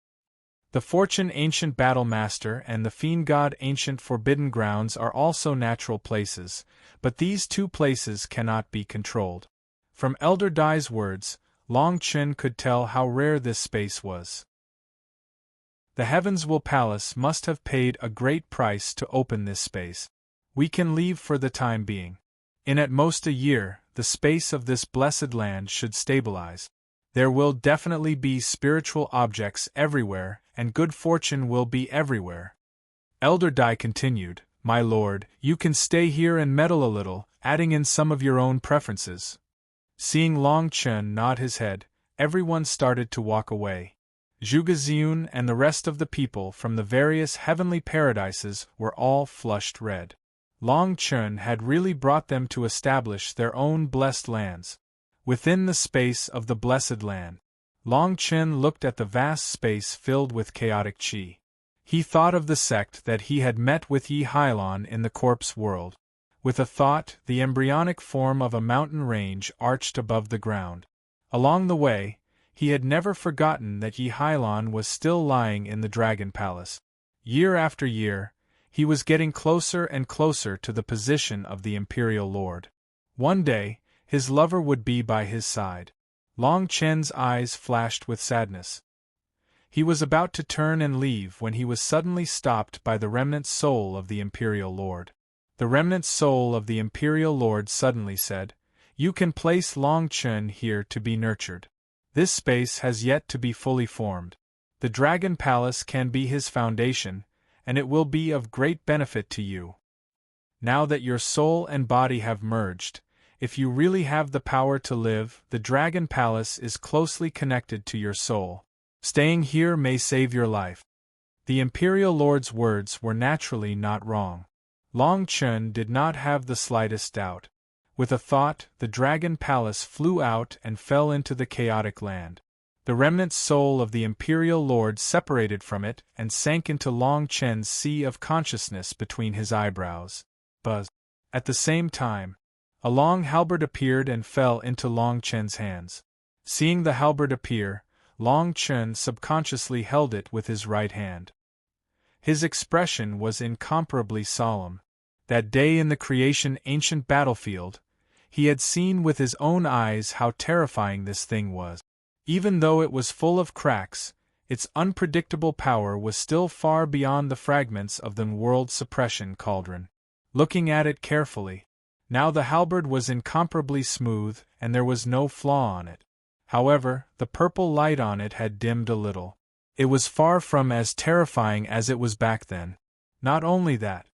The Fortune Ancient Battle Master and the Fiend God Ancient Forbidden Grounds are also natural places, but these 2 places cannot be controlled." From Elder Dai's words, Long Chen could tell how rare this space was. The Heavens Will Palace must have paid a great price to open this space. We can leave for the time being. In at most a year, the space of this blessed land should stabilize. There will definitely be spiritual objects everywhere, and good fortune will be everywhere. Elder Dai continued, "My lord, you can stay here and meddle a little, adding in some of your own preferences." Seeing Long Chen nod his head, everyone started to walk away. Zhuge and the rest of the people from the various heavenly paradises were all flushed red. Long Chen had really brought them to establish their own blessed lands. Within the space of the blessed land, Long Chen looked at the vast space filled with chaotic qi. He thought of the sect that he had met with Yi Hailon in the corpse world. With a thought, the embryonic form of a mountain range arched above the ground. Along the way, he had never forgotten that Yi Hailon was still lying in the Dragon Palace. Year after year, he was getting closer and closer to the position of the Imperial Lord. One day, his lover would be by his side. Long Chen's eyes flashed with sadness. He was about to turn and leave when he was suddenly stopped by the remnant soul of the Imperial Lord. The remnant soul of the Imperial Lord suddenly said, "You can place Long Chen here to be nurtured. This space has yet to be fully formed. The Dragon Palace can be his foundation, and it will be of great benefit to you. Now that your soul and body have merged, if you really have the power to live, the Dragon Palace is closely connected to your soul. Staying here may save your life." The Imperial Lord's words were naturally not wrong. Long Chen did not have the slightest doubt. With a thought, the Dragon Palace flew out and fell into the chaotic land. The remnant soul of the Imperial Lord separated from it and sank into Long Chen's sea of consciousness between his eyebrows. Buzz. At the same time, a long halberd appeared and fell into Long Chen's hands. Seeing the halberd appear, Long Chen subconsciously held it with his right hand. His expression was incomparably solemn. That day in the creation ancient battlefield, he had seen with his own eyes how terrifying this thing was. Even though it was full of cracks, its unpredictable power was still far beyond the fragments of the world suppression cauldron. Looking at it carefully, now the halberd was incomparably smooth and there was no flaw on it. However, the purple light on it had dimmed a little. It was far from as terrifying as it was back then. Not only that,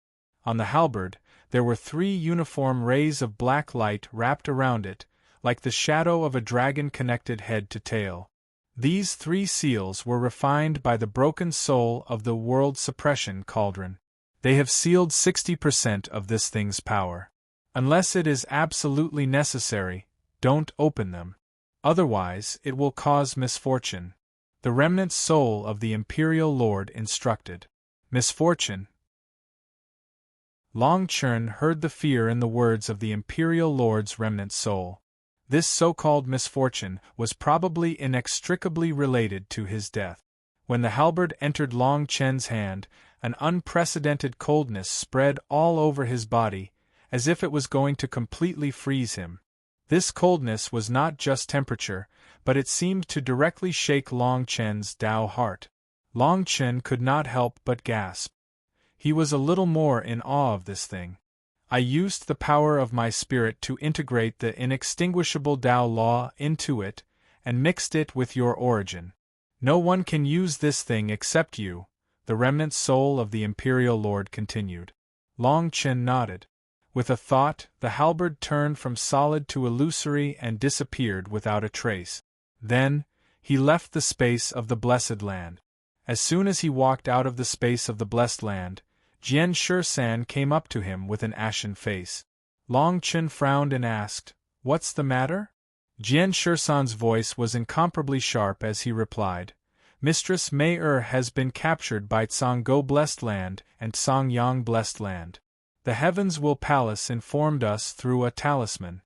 on the halberd, there were 3 uniform rays of black light wrapped around it, like the shadow of a dragon connected head to tail. These 3 seals were refined by the broken soul of the world suppression cauldron. They have sealed 60% of this thing's power. Unless it is absolutely necessary, don't open them. Otherwise, it will cause misfortune. The remnant soul of the Imperial Lord instructed. Misfortune. Long Chen heard the fear in the words of the Imperial Lord's remnant soul. This so-called misfortune was probably inextricably related to his death. When the halberd entered Long Chen's hand, an unprecedented coldness spread all over his body, as if it was going to completely freeze him. This coldness was not just temperature, but it seemed to directly shake Long Chen's Tao heart. Long Chen could not help but gasp. He was a little more in awe of this thing. I used the power of my spirit to integrate the inextinguishable Tao law into it, and mixed it with your origin. No one can use this thing except you, the remnant soul of the Imperial Lord continued. Long Chen nodded. With a thought, the halberd turned from solid to illusory and disappeared without a trace. Then, he left the space of the Blessed Land. As soon as he walked out of the space of the Blessed Land, Jian Shisan came up to him with an ashen face. Long Chen frowned and asked, "What's the matter?" Jian Shisan's voice was incomparably sharp as he replied, "Mistress Mei has been captured by Tsanggo Blessed Land and Songyang Blessed Land. The Heavens Will Palace informed us through a talisman."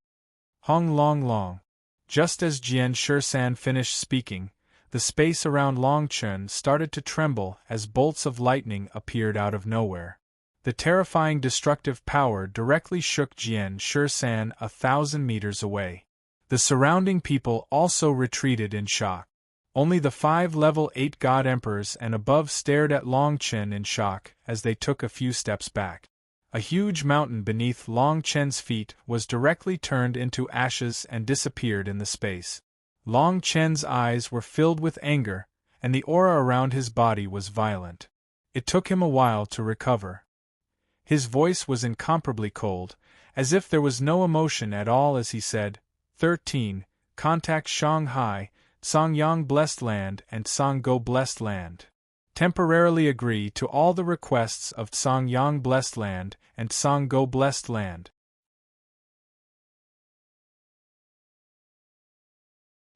Hong Long Long. Just as Jian Shisan finished speaking, the space around Long Chen started to tremble as bolts of lightning appeared out of nowhere. The terrifying destructive power directly shook Jian Shisan 1,000 meters away. The surrounding people also retreated in shock. Only the 5 level 8 God Emperors and above stared at Long Chen in shock as they took a few steps back. A huge mountain beneath Long Chen's feet was directly turned into ashes and disappeared in the space. Long Chen's eyes were filled with anger, and the aura around his body was violent. It took him a while to recover. His voice was incomparably cold, as if there was no emotion at all as he said, 13. Contact Shanghai, Songyang Blessed Land and Sanggo Blessed Land. Temporarily agree to all the requests of Songyang Blessed Land and Sanggo Blessed Land.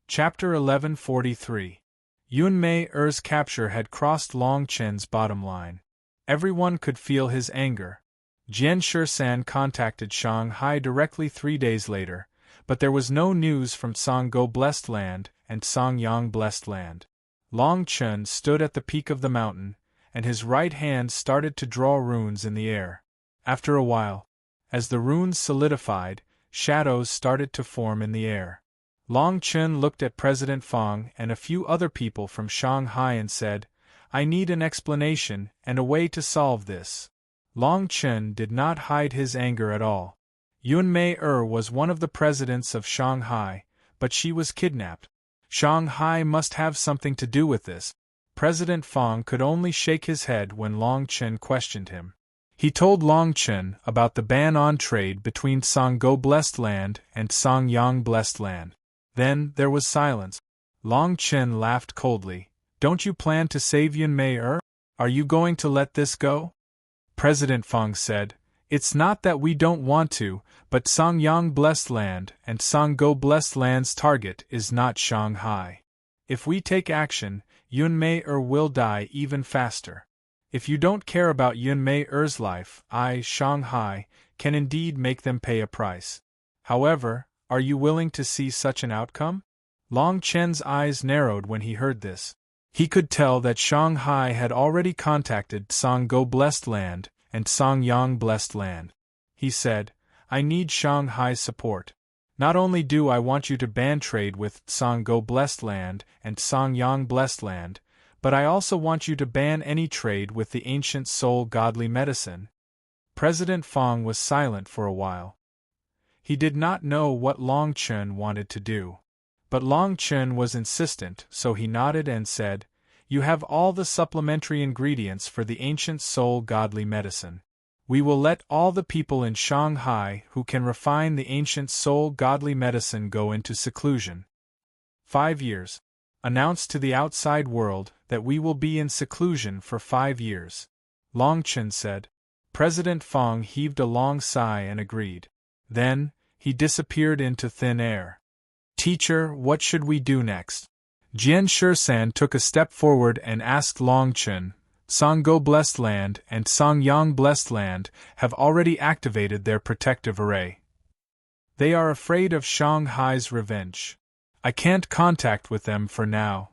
Chapter 1143. Yun Mei Er's capture had crossed Long Chen's bottom line. Everyone could feel his anger. Jian Shisan contacted Shanghai directly 3 days later, but there was no news from Sanggo Blessed Land and Songyang Blessed Land. Long Chen stood at the peak of the mountain, and his right hand started to draw runes in the air. After a while, as the runes solidified, shadows started to form in the air. Long Chen looked at President Fang and a few other people from Shanghai and said, "I need an explanation and a way to solve this." Long Chen did not hide his anger at all. Yun Mei was one of the presidents of Shanghai, but she was kidnapped. Shanghai must have something to do with this. President Fang could only shake his head when Long Chen questioned him. He told Long Chen about the ban on trade between Sanggo Blessed Land and Songyang Blessed Land. Then there was silence. Long Chen laughed coldly. "Don't you plan to save Yun Mei? Are you going to let this go?" President Fang said, "It's not that we don't want to, but Songyang Blessed Land and Sanggo Blessed Land's target is not Shanghai. If we take action, Yun Mei will die even faster. If you don't care about Yun Mei's life, I, Shanghai, can indeed make them pay a price. However, are you willing to see such an outcome?" Long Chen's eyes narrowed when he heard this. He could tell that Shanghai had already contacted Sanggo Blessed Land and Songyang Blessed Land. He said, "I need Shanghai's support. Not only do I want you to ban trade with Sanggo Blessed Land and Songyang Blessed Land, but I also want you to ban any trade with the ancient soul godly medicine." President Fang was silent for a while. He did not know what Long Chen wanted to do. But Long Chen was insistent, so he nodded and said, "You have all the supplementary ingredients for the ancient soul godly medicine. We will let all the people in Shanghai who can refine the ancient soul godly medicine go into seclusion. 5 years. Announce to the outside world that we will be in seclusion for 5 years." Long Chen said. President Fang heaved a long sigh and agreed. Then, he disappeared into thin air. "Teacher, what should we do next?" Jian Shisan took a step forward and asked Long Chen. Sanggo Blessed Land and Songyang Blessed Land have already activated their protective array. They are afraid of Shanghai's revenge. I can't contact with them for now.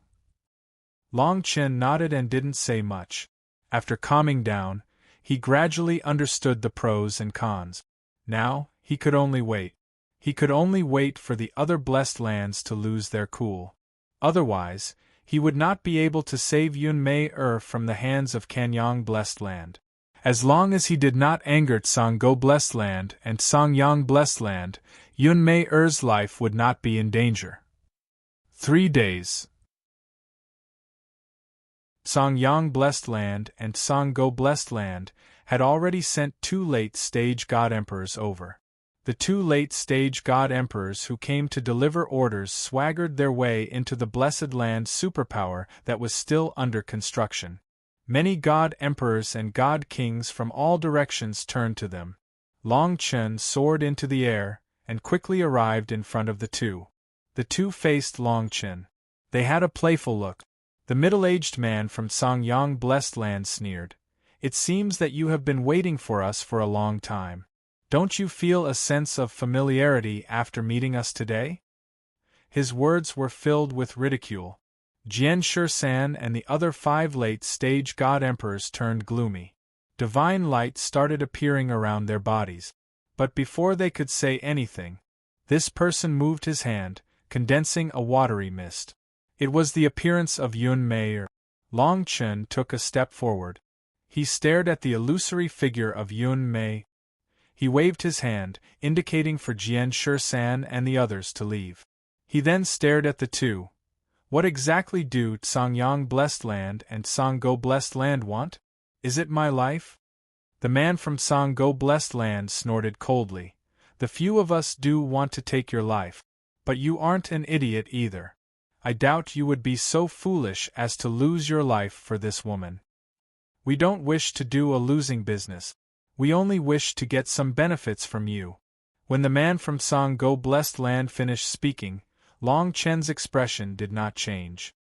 Long Chen nodded and didn't say much. After calming down, he gradually understood the pros and cons. Now, he could only wait. He could only wait for the other blessed lands to lose their cool. Otherwise, he would not be able to save Yunmei from the hands of Kanyang Blessed Land. As long as he did not anger Tsanggo Blessed Land and Songyang Blessed Land, Yunmei life would not be in danger. 3 days. Songyang Blessed Land and Sanggo Blessed Land had already sent 2 late-stage God Emperors over. The 2 late-stage God Emperors who came to deliver orders swaggered their way into the Blessed Land superpower that was still under construction. Many God Emperors and God Kings from all directions turned to them. Long Chen soared into the air, and quickly arrived in front of the 2. The 2 faced Long Chen. They had a playful look. The middle-aged man from Songyang Blessed Land sneered. It seems that you have been waiting for us for a long time. Don't you feel a sense of familiarity after meeting us today? His words were filled with ridicule. Jian Shisan and the other 5 late-stage God Emperors turned gloomy. Divine light started appearing around their bodies. But before they could say anything, this person moved his hand, condensing a watery mist. It was the appearance of Yunmei. Long Chen took a step forward. He stared at the illusory figure of Yunmei. He waved his hand, indicating for Jian Shisan and the others to leave. He then stared at the 2. What exactly do Songyang Blessed Land and Sanggo Blessed Land want? Is it my life? The man from Sanggo Blessed Land snorted coldly. The few of us do want to take your life. But you aren't an idiot either. I doubt you would be so foolish as to lose your life for this woman. We don't wish to do a losing business. We only wish to get some benefits from you. When the man from Sanggo Blessed Land finished speaking, Long Chen's expression did not change.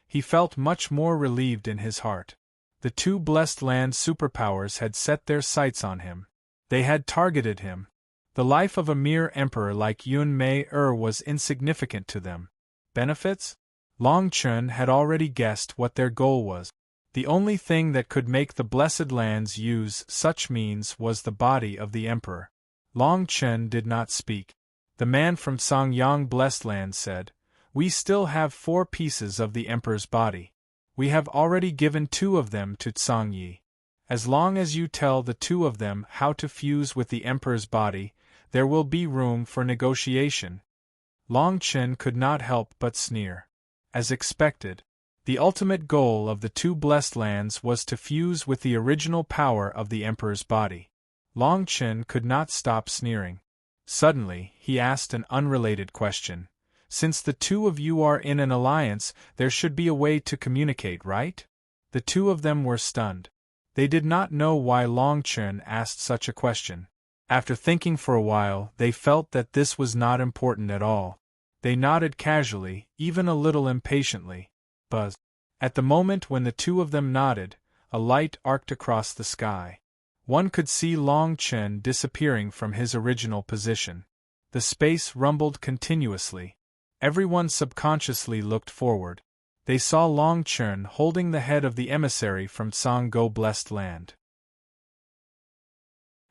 He felt much more relieved in his heart. The 2 Blessed Land superpowers had set their sights on him. They had targeted him. The life of a mere emperor like Yunmei was insignificant to them. Benefits? Long Chen had already guessed what their goal was. The only thing that could make the Blessed Lands use such means was the body of the emperor. Long Chen did not speak. The man from Songyang Blessed Land said, "We still have 4 pieces of the emperor's body. We have already given 2 of them to Tsangyi. As long as you tell the 2 of them how to fuse with the emperor's body, there will be room for negotiation." Long Chen could not help but sneer. As expected, the ultimate goal of the 2 Blessed Lands was to fuse with the original power of the emperor's body. Long Chen could not stop sneering. Suddenly, he asked an unrelated question. Since the 2 of you are in an alliance, there should be a way to communicate, right? The 2 of them were stunned. They did not know why Long Chen asked such a question. After thinking for a while, they felt that this was not important at all. They nodded casually, even a little impatiently. Buzz. At the moment when the 2 of them nodded, a light arced across the sky. One could see Long Chen disappearing from his original position. The space rumbled continuously. Everyone subconsciously looked forward. They saw Long Chen holding the head of the emissary from Sanggo Blessed Land.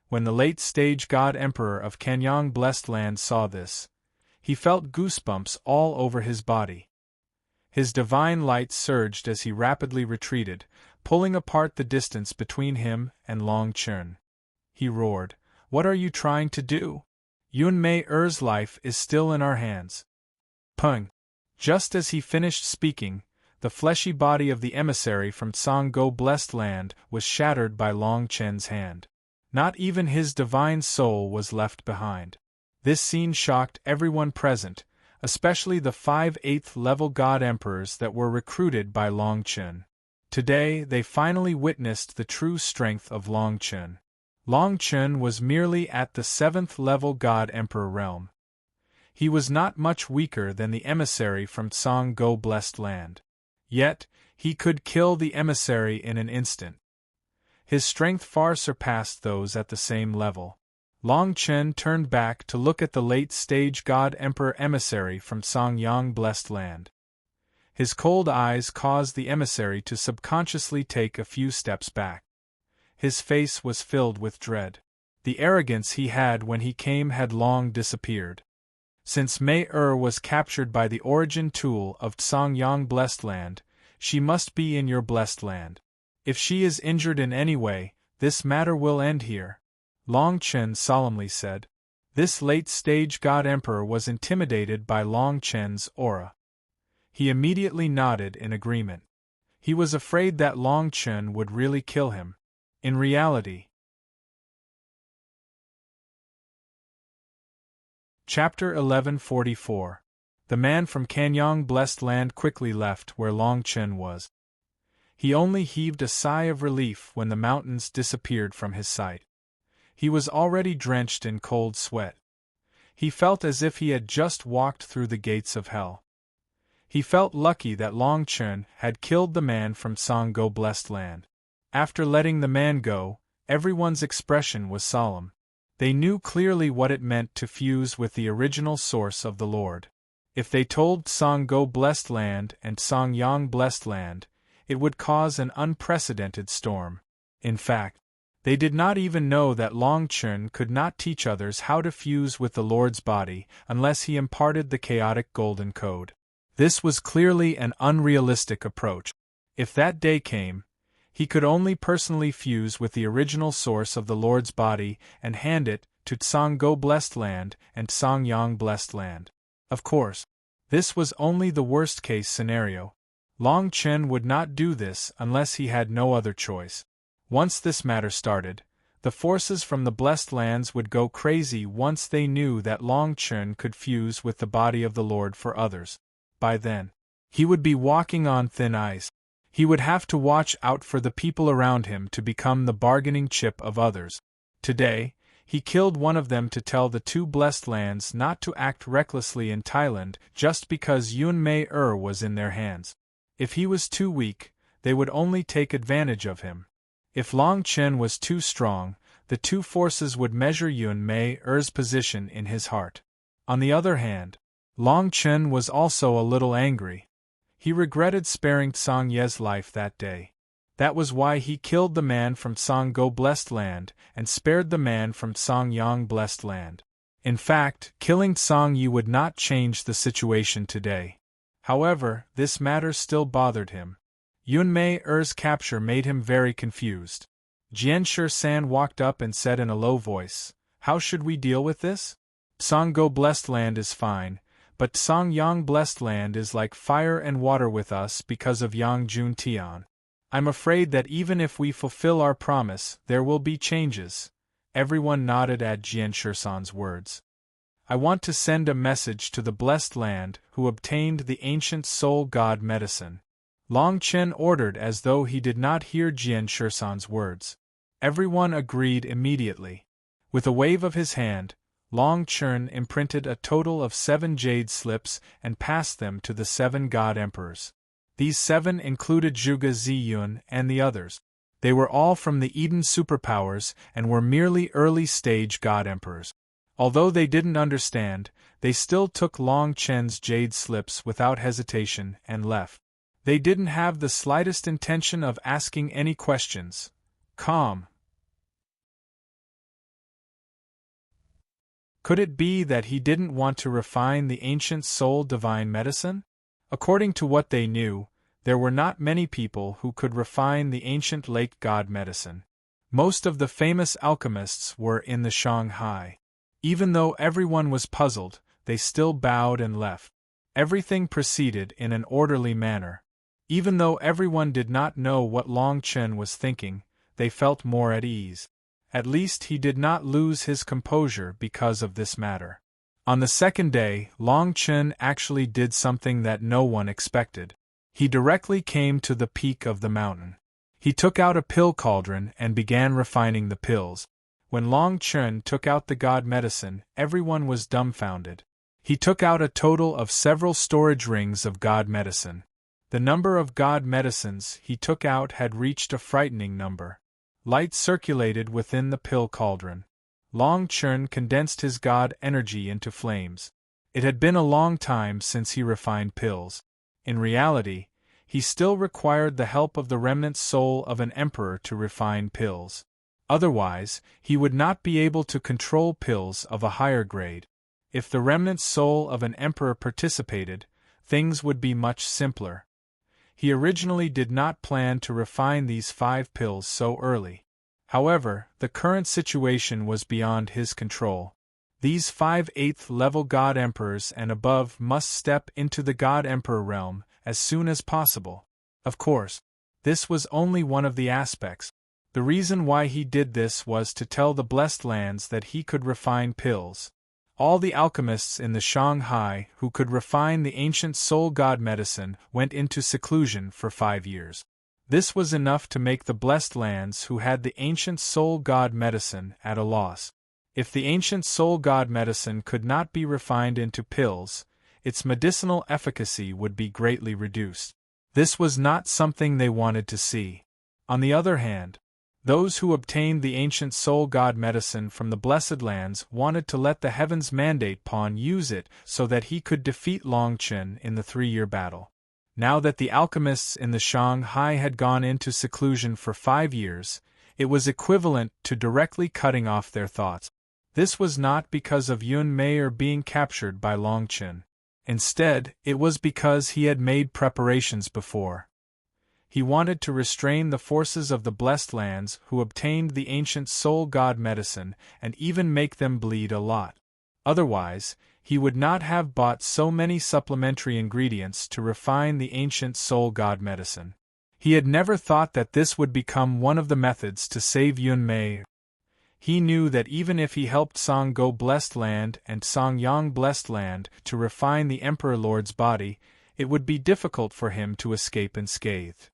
When the late-stage God Emperor of Kanyang Blessed Land saw this, he felt goosebumps all over his body. His divine light surged as he rapidly retreated, pulling apart the distance between him and Long Chen. He roared, "What are you trying to do? Yunmei life is still in our hands." Pung! Just as he finished speaking, the fleshy body of the emissary from Sanggo Blessed Land was shattered by Long Chen's hand. Not even his divine soul was left behind. This scene shocked everyone present, especially the 5 8th-level God Emperors that were recruited by Long Chen. Today they finally witnessed the true strength of Long Chen. Long Chen was merely at the 7th-level God Emperor realm. He was not much weaker than the emissary from Sanggo Blessed Land. Yet, he could kill the emissary in an instant. His strength far surpassed those at the same level. Long Chen turned back to look at the late-stage God-Emperor emissary from Songyang Blessed Land. His cold eyes caused the emissary to subconsciously take a few steps back. His face was filled with dread. The arrogance he had when he came had long disappeared. Since Mei was captured by the origin tool of Songyang Blessed Land, she must be in your blessed land. If she is injured in any way, this matter will end here, Long Chen solemnly said. This late-stage God-Emperor was intimidated by Long Chen's aura. He immediately nodded in agreement. He was afraid that Long Chen would really kill him. In reality. Chapter 1144. The man from Kanyang Blessed Land quickly left where Long Chen was. He only heaved a sigh of relief when the mountains disappeared from his sight. He was already drenched in cold sweat. He felt as if he had just walked through the gates of hell. He felt lucky that Long Chen had killed the man from Songgo Blessed Land. After letting the man go, everyone's expression was solemn. They knew clearly what it meant to fuse with the original source of the Lord. If they told Songgo Blessed Land and Songyang Blessed Land, it would cause an unprecedented storm. In fact, they did not even know that Long Chen could not teach others how to fuse with the Lord's body unless he imparted the chaotic golden code. This was clearly an unrealistic approach. If that day came, he could only personally fuse with the original source of the Lord's body and hand it to Songgo Blessed Land and Songyang Blessed Land. Of course, this was only the worst-case scenario. Long Chen would not do this unless he had no other choice. Once this matter started, the forces from the Blessed Lands would go crazy once they knew that Long Chen could fuse with the body of the Lord for others. By then, he would be walking on thin ice. He would have to watch out for the people around him to become the bargaining chip of others. Today, he killed one of them to tell the two Blessed Lands not to act recklessly in Thailand just because Yun Mei was in their hands. If he was too weak, they would only take advantage of him. If Long Chen was too strong, the two forces would measure Yun Mei's position in his heart. On the other hand, Long Chen was also a little angry. He regretted sparing Song Ye's life that day. That was why he killed the man from Songgo Blessed Land and spared the man from Songyang Blessed Land. In fact, killing Song Yi would not change the situation today. However, this matter still bothered him. Yun Mei's capture made him very confused. Jianshi-san walked up and said in a low voice, "How should we deal with this? Songgo Blessed Land is fine, but Songyang Blessed Land is like fire and water with us because of Yang Jun Tian. I'm afraid that even if we fulfill our promise, there will be changes." Everyone nodded at Jianshi-san's words. "I want to send a message to the Blessed Land who obtained the ancient soul god medicine," Long Chen ordered as though he did not hear Jianshi-san's words. Everyone agreed immediately. With a wave of his hand, Long Chen imprinted a total of 7 jade slips and passed them to the 7 god emperors. These 7 included Zhuge Ziyun and the others. They were all from the Eden superpowers and were merely early-stage god emperors. Although they didn't understand, they still took Long Chen's jade slips without hesitation and left. They didn't have the slightest intention of asking any questions. Calm. Could it be that he didn't want to refine the ancient soul divine medicine? According to what they knew, there were not many people who could refine the ancient lake god medicine. Most of the famous alchemists were in the Shanghai. Even though everyone was puzzled, they still bowed and left. Everything proceeded in an orderly manner. Even though everyone did not know what Long Chen was thinking, they felt more at ease. At least he did not lose his composure because of this matter. On the second day, Long Chen actually did something that no one expected. He directly came to the peak of the mountain. He took out a pill cauldron and began refining the pills. When Long Chen took out the god medicine, everyone was dumbfounded. He took out a total of several storage rings of god medicine. The number of god medicines he took out had reached a frightening number. Light circulated within the pill cauldron. Long Chen condensed his god energy into flames. It had been a long time since he refined pills. In reality, he still required the help of the remnant soul of an emperor to refine pills. Otherwise, he would not be able to control pills of a higher grade. If the remnant soul of an emperor participated, things would be much simpler. He originally did not plan to refine these 5 pills so early. However, the current situation was beyond his control. These 5 8th-level God Emperors and above must step into the God Emperor realm as soon as possible. Of course, this was only one of the aspects. The reason why he did this was to tell the Blessed Lands that he could refine pills. All the alchemists in the Shanghai who could refine the ancient soul god medicine went into seclusion for 5 years. This was enough to make the Blessed Lands who had the ancient soul god medicine at a loss. If the ancient soul god medicine could not be refined into pills, its medicinal efficacy would be greatly reduced. This was not something they wanted to see. On the other hand, those who obtained the ancient soul god medicine from the Blessed Lands wanted to let the Heavens Mandate Pawn use it so that he could defeat Long Chen in the 3-year battle. Now that the alchemists in the Shanghai had gone into seclusion for 5 years, it was equivalent to directly cutting off their thoughts. This was not because of Yun Mei being captured by Long Chen. Instead, it was because he had made preparations before. He wanted to restrain the forces of the Blessed Lands who obtained the ancient soul god medicine and even make them bleed a lot. Otherwise, he would not have bought so many supplementary ingredients to refine the ancient soul god medicine. He had never thought that this would become one of the methods to save Yun Mei. He knew that even if he helped Song Go Blessed Land and Song Yang Blessed Land to refine the Emperor Lord's body, it would be difficult for him to escape unscathed.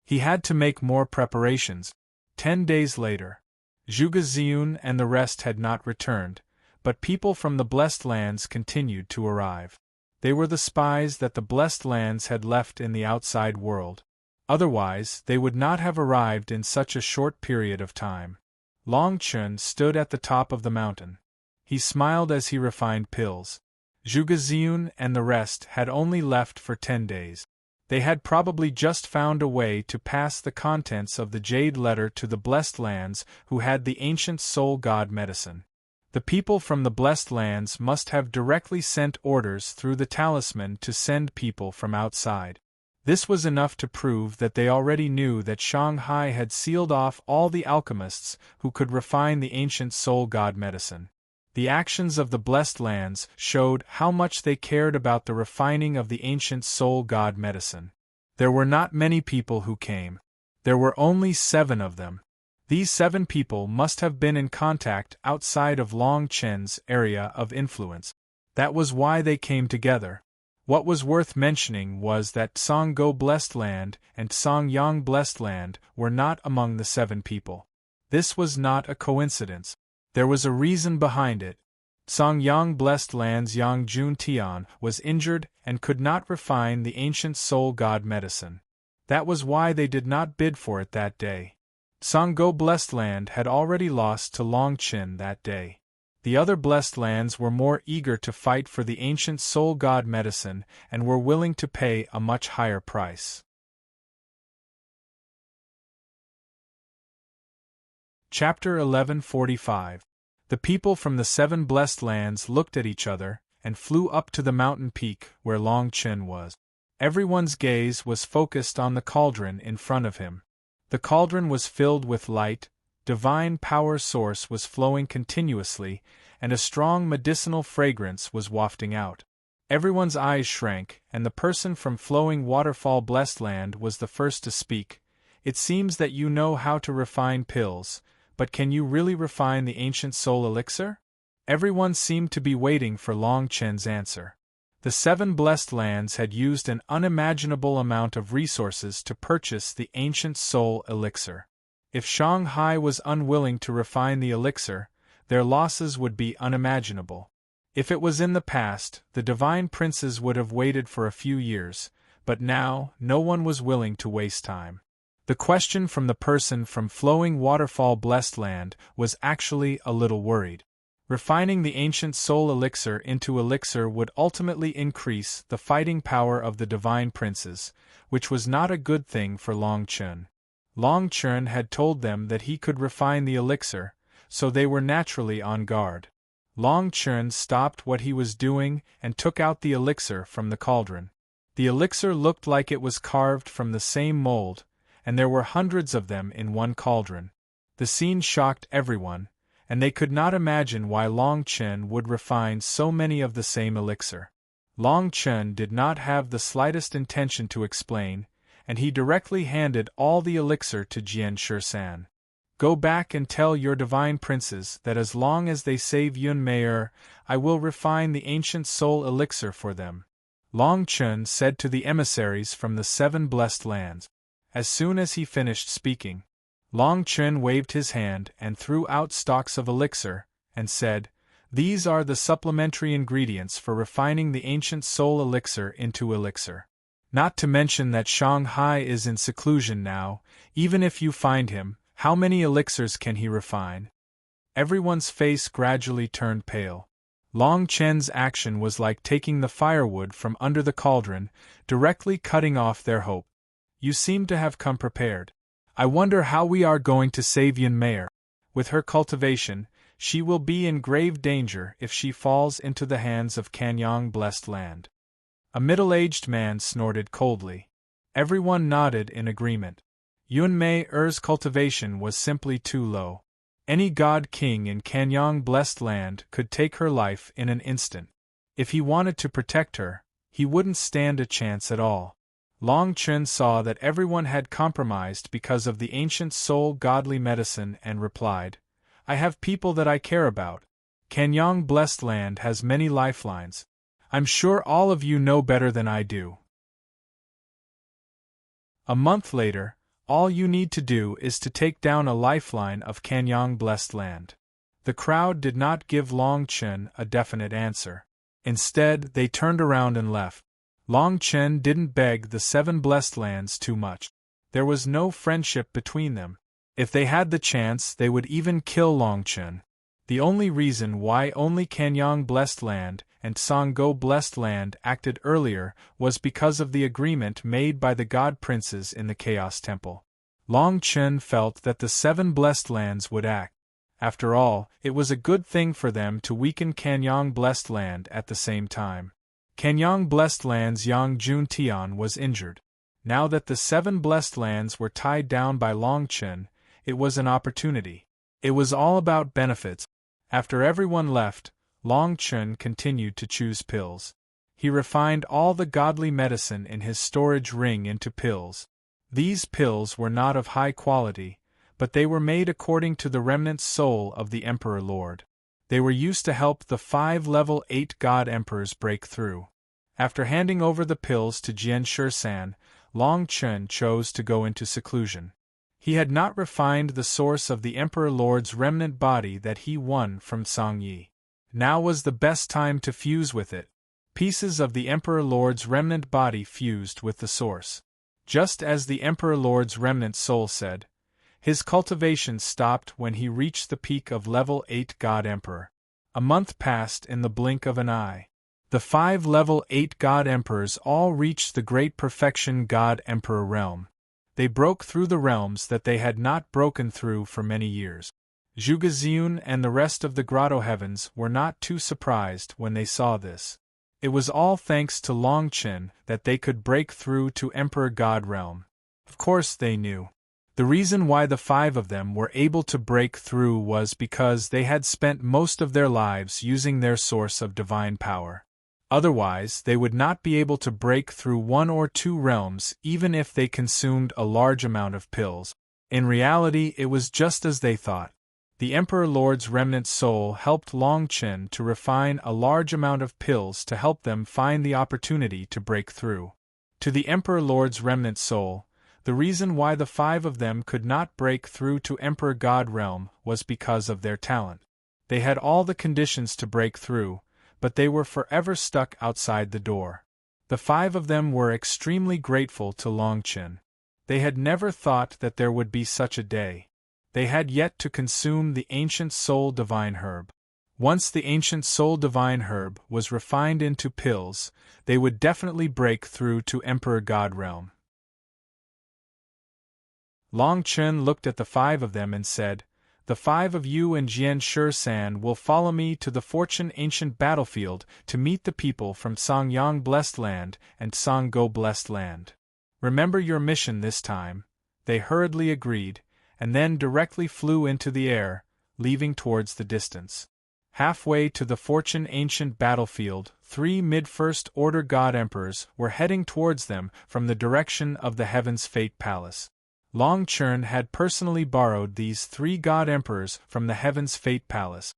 He had to make more preparations. 10 days later, Zhuge Ziyun and the rest had not returned, but people from the Blessed Lands continued to arrive. They were the spies that the Blessed Lands had left in the outside world. Otherwise, they would not have arrived in such a short period of time. Long Chen stood at the top of the mountain. He smiled as he refined pills. Zhuge Ziyun and the rest had only left for 10 days. They had probably just found a way to pass the contents of the Jade Letter to the Blessed Lands who had the ancient soul god medicine. The people from the Blessed Lands must have directly sent orders through the talisman to send people from outside. This was enough to prove that they already knew that Shanghai had sealed off all the alchemists who could refine the ancient soul god medicine. The actions of the Blessed Lands showed how much they cared about the refining of the ancient soul god medicine. There were not many people who came. There were only 7 of them. These 7 people must have been in contact outside of Long Chen's area of influence. That was why they came together. What was worth mentioning was that Song Go Blessed Land and Song Yang Blessed Land were not among the 7 people. This was not a coincidence. There was a reason behind it. Song Yang Blessed Land's Yang Jun Tian was injured and could not refine the ancient soul god medicine. That was why they did not bid for it that day. Song Go Blessed Land had already lost to Long Chen that day. The other Blessed Lands were more eager to fight for the ancient soul god medicine and were willing to pay a much higher price. Chapter 1145. The people from the 7 Blessed Lands looked at each other and flew up to the mountain peak where Long Chen was. Everyone's gaze was focused on the cauldron in front of him. The cauldron was filled with light, divine power source was flowing continuously, and a strong medicinal fragrance was wafting out. Everyone's eyes shrank, and the person from Flowing Waterfall Blessed Land was the first to speak. It seems that you know how to refine pills, but can you really refine the ancient soul elixir? Everyone seemed to be waiting for Long Chen's answer. The 7 Blessed Lands had used an unimaginable amount of resources to purchase the ancient soul elixir. If Shanghai was unwilling to refine the elixir, their losses would be unimaginable. If it was in the past, the divine princes would have waited for a few years, but now no one was willing to waste time. The question from the person from Flowing Waterfall Blessed Land was actually a little worried. Refining the ancient soul elixir into elixir would ultimately increase the fighting power of the divine princes, which was not a good thing for Long Chun. Long Chun had told them that he could refine the elixir, so they were naturally on guard. Long Chun stopped what he was doing and took out the elixir from the cauldron. The elixir looked like it was carved from the same mold, and there were hundreds of them in one cauldron. The scene shocked everyone, and they could not imagine why Long Chun would refine so many of the same elixir. Long Chun did not have the slightest intention to explain, and he directly handed all the elixir to Jian Shisan. Go back and tell your divine princes that as long as they save Yun Mei, I will refine the ancient soul elixir for them, Long Chun said to the emissaries from the 7 blessed lands. As soon as he finished speaking, Long Chun waved his hand and threw out stalks of elixir, and said, "These are the supplementary ingredients for refining the ancient soul elixir into elixir. Not to mention that Shanghai is in seclusion now. Even if you find him, how many elixirs can he refine?" Everyone's face gradually turned pale. Long Chen's action was like taking the firewood from under the cauldron, directly cutting off their hope. "You seem to have come prepared. I wonder how we are going to save Yun Mei. With her cultivation, she will be in grave danger if she falls into the hands of Kanyang Blessed Land." A middle-aged man snorted coldly. Everyone nodded in agreement. Yun Mei's cultivation was simply too low. Any god king in Kanyang Blessed Land could take her life in an instant. If he wanted to protect her, he wouldn't stand a chance at all. Long Chun saw that everyone had compromised because of the ancient soul godly medicine and replied, "I have people that I care about. Kanyang Blessed Land has many lifelines. I'm sure all of you know better than I do." A month later, all you need to do is to take down a lifeline of Kanyang Blessed Land. The crowd did not give Long Chun a definite answer. Instead, they turned around and left. Long Chun didn't beg the 7 blessed lands too much. There was no friendship between them. If they had the chance, they would even kill Long Chun. The only reason why only Kanyang Blessed Land and Sanggo Blessed Land acted earlier was because of the agreement made by the god princes in the Chaos Temple. Long Chun felt that the 7 blessed lands would act. After all, it was a good thing for them to weaken Kanyang Blessed Land at the same time. Kanyang Blessed Land's Yang Jun Tian was injured. Now that the 7 blessed lands were tied down by Long Chun, it was an opportunity. It was all about benefits. After everyone left, Long Chun continued to choose pills. He refined all the godly medicine in his storage ring into pills. These pills were not of high quality, but they were made according to the remnant soul of the Emperor Lord. They were used to help the 5 level 8 god emperors break through. After handing over the pills to Jian Shisan, Long Chun chose to go into seclusion. He had not refined the source of the Emperor Lord's remnant body that he won from Song Yi. Now was the best time to fuse with it. Pieces of the Emperor Lord's remnant body fused with the source. Just as the Emperor Lord's remnant soul said, his cultivation stopped when he reached the peak of level 8 God Emperor. A month passed in the blink of an eye. The 5 level 8 God Emperors all reached the great perfection God Emperor realm. They broke through the realms that they had not broken through for many years. Zhugeziun and the rest of the Grotto Heavens were not too surprised when they saw this. It was all thanks to Long Chun that they could break through to Emperor God realm. Of course they knew. The reason why the 5 of them were able to break through was because they had spent most of their lives using their source of divine power. Otherwise, they would not be able to break through 1 or 2 realms even if they consumed a large amount of pills. In reality, it was just as they thought. The Emperor Lord's remnant soul helped Long Chun to refine a large amount of pills to help them find the opportunity to break through. To the Emperor Lord's remnant soul, the reason why the 5 of them could not break through to Emperor God realm was because of their talent. They had all the conditions to break through, but they were forever stuck outside the door. The 5 of them were extremely grateful to Long Chun. They had never thought that there would be such a day. They had yet to consume the ancient soul divine herb. Once the ancient soul divine herb was refined into pills, they would definitely break through to Emperor God realm. Long Chen looked at the 5 of them and said, "The 5 of you and Jian Shi-san will follow me to the Fortune Ancient battlefield to meet the people from Songyang Blessed Land and Songgo Blessed Land. Remember your mission this time." They hurriedly agreed, and then directly flew into the air, leaving towards the distance. Halfway to the Fortune Ancient battlefield, 3 mid-first order God Emperors were heading towards them from the direction of the Heaven's Fate Palace. Long Chen had personally borrowed these 3 God Emperors from the Heaven's Fate Palace.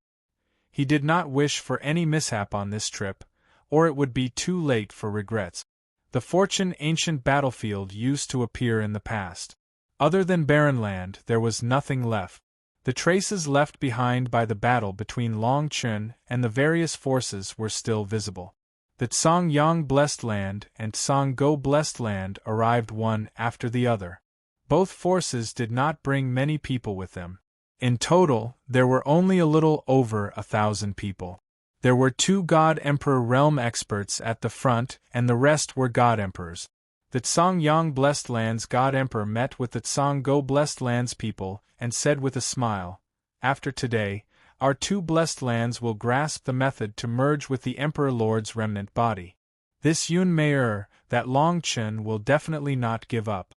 He did not wish for any mishap on this trip, or it would be too late for regrets. The Fortune Ancient battlefield used to appear in the past. Other than barren land, there was nothing left. The traces left behind by the battle between Long Chen and the various forces were still visible. The Songyang Blessed Land and Songgo Blessed Land arrived one after the other. Both forces did not bring many people with them. In total, there were only a little over 1,000 people. There were 2 God Emperor realm experts at the front, and the rest were God Emperors. The Songyang Blessed Land's God Emperor met with the Songgo Blessed Land's people and said with a smile, "After today, our 2 Blessed Lands will grasp the method to merge with the Emperor Lord's remnant body. This unveil that Long Chen will definitely not give up."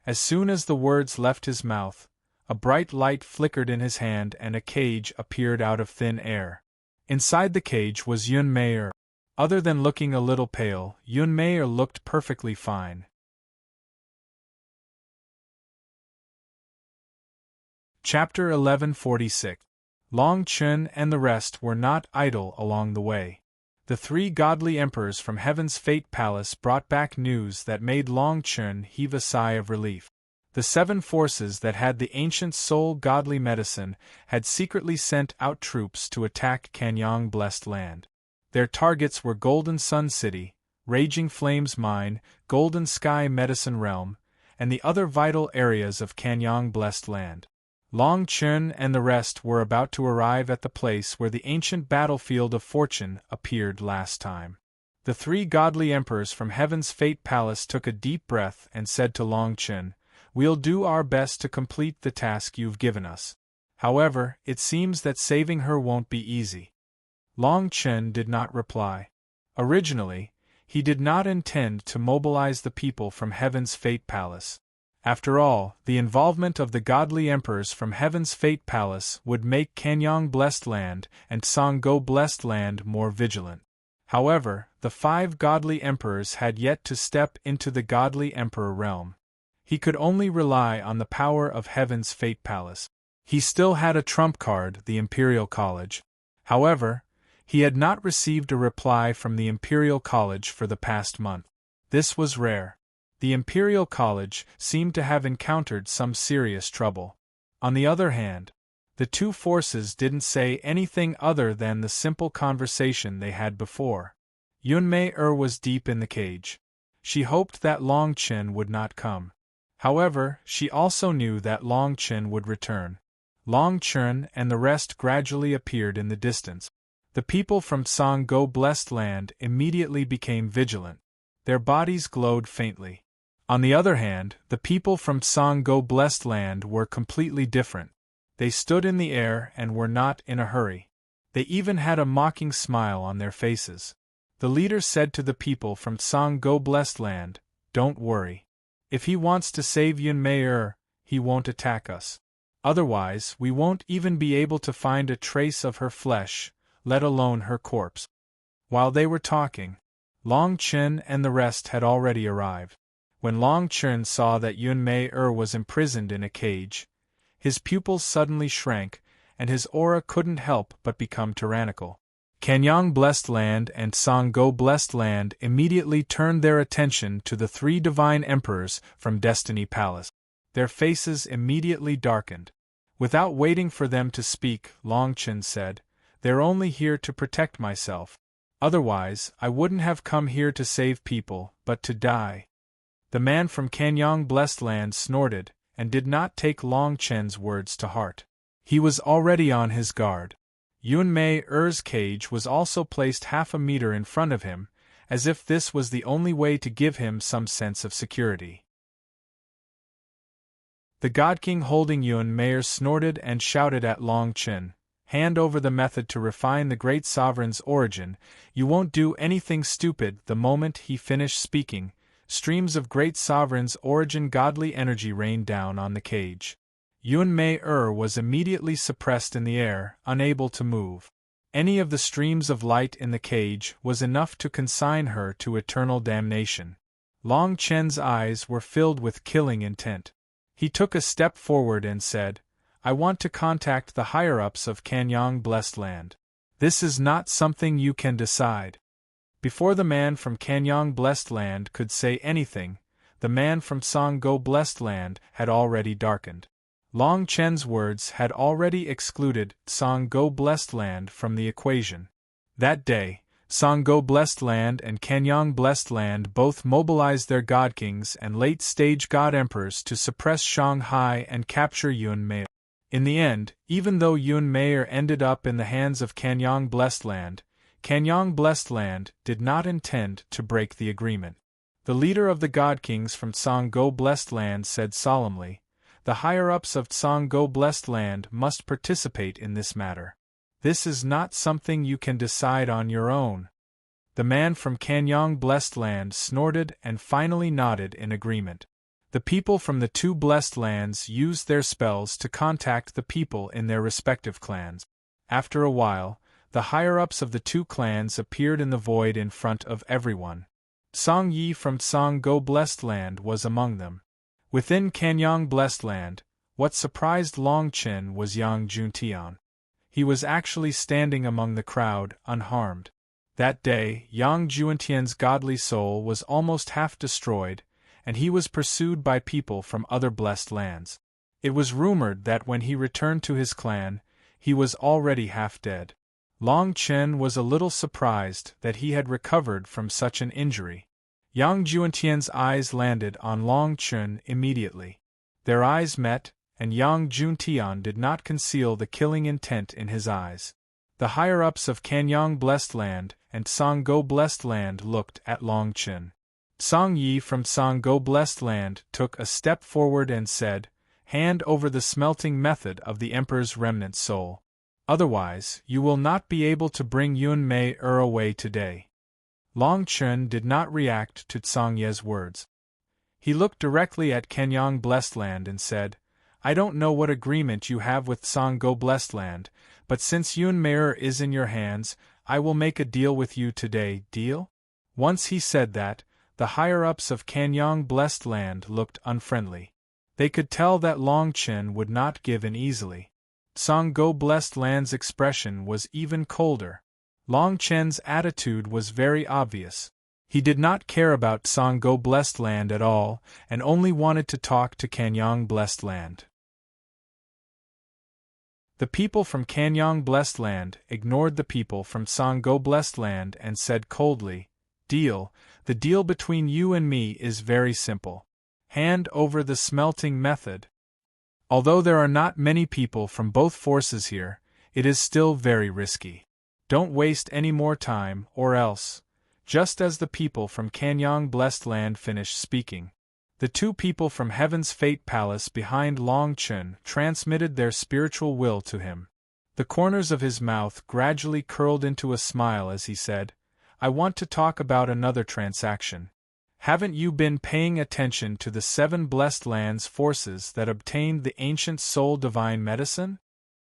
As soon as the words left his mouth, a bright light flickered in his hand and a cage appeared out of thin air. Inside the cage was unveil. Other than looking a little pale, unveil looked perfectly fine. Chapter 1146. Long Chen and the rest were not idle along the way. The 3 godly emperors from Heaven's Fate Palace brought back news that made Long Chen heave a sigh of relief. The 7 forces that had the ancient soul godly medicine had secretly sent out troops to attack Kanyang Blessed Land. Their targets were Golden Sun City, Raging Flames Mine, Golden Sky Medicine Realm, and the other vital areas of Kanyang Blessed Land. Long Chen and the rest were about to arrive at the place where the ancient battlefield of fortune appeared last time. The 3 godly emperors from Heaven's Fate Palace took a deep breath and said to Long Chen, "We'll do our best to complete the task you've given us. However, it seems that saving her won't be easy." Long Chen did not reply. Originally, he did not intend to mobilize the people from Heaven's Fate Palace. After all, the involvement of the godly emperors from Heaven's Fate Palace would make Kanyang Blessed Land and Songgo Blessed Land more vigilant. However, the 5 godly emperors had yet to step into the godly emperor realm. He could only rely on the power of Heaven's Fate Palace. He still had a trump card, the Imperial College. However, he had not received a reply from the Imperial College for the past month. This was rare. The Imperial College seemed to have encountered some serious trouble. On the other hand, the 2 forces didn't say anything other than the simple conversation they had before. Unveil was deep in the cage. She hoped that Long Chen would not come. However, she also knew that Long Chen would return. Long Chen and the rest gradually appeared in the distance. The people from Songgo Blessed Land immediately became vigilant. Their bodies glowed faintly. On the other hand, the people from Songgo Blessed Land were completely different. They stood in the air and were not in a hurry. They even had a mocking smile on their faces. The leader said to the people from Songgo Blessed Land, "Don't worry. If he wants to save Unveil, he won't attack us. Otherwise, we won't even be able to find a trace of her flesh, let alone her corpse." While they were talking, Long Chen and the rest had already arrived. When Long Chen saw that Unveil was imprisoned in a cage, his pupils suddenly shrank, and his aura couldn't help but become tyrannical. Kanyang Blessed Land and Songgo Blessed Land immediately turned their attention to the 3 divine emperors from Destiny Palace. Their faces immediately darkened. Without waiting for them to speak, Long Chen said, "They're only here to protect myself. Otherwise, I wouldn't have come here to save people, but to die." The man from Kanyang Blessed Land snorted, and did not take Long Chen's words to heart. He was already on his guard. Yun Mei Er's cage was also placed half a meter in front of him, as if this was the only way to give him some sense of security. The God King holding Yun Mei snorted and shouted at Long Chen, "Hand over the method to refine the great sovereign's origin. You won't do anything stupid." The moment he finished speaking, streams of great sovereign's origin godly energy rained down on the cage. Yun Mei was immediately suppressed in the air, unable to move. Any of the streams of light in the cage was enough to consign her to eternal damnation. Long Chen's eyes were filled with killing intent. He took a step forward and said, "I want to contact the higher-ups of Kanyang Blessed Land. This is not something you can decide." Before the man from Kanyang Blessed Land could say anything, the man from Songgo Blessed Land had already darkened. Long Chen's words had already excluded Songgo Blessed Land from the equation. That day, Songgo Blessed Land and Kanyang Blessed Land both mobilized their God Kings and late-stage God Emperors to suppress Shanghai and capture Yun Mei. In the end, even though Yun Mei ended up in the hands of Kanyang Blessed Land did not intend to break the agreement. The leader of the God Kings from Songgo Blessed Land said solemnly, "The higher-ups of Songgo Blessed Land must participate in this matter. This is not something you can decide on your own." The man from Kanyang Blessed Land snorted and finally nodded in agreement. The people from the two blessed lands used their spells to contact the people in their respective clans. After a while, the higher-ups of the two clans appeared in the void in front of everyone. Song Yi from Songgo Blessed Land was among them. Within Kanyang Blessed Land, what surprised Long Chen was Yang Juntian. He was actually standing among the crowd, unharmed. That day, Yang Juntian's godly soul was almost half destroyed, and he was pursued by people from other blessed lands. It was rumored that when he returned to his clan, he was already half dead. Long Chen was a little surprised that he had recovered from such an injury. Yang Juntian's eyes landed on Long Chen immediately. Their eyes met, and Yang Juntian did not conceal the killing intent in his eyes. The higher-ups of Kanyang Blessed Land and Songgo Blessed Land looked at Long Chen. Song Yi from Songgo Blessed Land took a step forward and said, "Hand over the smelting method of the Emperor's remnant soul. Otherwise, you will not be able to bring Yun Mei away today." Long Chen did not react to Song Ye's words. He looked directly at Kanyang Blessed Land and said, "I don't know what agreement you have with Songgo Blessed Land, but since Yun Mei is in your hands, I will make a deal with you today." Deal? Once he said that, the higher-ups of Kanyang Blessed Land looked unfriendly. They could tell that Long Chen would not give in easily. Songgo Blessed Land's expression was even colder. Long Chen's attitude was very obvious. He did not care about Songgo Blessed Land at all, and only wanted to talk to Kanyang Blessed Land. The people from Kanyang Blessed Land ignored the people from Songgo Blessed Land and said coldly, "Deal, the deal between you and me is very simple. Hand over the smelting method. Although there are not many people from both forces here, it is still very risky. Don't waste any more time, or else." Just as the people from Kanyang Blessed Land finished speaking, the two people from Heaven's Fate Palace behind Long Chen transmitted their spiritual will to him. The corners of his mouth gradually curled into a smile as he said, "I want to talk about another transaction. Haven't you been paying attention to the 7 Blessed Lands forces that obtained the ancient soul divine medicine?"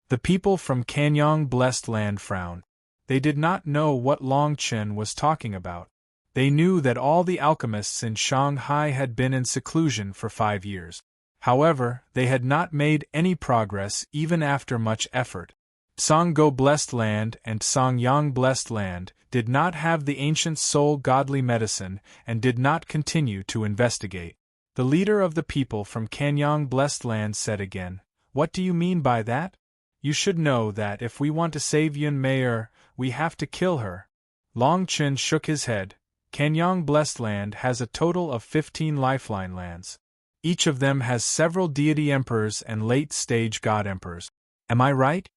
The people from Kanyang Blessed Land frowned. They did not know what Long Chen was talking about. They knew that all the alchemists in Shanghai had been in seclusion for 5 years. However, they had not made any progress even after much effort. Songgo Blessed Land and Songyang Blessed Land did not have the ancient soul godly medicine and did not continue to investigate. The leader of the people from Kanyang Blessed Land said again, "What do you mean by that? You should know that if we want to save Yun Mei, we have to kill her." Long Chen shook his head. Kanyang Blessed Land has a total of 15 lifeline lands. Each of them has several deity emperors and late-stage god emperors. Am I right?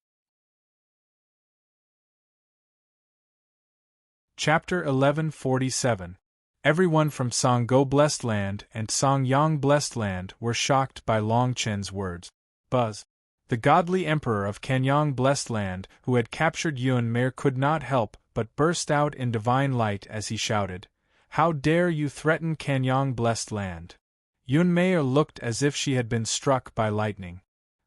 Chapter 1147. Everyone from Songgo Blessed Land and Songyang Blessed Land were shocked by Long Chen's words. Buzz, the godly emperor of Kanyang Blessed Land, who had captured Yun Mei, could not help but burst out in divine light as he shouted, "How dare you threaten Kanyang Blessed Land?" Yun Mei looked as if she had been struck by lightning.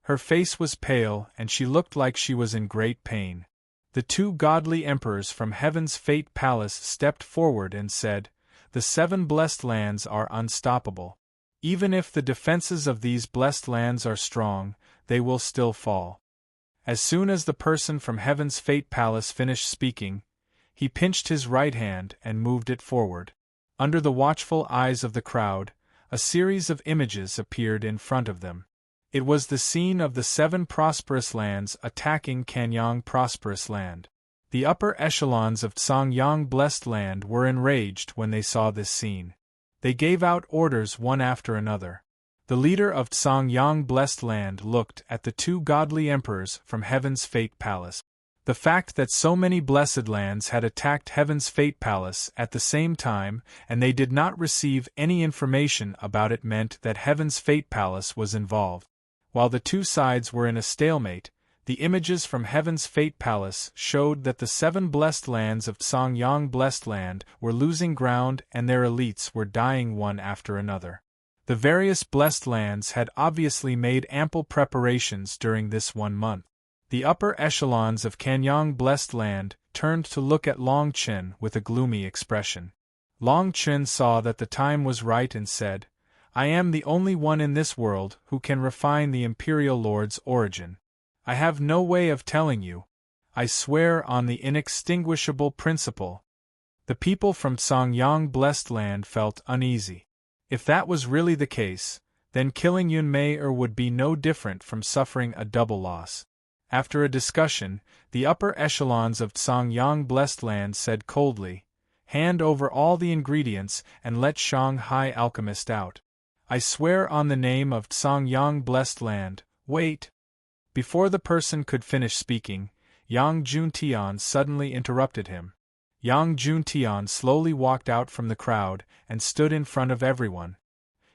Her face was pale and she looked like she was in great pain. The two godly emperors from Heaven's Fate Palace stepped forward and said, "The 7 blessed lands are unstoppable. Even if the defenses of these blessed lands are strong, they will still fall." As soon as the person from Heaven's Fate Palace finished speaking, he pinched his right hand and moved it forward. Under the watchful eyes of the crowd, a series of images appeared in front of them. It was the scene of the 7 prosperous lands attacking Kanyang Prosperous Land. The upper echelons of Songyang Blessed Land were enraged when they saw this scene. They gave out orders one after another. The leader of Songyang Blessed Land looked at the 2 godly emperors from Heaven's Fate Palace. The fact that so many blessed lands had attacked Heaven's Fate Palace at the same time and they did not receive any information about it meant that Heaven's Fate Palace was involved. While the 2 sides were in a stalemate, the images from Heaven's Fate Palace showed that the 7 blessed lands of Songyang Blessed Land were losing ground and their elites were dying one after another. The various blessed lands had obviously made ample preparations during this 1 month. The upper echelons of Kanyang Blessed Land turned to look at Long Chen with a gloomy expression. Long Chen saw that the time was right and said, "I am the only one in this world who can refine the Imperial Lord's origin. I have no way of telling you. I swear on the inextinguishable principle." The people from Songyang Blessed Land felt uneasy. If that was really the case, then killing Yun Mei would be no different from suffering a double loss. After a discussion, the upper echelons of Songyang Blessed Land said coldly, "Hand over all the ingredients and let Shanghai Alchemist out." "I swear on the name of Songyang Blessed Land, wait." Before the person could finish speaking, Yang Juntian suddenly interrupted him. Yang Juntian slowly walked out from the crowd and stood in front of everyone.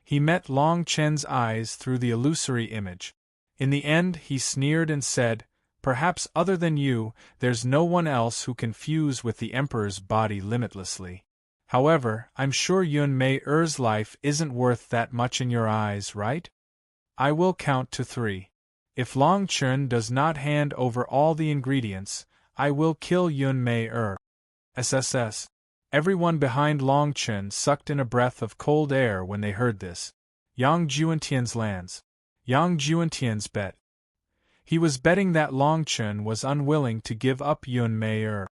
He met Long Chen's eyes through the illusory image. In the end he sneered and said, "Perhaps other than you, there's no one else who can fuse with the Emperor's body limitlessly. However, I'm sure Yun Mei-er's life isn't worth that much in your eyes, right? I will count to 3. If Long Chen does not hand over all the ingredients, I will kill Yun Mei-er. SSS. Everyone behind Long Chen sucked in a breath of cold air when they heard this. Yang Juentian's lands. Yang Juentian's bet. He was betting that Long Chen was unwilling to give up Yun Mei-er.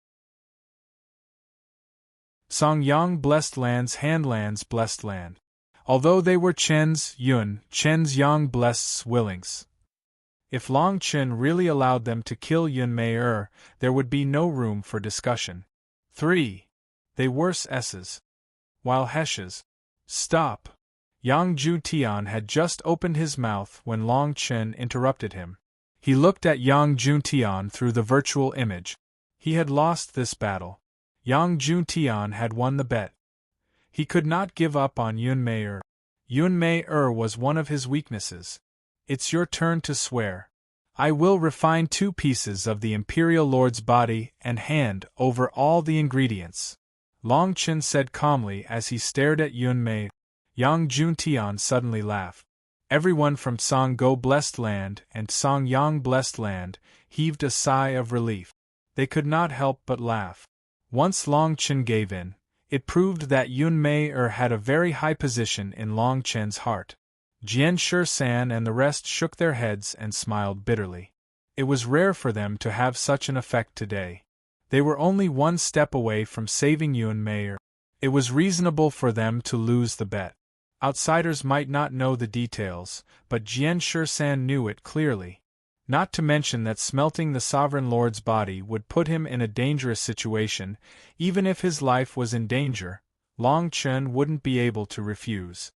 Songyang Blessed Land's Handlands Blessed Land. Although they were Chen's Yang Blessed's willings. If Long Chen really allowed them to kill Yun Mei-er, there would be no room for discussion. 3. They worse S's. While Hesh's. Stop. Yang Juntian had just opened his mouth when Long Chen interrupted him. He looked at Yang Juntian through the virtual image. He had lost this battle. Yang Juntian had won the bet. He could not give up on Yun Mei-er. Yun Mei-er was one of his weaknesses. It's your turn to swear. I will refine 2 pieces of the Imperial Lord's body and hand over all the ingredients. Long Chen said calmly as he stared at Yun Mei. Yang Juntian suddenly laughed. Everyone from Songgo Blessed Land and Songyang Blessed Land heaved a sigh of relief. They could not help but laugh. Once Long Chen gave in, it proved that Yun Mei-er had a very high position in Long Chen's heart. Jian Shisan and the rest shook their heads and smiled bitterly. It was rare for them to have such an effect today. They were only 1 step away from saving Yun Mei-er. It was reasonable for them to lose the bet. Outsiders might not know the details, but Jian Shisan knew it clearly. Not to mention that smelting the Sovereign Lord's body would put him in a dangerous situation, even if his life was in danger. Long Chen wouldn't be able to refuse.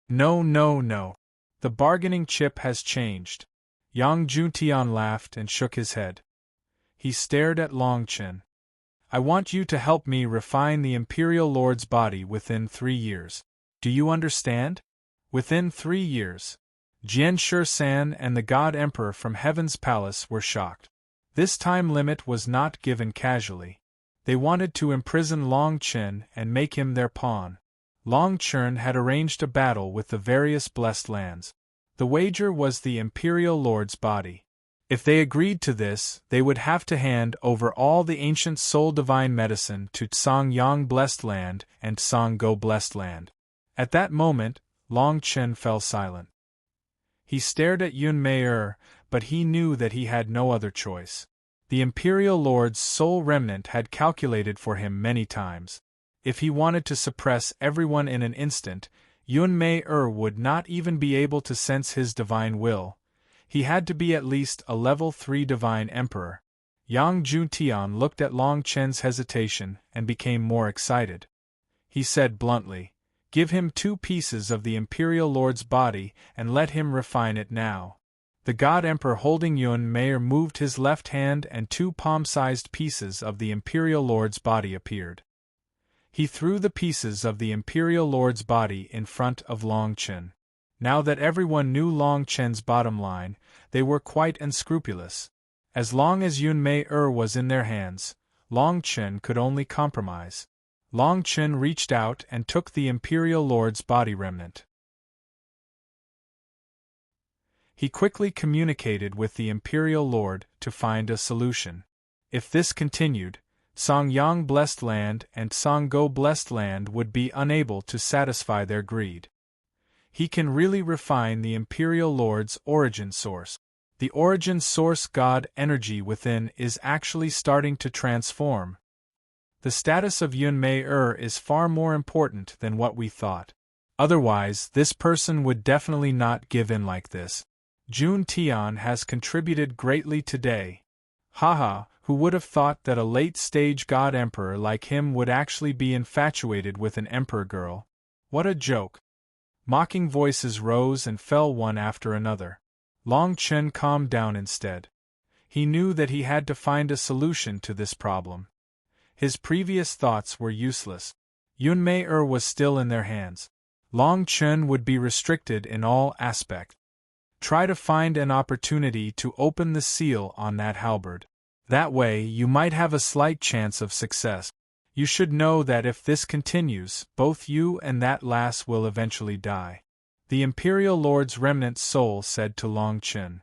No, no, no. The bargaining chip has changed. Yang Juntian laughed and shook his head. He stared at Long Chen. I want you to help me refine the Imperial Lord's body within 3 years. Do you understand? Within 3 years. Jian Shi-san and the God Emperor from Heaven's Palace were shocked. This time limit was not given casually. They wanted to imprison Long Chen and make him their pawn. Long Chen had arranged a battle with the various blessed lands. The wager was the Imperial Lord's body. If they agreed to this, they would have to hand over all the ancient soul divine medicine to Tsang-Yang Blessed Land and Tsang-Go Blessed Land. At that moment, Long Chen fell silent. He stared at Yun Mei, but he knew that he had no other choice. The Imperial Lord's soul remnant had calculated for him many times. If he wanted to suppress everyone in an instant, Yun Mei would not even be able to sense his divine will. He had to be at least a level 3 divine emperor. Yang Juntian looked at Long Chen's hesitation and became more excited. He said bluntly, "Give him 2 pieces of the Imperial Lord's body and let him refine it now." The God Emperor holding Yun Mei moved his left hand and 2 palm-sized pieces of the Imperial Lord's body appeared. He threw the pieces of the Imperial Lord's body in front of Long Chen. Now that everyone knew Long Chen's bottom line, they were quite unscrupulous. As long as Yun Mei was in their hands, Long Chen could only compromise. Long Chen reached out and took the Imperial Lord's body remnant. He quickly communicated with the Imperial Lord to find a solution. If this continued, Tsang-Yang Blessed Land and Tsang-Go Blessed Land would be unable to satisfy their greed. He can really refine the Imperial Lord's origin source. The origin source God energy within is actually starting to transform. The status of Yun Mei is far more important than what we thought. Otherwise, this person would definitely not give in like this. Jun Tian has contributed greatly today. Haha, who would have thought that a late-stage God Emperor like him would actually be infatuated with an Emperor girl? What a joke. Mocking voices rose and fell one after another. Long Chen calmed down instead. He knew that he had to find a solution to this problem. His previous thoughts were useless. Yun Mei was still in their hands. Long Chen would be restricted in all aspects. Try to find an opportunity to open the seal on that halberd. That way you might have a slight chance of success. You should know that if this continues, both you and that lass will eventually die. The Imperial Lord's remnant soul said to Long Chen.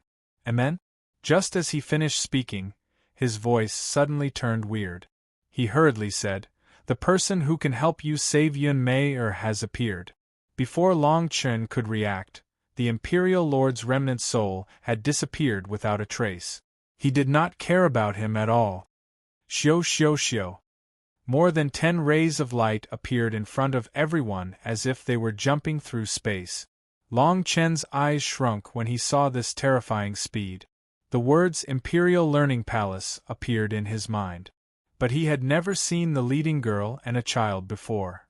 Amen? Just as he finished speaking, his voice suddenly turned weird. He hurriedly said, "The person who can help you save Yun Mei has appeared." Before Long Chen could react, the Imperial Lord's remnant soul had disappeared without a trace. He did not care about him at all. Xiu xiu xiu. More than 10 rays of light appeared in front of everyone as if they were jumping through space. Long Chen's eyes shrunk when he saw this terrifying speed. The words Imperial Learning Palace appeared in his mind. But he had never seen the leading girl and a child before.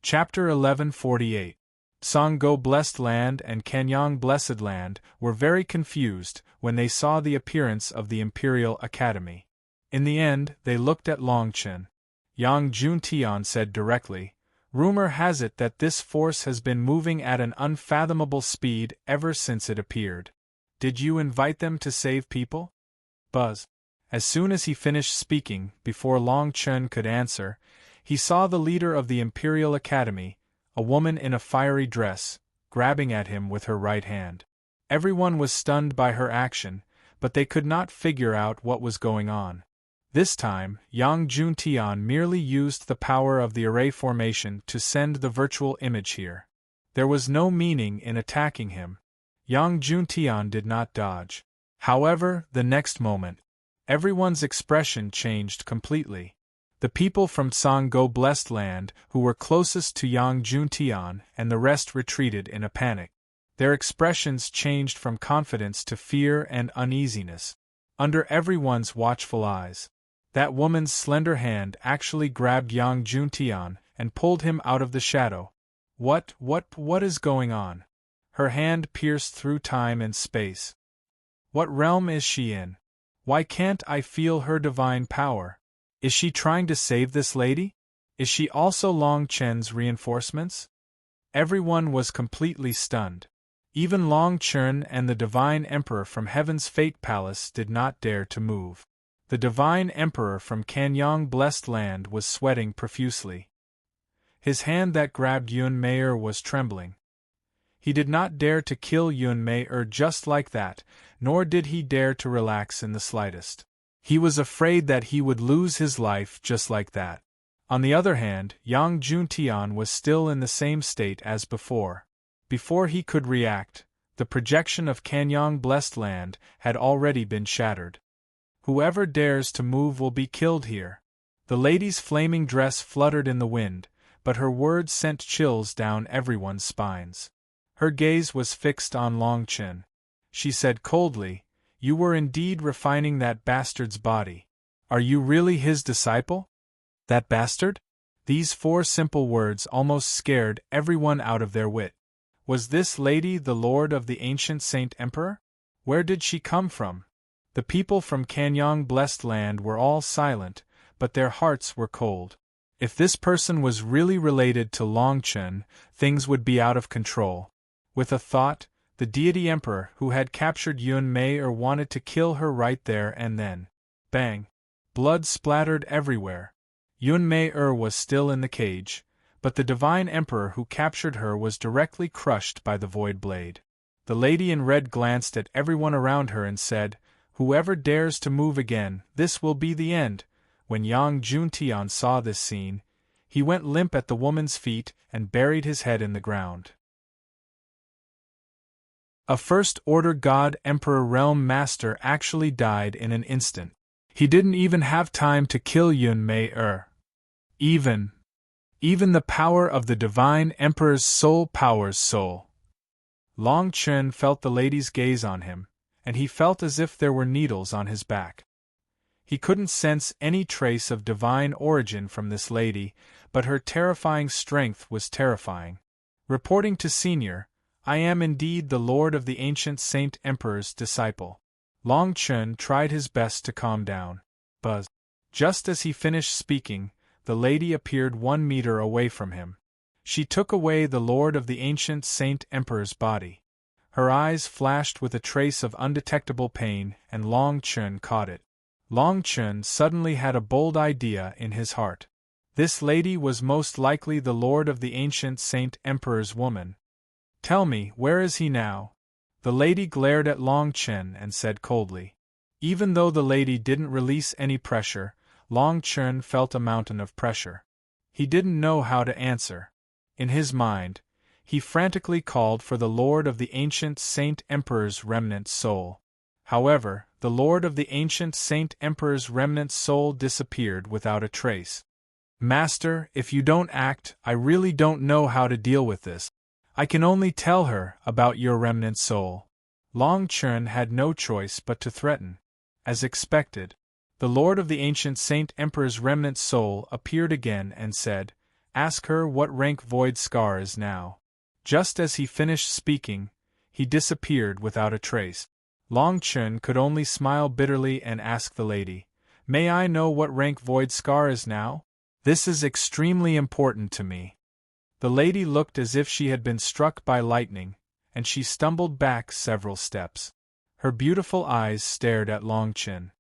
Chapter 1148. Tsang-Go Blessed Land and Kanyang Blessed Land were very confused when they saw the appearance of the Imperial Academy. In the end, they looked at Long Chen. Yang Juntian said directly, "Rumor has it that this force has been moving at an unfathomable speed ever since it appeared. Did you invite them to save people?" Buzz. As soon as he finished speaking, before Long Chen could answer, he saw the leader of the Imperial Academy, a woman in a fiery dress, grabbing at him with her right hand. Everyone was stunned by her action, but they could not figure out what was going on. This time, Yang Juntian merely used the power of the array formation to send the virtual image here. There was no meaning in attacking him. Yang Juntian did not dodge. However, the next moment, everyone's expression changed completely. The people from Tsang-Go Blessed Land, who were closest to Yang Juntian, and the rest retreated in a panic. Their expressions changed from confidence to fear and uneasiness. Under everyone's watchful eyes, That woman's slender hand actually grabbed Yang Juntian and pulled him out of the shadow. What is going on? Her hand pierced through time and space. What realm is she in? Why can't I feel her divine power? Is she trying to save this lady? Is she also Long Chen's reinforcements? Everyone was completely stunned. Even Long Chen and the Divine Emperor from Heaven's Fate Palace did not dare to move. The Divine Emperor from Kanyang Blessed Land was sweating profusely. His hand that grabbed Yun Mei was trembling. He did not dare to kill Yun Mei just like that, nor did he dare to relax in the slightest. He was afraid that he would lose his life just like that. On the other hand, Yang Juntian was still in the same state as before. Before he could react, the projection of Kanyang Blessed Land had already been shattered. Whoever dares to move will be killed here. The lady's flaming dress fluttered in the wind, but her words sent chills down everyone's spines. Her gaze was fixed on Long Chen. She said coldly, "You were indeed refining that bastard's body. Are you really his disciple? That bastard?" These 4 simple words almost scared everyone out of their wit. Was this lady the lord of the ancient Saint Emperor? Where did she come from? The people from Kanyang Blessed Land were all silent, but their hearts were cold. If this person was really related to Long Chen, things would be out of control. With a thought, the deity emperor who had captured Yun Mei wanted to kill her right there and then. Bang! Blood splattered everywhere. Yun Mei was still in the cage, but the divine emperor who captured her was directly crushed by the void blade. The lady in red glanced at everyone around her and said, "Whoever dares to move again, this will be the end." When Yang Juntian saw this scene, he went limp at the woman's feet and buried his head in the ground. A First-Order God Emperor Realm Master actually died in an instant. He didn't even have time to kill Yun Mei. Even the power of the Divine Emperor's soul powers soul. Long Chen felt the lady's gaze on him, and he felt as if there were needles on his back. He couldn't sense any trace of divine origin from this lady, but her terrifying strength was terrifying. Reporting to Senior, "I am indeed the Lord of the Ancient Saint Emperor's disciple." Long Chen tried his best to calm down. Buzz. Just as he finished speaking, the lady appeared 1 meter away from him. She took away the Lord of the Ancient Saint Emperor's body. Her eyes flashed with a trace of undetectable pain, and Long Chen caught it. Long Chen suddenly had a bold idea in his heart. This lady was most likely the Lord of the Ancient Saint Emperor's woman. "Tell me, where is he now?" The lady glared at Long Chen and said coldly. Even though the lady didn't release any pressure, Long Chen felt a mountain of pressure. He didn't know how to answer. In his mind, he frantically called for the Lord of the Ancient Saint Emperor's remnant soul. However, the Lord of the Ancient Saint Emperor's remnant soul disappeared without a trace. "Master, if you don't act, I really don't know how to deal with this. I can only tell her about your remnant soul." Long Chen had no choice but to threaten. As expected, the Lord of the Ancient Saint Emperor's remnant soul appeared again and said, "Ask her what rank Void Scar is now." Just as he finished speaking, he disappeared without a trace. Long Chen could only smile bitterly and ask the lady, "May I know what rank Void Scar is now? This is extremely important to me." The lady looked as if she had been struck by lightning, and she stumbled back several steps. Her beautiful eyes stared at Long Chen.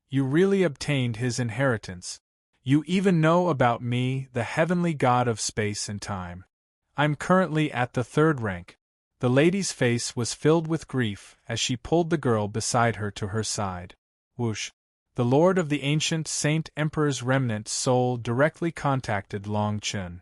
"You really obtained his inheritance. You even know about me, the heavenly god of space and time. I'm currently at the 3rd rank. The lady's face was filled with grief as she pulled the girl beside her to her side. Whoosh! The Lord of the Ancient Saint Emperor's remnant soul directly contacted Long Chen.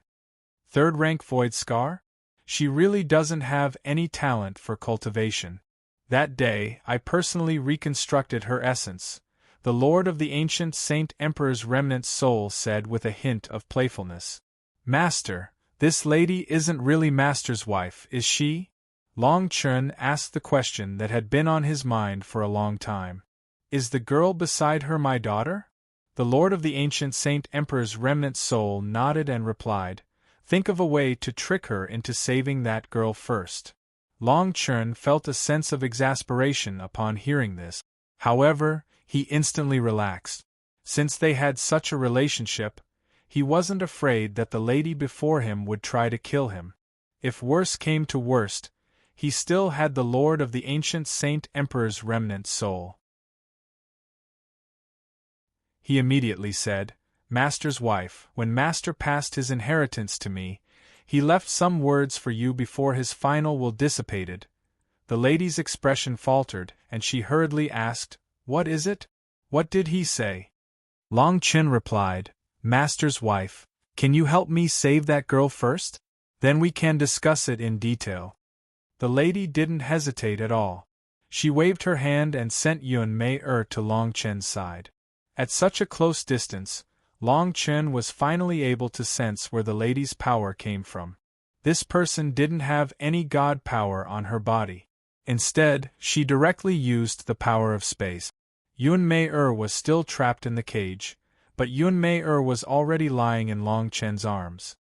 3rd rank Void Scar? She really doesn't have any talent for cultivation. That day, I personally reconstructed her essence, the Lord of the Ancient Saint Emperor's remnant soul said with a hint of playfulness. "Master, this lady isn't really Master's wife, is she?" Long Chen asked the question that had been on his mind for a long time. "Is the girl beside her my daughter?" The lord of the ancient Saint Emperor's remnant soul nodded and replied, "Think of a way to trick her into saving that girl first." Long Chen felt a sense of exasperation upon hearing this. However, he instantly relaxed. Since they had such a relationship, he wasn't afraid that the lady before him would try to kill him. If worse came to worst, he still had the lord of the ancient Saint Emperor's remnant soul. He immediately said, "Master's wife, when Master passed his inheritance to me, he left some words for you before his final will dissipated." The lady's expression faltered, and she hurriedly asked, "What is it? What did he say?" Long Chen replied, "Master's wife, can you help me save that girl first? Then we can discuss it in detail." The lady didn't hesitate at all. She waved her hand and sent unveil to Long Chen's side. At such a close distance, Long Chen was finally able to sense where the lady's power came from. This person didn't have any god power on her body. Instead, she directly used the power of space. Unveil was still trapped in the cage, but Unveil was already lying in Long Chen's arms.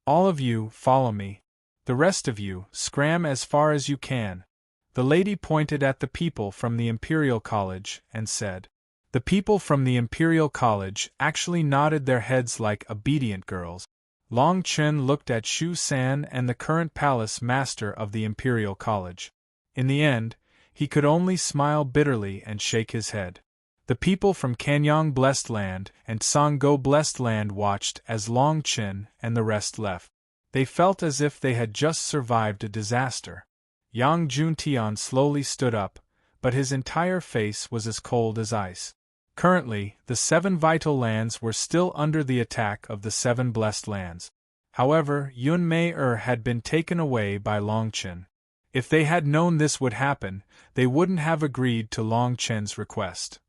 "All of you, follow me. The rest of you, scram as far as you can." The lady pointed at the people from the Imperial College and said. The people from the Imperial College actually nodded their heads like obedient girls. Long Chen looked at Shu San and the current palace master of the Imperial College. In the end, he could only smile bitterly and shake his head. The people from Kanyang Blessed Land and Songgo Blessed Land watched as Long Chen and the rest left. They felt as if they had just survived a disaster. Yang Juntian slowly stood up, but his entire face was as cold as ice. Currently, the 7 vital lands were still under the attack of the 7 blessed lands. However, Unveil had been taken away by Long Chen. If they had known this would happen, they wouldn't have agreed to Long Chen's request.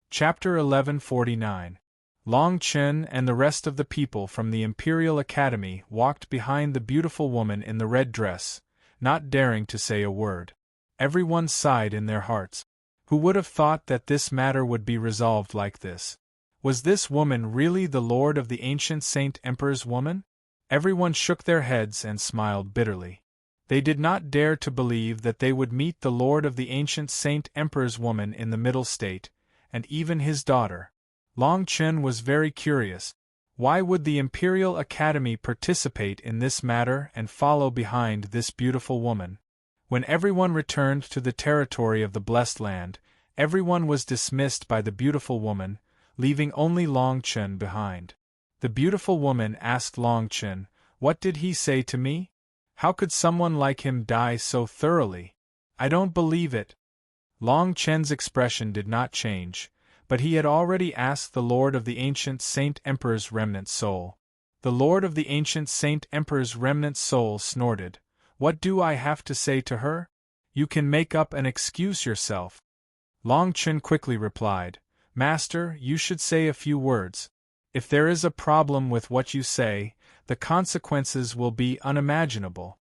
Chapter 1149. Long Chen and the rest of the people from the Imperial Academy walked behind the beautiful woman in the red dress, not daring to say a word. Everyone sighed in their hearts. Who would have thought that this matter would be resolved like this? Was this woman really the lord of the ancient Saint Emperor's woman? Everyone shook their heads and smiled bitterly. They did not dare to believe that they would meet the lord of the ancient Saint Emperor's woman in the middle state, and even his daughter. Long Chen was very curious. Why would the Imperial Academy participate in this matter and follow behind this beautiful woman? When everyone returned to the territory of the Blessed Land, everyone was dismissed by the beautiful woman, leaving only Long Chen behind. The beautiful woman asked Long Chen, "What did he say to me? How could someone like him die so thoroughly? I don't believe it." Long Chen's expression did not change, but he had already asked the Lord of the Ancient Saint Emperor's remnant soul. The Lord of the Ancient Saint Emperor's remnant soul snorted. "What do I have to say to her? You can make up an excuse yourself." Long Chen quickly replied, "Master, you should say a few words. If there is a problem with what you say, the consequences will be unimaginable."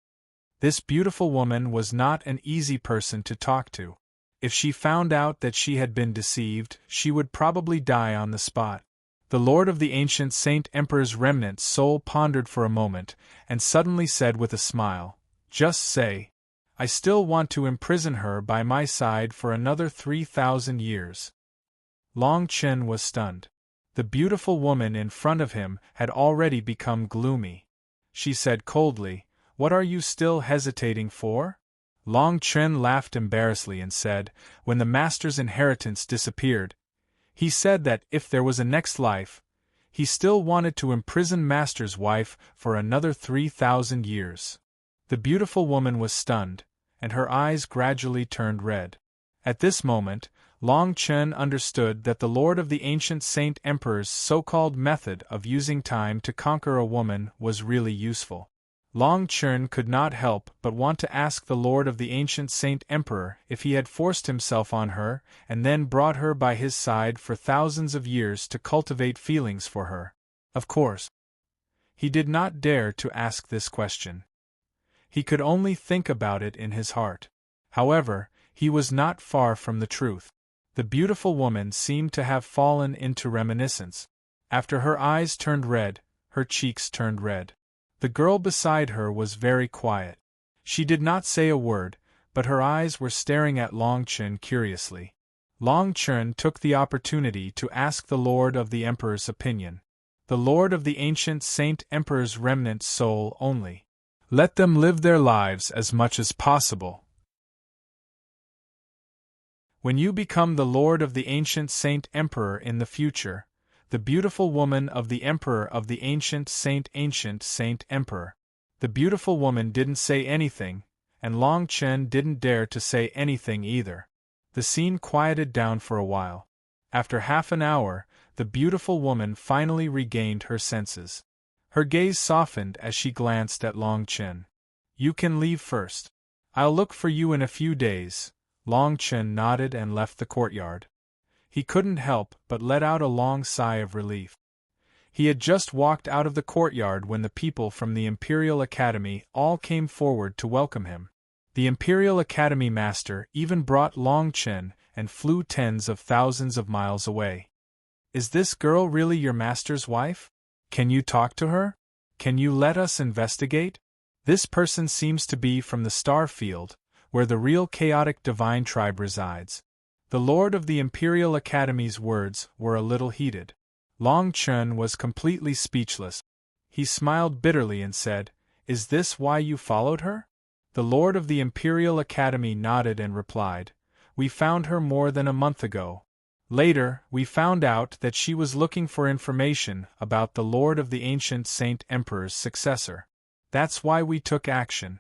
This beautiful woman was not an easy person to talk to. If she found out that she had been deceived, she would probably die on the spot. The Lord of the Ancient Saint Emperor's remnant soul pondered for a moment, and suddenly said with a smile, "Just say, I still want to imprison her by my side for another 3,000 years." Long Chen was stunned. The beautiful woman in front of him had already become gloomy. She said coldly, "What are you still hesitating for?" Long Chen laughed embarrassedly and said, "When the master's inheritance disappeared, he said that if there was a next life, he still wanted to imprison master's wife for another 3,000 years. The beautiful woman was stunned, and her eyes gradually turned red. At this moment, Long Chen understood that the Lord of the Ancient Saint Emperor's so-called method of using time to conquer a woman was really useful. Long Chen could not help but want to ask the Lord of the Ancient Saint Emperor if he had forced himself on her and then brought her by his side for thousands of years to cultivate feelings for her. Of course, he did not dare to ask this question. He could only think about it in his heart. However, He was not far from the truth. The beautiful woman seemed to have fallen into reminiscence. After her eyes turned red, her cheeks turned red. The girl beside her was very quiet. She did not say a word, but her eyes were staring at Long Chen curiously. Long Chen took the opportunity to ask the Lord of the Emperor's opinion. The Lord of the ancient Saint Emperor's remnant soul only. Let them live their lives as much as possible. When you become the Lord of the ancient Saint Emperor in the future, the beautiful woman of the Emperor of the ancient Saint Emperor. The beautiful woman didn't say anything, and Long Chen didn't dare to say anything either. The scene quieted down for a while. After half an hour, the beautiful woman finally regained her senses. Her gaze softened as she glanced at Long Chen. You can leave first. I'll look for you in a few days. Long Chen nodded and left the courtyard. He couldn't help but let out a long sigh of relief. He had just walked out of the courtyard when the people from the Imperial Academy all came forward to welcome him. The Imperial Academy master even brought Long Chen and flew tens of thousands of miles away. Is this girl really your master's wife? Can you talk to her? Can you let us investigate? This person seems to be from the star field, where the real chaotic divine tribe resides. The Lord of the Imperial Academy's words were a little heated. Long Chen was completely speechless. He smiled bitterly and said, "Is this why you followed her?" The Lord of the Imperial Academy nodded and replied, "We found her more than a month ago. Later, we found out that she was looking for information about the Lord of the ancient Saint Emperor's successor. That's why we took action.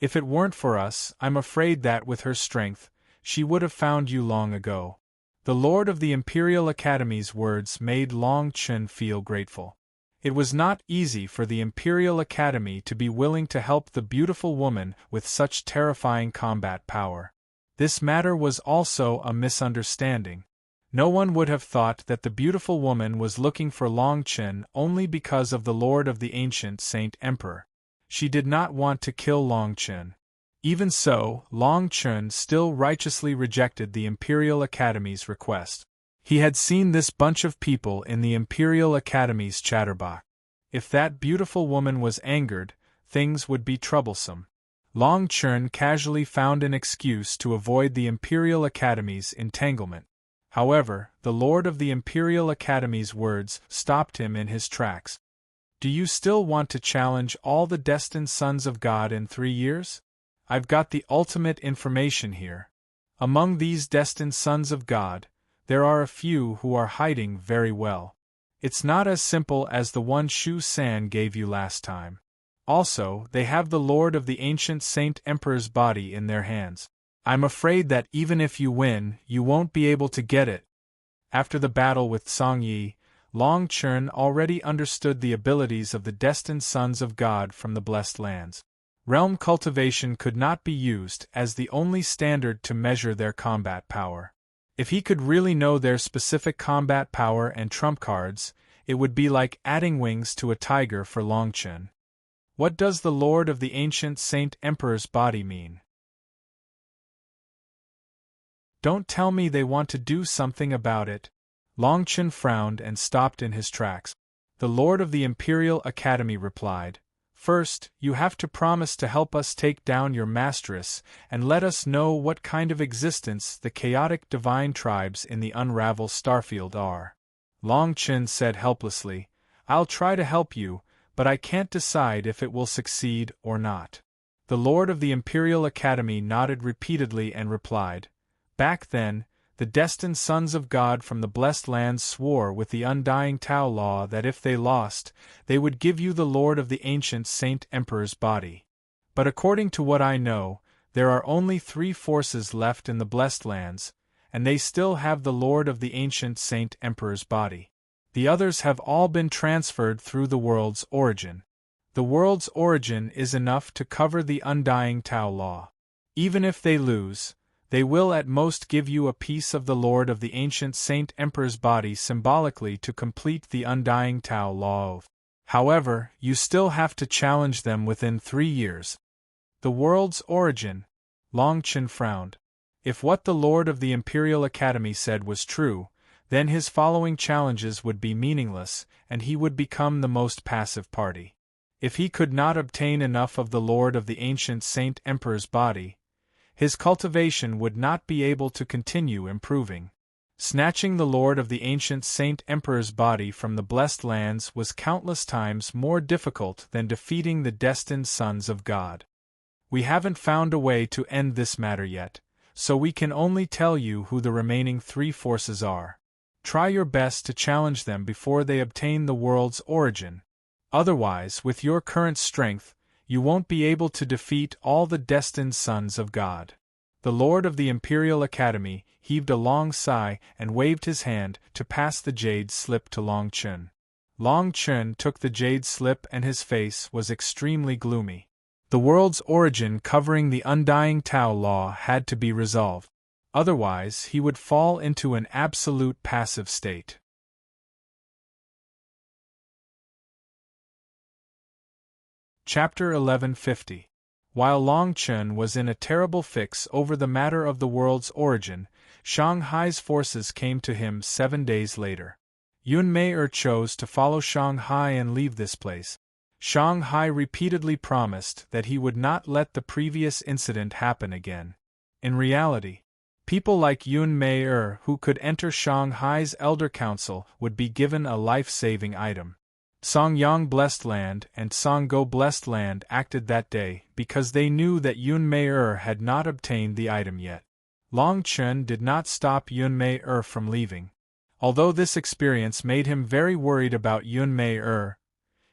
If it weren't for us, I'm afraid that with her strength, she would have found you long ago." The Lord of the Imperial Academy's words made Long Chen feel grateful. It was not easy for the Imperial Academy to be willing to help the beautiful woman with such terrifying combat power. This matter was also a misunderstanding. No one would have thought that the beautiful woman was looking for Long Chen only because of the Lord of the ancient Saint Emperor. She did not want to kill Long Chen. Even so, Long Chen still righteously rejected the Imperial Academy's request. He had seen this bunch of people in the Imperial Academy's chatterbox. If that beautiful woman was angered, things would be troublesome. Long Chen casually found an excuse to avoid the Imperial Academy's entanglement. However, the Lord of the Imperial Academy's words stopped him in his tracks. Do you still want to challenge all the destined sons of God in 3 years? I've got the ultimate information here. Among these destined sons of God, there are a few who are hiding very well. It's not as simple as the one Shu San gave you last time. Also, they have the Lord of the ancient Saint Emperor's body in their hands. I'm afraid that even if you win, you won't be able to get it. After the battle with Song Yi, Long Chen already understood the abilities of the destined sons of God from the Blessed Lands. Realm cultivation could not be used as the only standard to measure their combat power. If he could really know their specific combat power and trump cards, it would be like adding wings to a tiger for Long Chen. What does the Lord of the ancient Saint Emperor's body mean? Don't tell me they want to do something about it. Long Chen frowned and stopped in his tracks. The Lord of the Imperial Academy replied, "First, you have to promise to help us take down your masteress and let us know what kind of existence the chaotic divine tribes in the unraveled starfield are." Long Chen said helplessly, "I'll try to help you, but I can't decide if it will succeed or not." The Lord of the Imperial Academy nodded repeatedly and replied, "Back then, the destined sons of God from the Blessed Lands swore with the undying Tao law that if they lost, they would give you the Lord of the ancient Saint Emperor's body. But according to what I know, there are only 3 forces left in the Blessed Lands, and they still have the Lord of the ancient Saint Emperor's body. The others have all been transferred through the world's origin. The world's origin is enough to cover the undying Tao law. Even if they lose, they will at most give you a piece of the Lord of the ancient Saint Emperor's body symbolically to complete the undying Tao law. However, you still have to challenge them within 3 years. The world's origin. Long Chen frowned. If what the Lord of the Imperial Academy said was true, then his following challenges would be meaningless, and he would become the most passive party. If he could not obtain enough of the Lord of the Ancient Saint Emperor's body, his cultivation would not be able to continue improving. Snatching the Lord of the Ancient Saint Emperor's body from the blessed lands was countless times more difficult than defeating the destined sons of God. We haven't found a way to end this matter yet, so we can only tell you who the remaining three forces are. Try your best to challenge them before they obtain the world's origin. Otherwise, with your current strength, you won't be able to defeat all the destined sons of God. The Lord of the Imperial Academy heaved a long sigh and waved his hand to pass the jade slip to Long Chun. Long Chun took the jade slip and his face was extremely gloomy. The world's origin covering the undying Tao law had to be resolved. Otherwise, he would fall into an absolute passive state. Chapter 1150. While Long Chun was in a terrible fix over the matter of the world's origin, Shanghai's forces came to him 7 days later. Yun Mei chose to follow Shanghai and leave this place. Shanghai repeatedly promised that he would not let the previous incident happen again. In reality, people like Yun Mei who could enter Shanghai's Elder Council would be given a life-saving item. Songyang Blessed Land and Songgo Blessed Land acted that day because they knew that Yun Mei had not obtained the item yet. Long Chun did not stop Yun Mei from leaving. Although this experience made him very worried about Yun Mei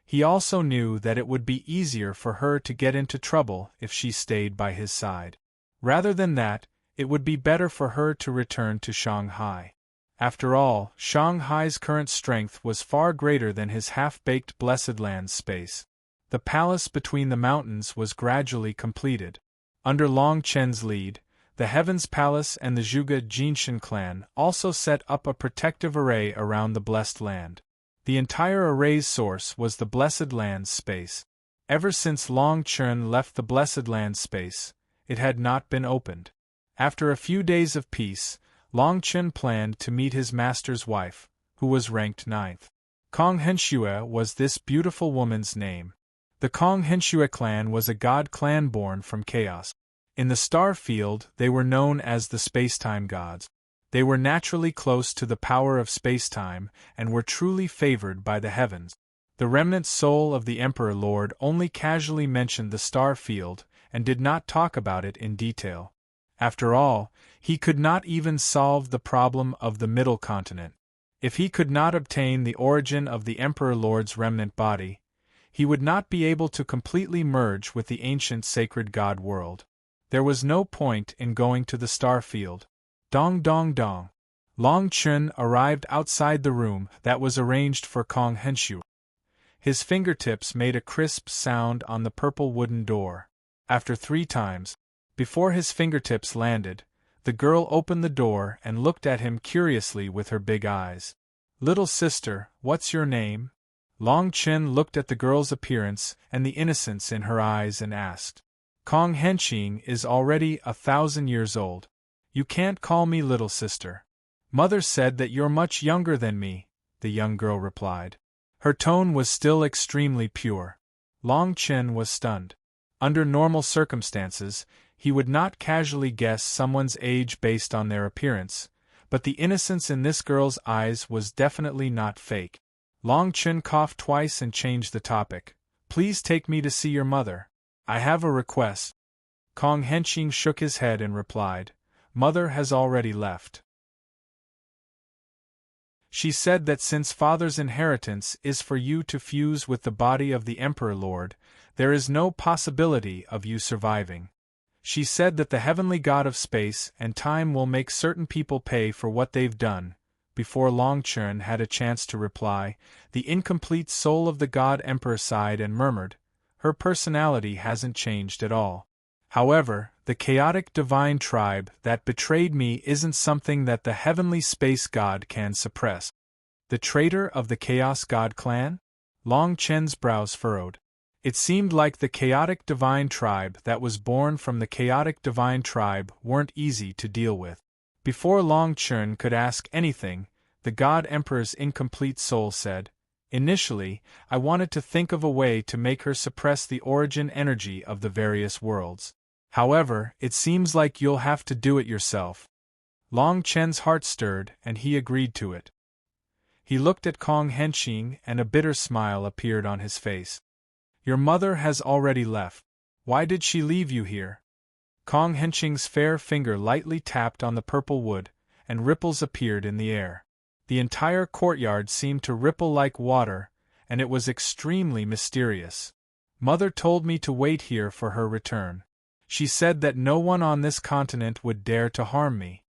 he also knew that it would be easier for her to get into trouble if she stayed by his side. Rather than that, it would be better for her to return to Shanghai. After all, Shanghai's current strength was far greater than his half-baked Blessed Land's space. The palace between the mountains was gradually completed. Under Long Chen's lead, the Heavens Palace and the Zhuge Jinshan clan also set up a protective array around the Blessed Land. The entire array's source was the Blessed Land's space. Ever since Long Chun left the Blessed Land's space, it had not been opened. After a few days of peace, Long Chun planned to meet his master's wife, who was ranked 9th. Kong Henshue was this beautiful woman's name. The Kong Henshue clan was a god clan born from chaos. In the star field, they were known as the spacetime gods. They were naturally close to the power of spacetime and were truly favored by the heavens. The remnant soul of the Emperor Lord only casually mentioned the star field and did not talk about it in detail. After all, he could not even solve the problem of the Middle Continent. If he could not obtain the origin of the Emperor Lord's remnant body, he would not be able to completely merge with the ancient sacred god world. There was no point in going to the star field. Dong dong dong. Long Chun arrived outside the room that was arranged for Kong Henshue. His fingertips made a crisp sound on the purple wooden door. After 3 times, before his fingertips landed, the girl opened the door and looked at him curiously with her big eyes. "Little sister, what's your name?" Long Chun looked at the girl's appearance and the innocence in her eyes and asked. "Kong Henshing is already 1,000 years old. You can't call me little sister. Mother said that you're much younger than me," the young girl replied. Her tone was still extremely pure. Long Chun was stunned. Under normal circumstances, he would not casually guess someone's age based on their appearance, but the innocence in this girl's eyes was definitely not fake. Long Chun coughed twice and changed the topic. "Please take me to see your mother. I have a request." Kong Henshing shook his head and replied, "Mother has already left. She said that since father's inheritance is for you to fuse with the body of the Emperor Lord, there is no possibility of you surviving. She said that the heavenly god of space and time will make certain people pay for what they've done." Before Long Chun had a chance to reply, the incomplete soul of the god Emperor sighed and murmured, "Her personality hasn't changed at all. However, the chaotic divine tribe that betrayed me isn't something that the heavenly space god can suppress." "The traitor of the Chaos God clan?" Long Chen's brows furrowed. It seemed like the chaotic divine tribe that was born from the chaotic divine tribe weren't easy to deal with. Before Long Chun could ask anything, the God Emperor's incomplete soul said, "Initially, I wanted to think of a way to make her suppress the origin energy of the various worlds. However, it seems like you'll have to do it yourself." Long Chen's heart stirred, and he agreed to it. He looked at Kong Henching, and a bitter smile appeared on his face. "Your mother has already left. Why did she leave you here?" Kong Henching's fair finger lightly tapped on the purple wood, and ripples appeared in the air. The entire courtyard seemed to ripple like water, and it was extremely mysterious. "Mother told me to wait here for her return. She said that no one on this continent would dare to harm me."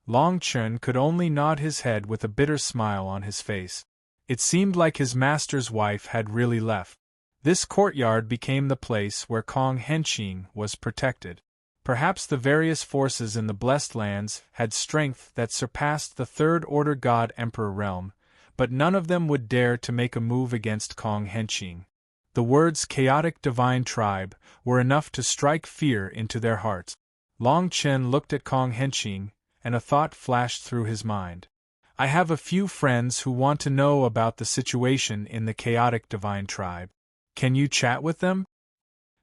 Long Chun could only nod his head with a bitter smile on his face. It seemed like his master's wife had really left. This courtyard became the place where Kong Henching was protected. Perhaps the various forces in the Blessed Lands had strength that surpassed the Third Order God Emperor realm, but none of them would dare to make a move against Kong Henching. The words chaotic divine tribe were enough to strike fear into their hearts. Long Chen looked at Kong Henching, and a thought flashed through his mind. "I have a few friends who want to know about the situation in the chaotic divine tribe. Can you chat with them?"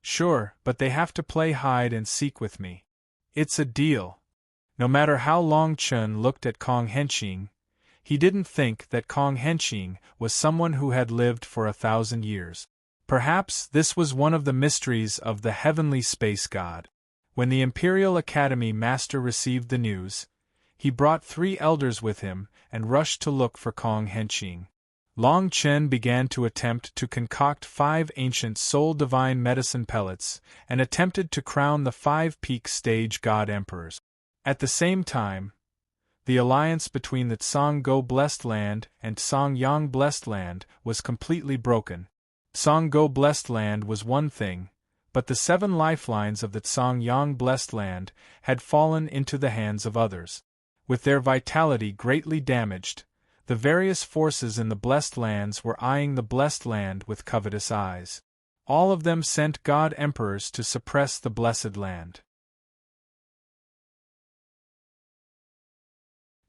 "Sure, but they have to play hide and seek with me." "It's a deal." No matter how Long Chun looked at Kong Henching, he didn't think that Kong Henching was someone who had lived for 1,000 years. Perhaps this was one of the mysteries of the heavenly space god. When the Imperial Academy master received the news, he brought 3 elders with him and rushed to look for Kong Henching. Long Chen began to attempt to concoct 5 ancient soul divine medicine pellets and attempted to crown the 5 peak stage god emperors. At the same time, the alliance between the Tsang-Go Blessed Land and Song-Yang Blessed Land was completely broken. Song-Go Blessed Land was one thing, but the 7 lifelines of the Song-Yang Blessed Land had fallen into the hands of others. With their vitality greatly damaged, the various forces in the Blessed Lands were eyeing the Blessed Land with covetous eyes. All of them sent God Emperors to suppress the Blessed Land.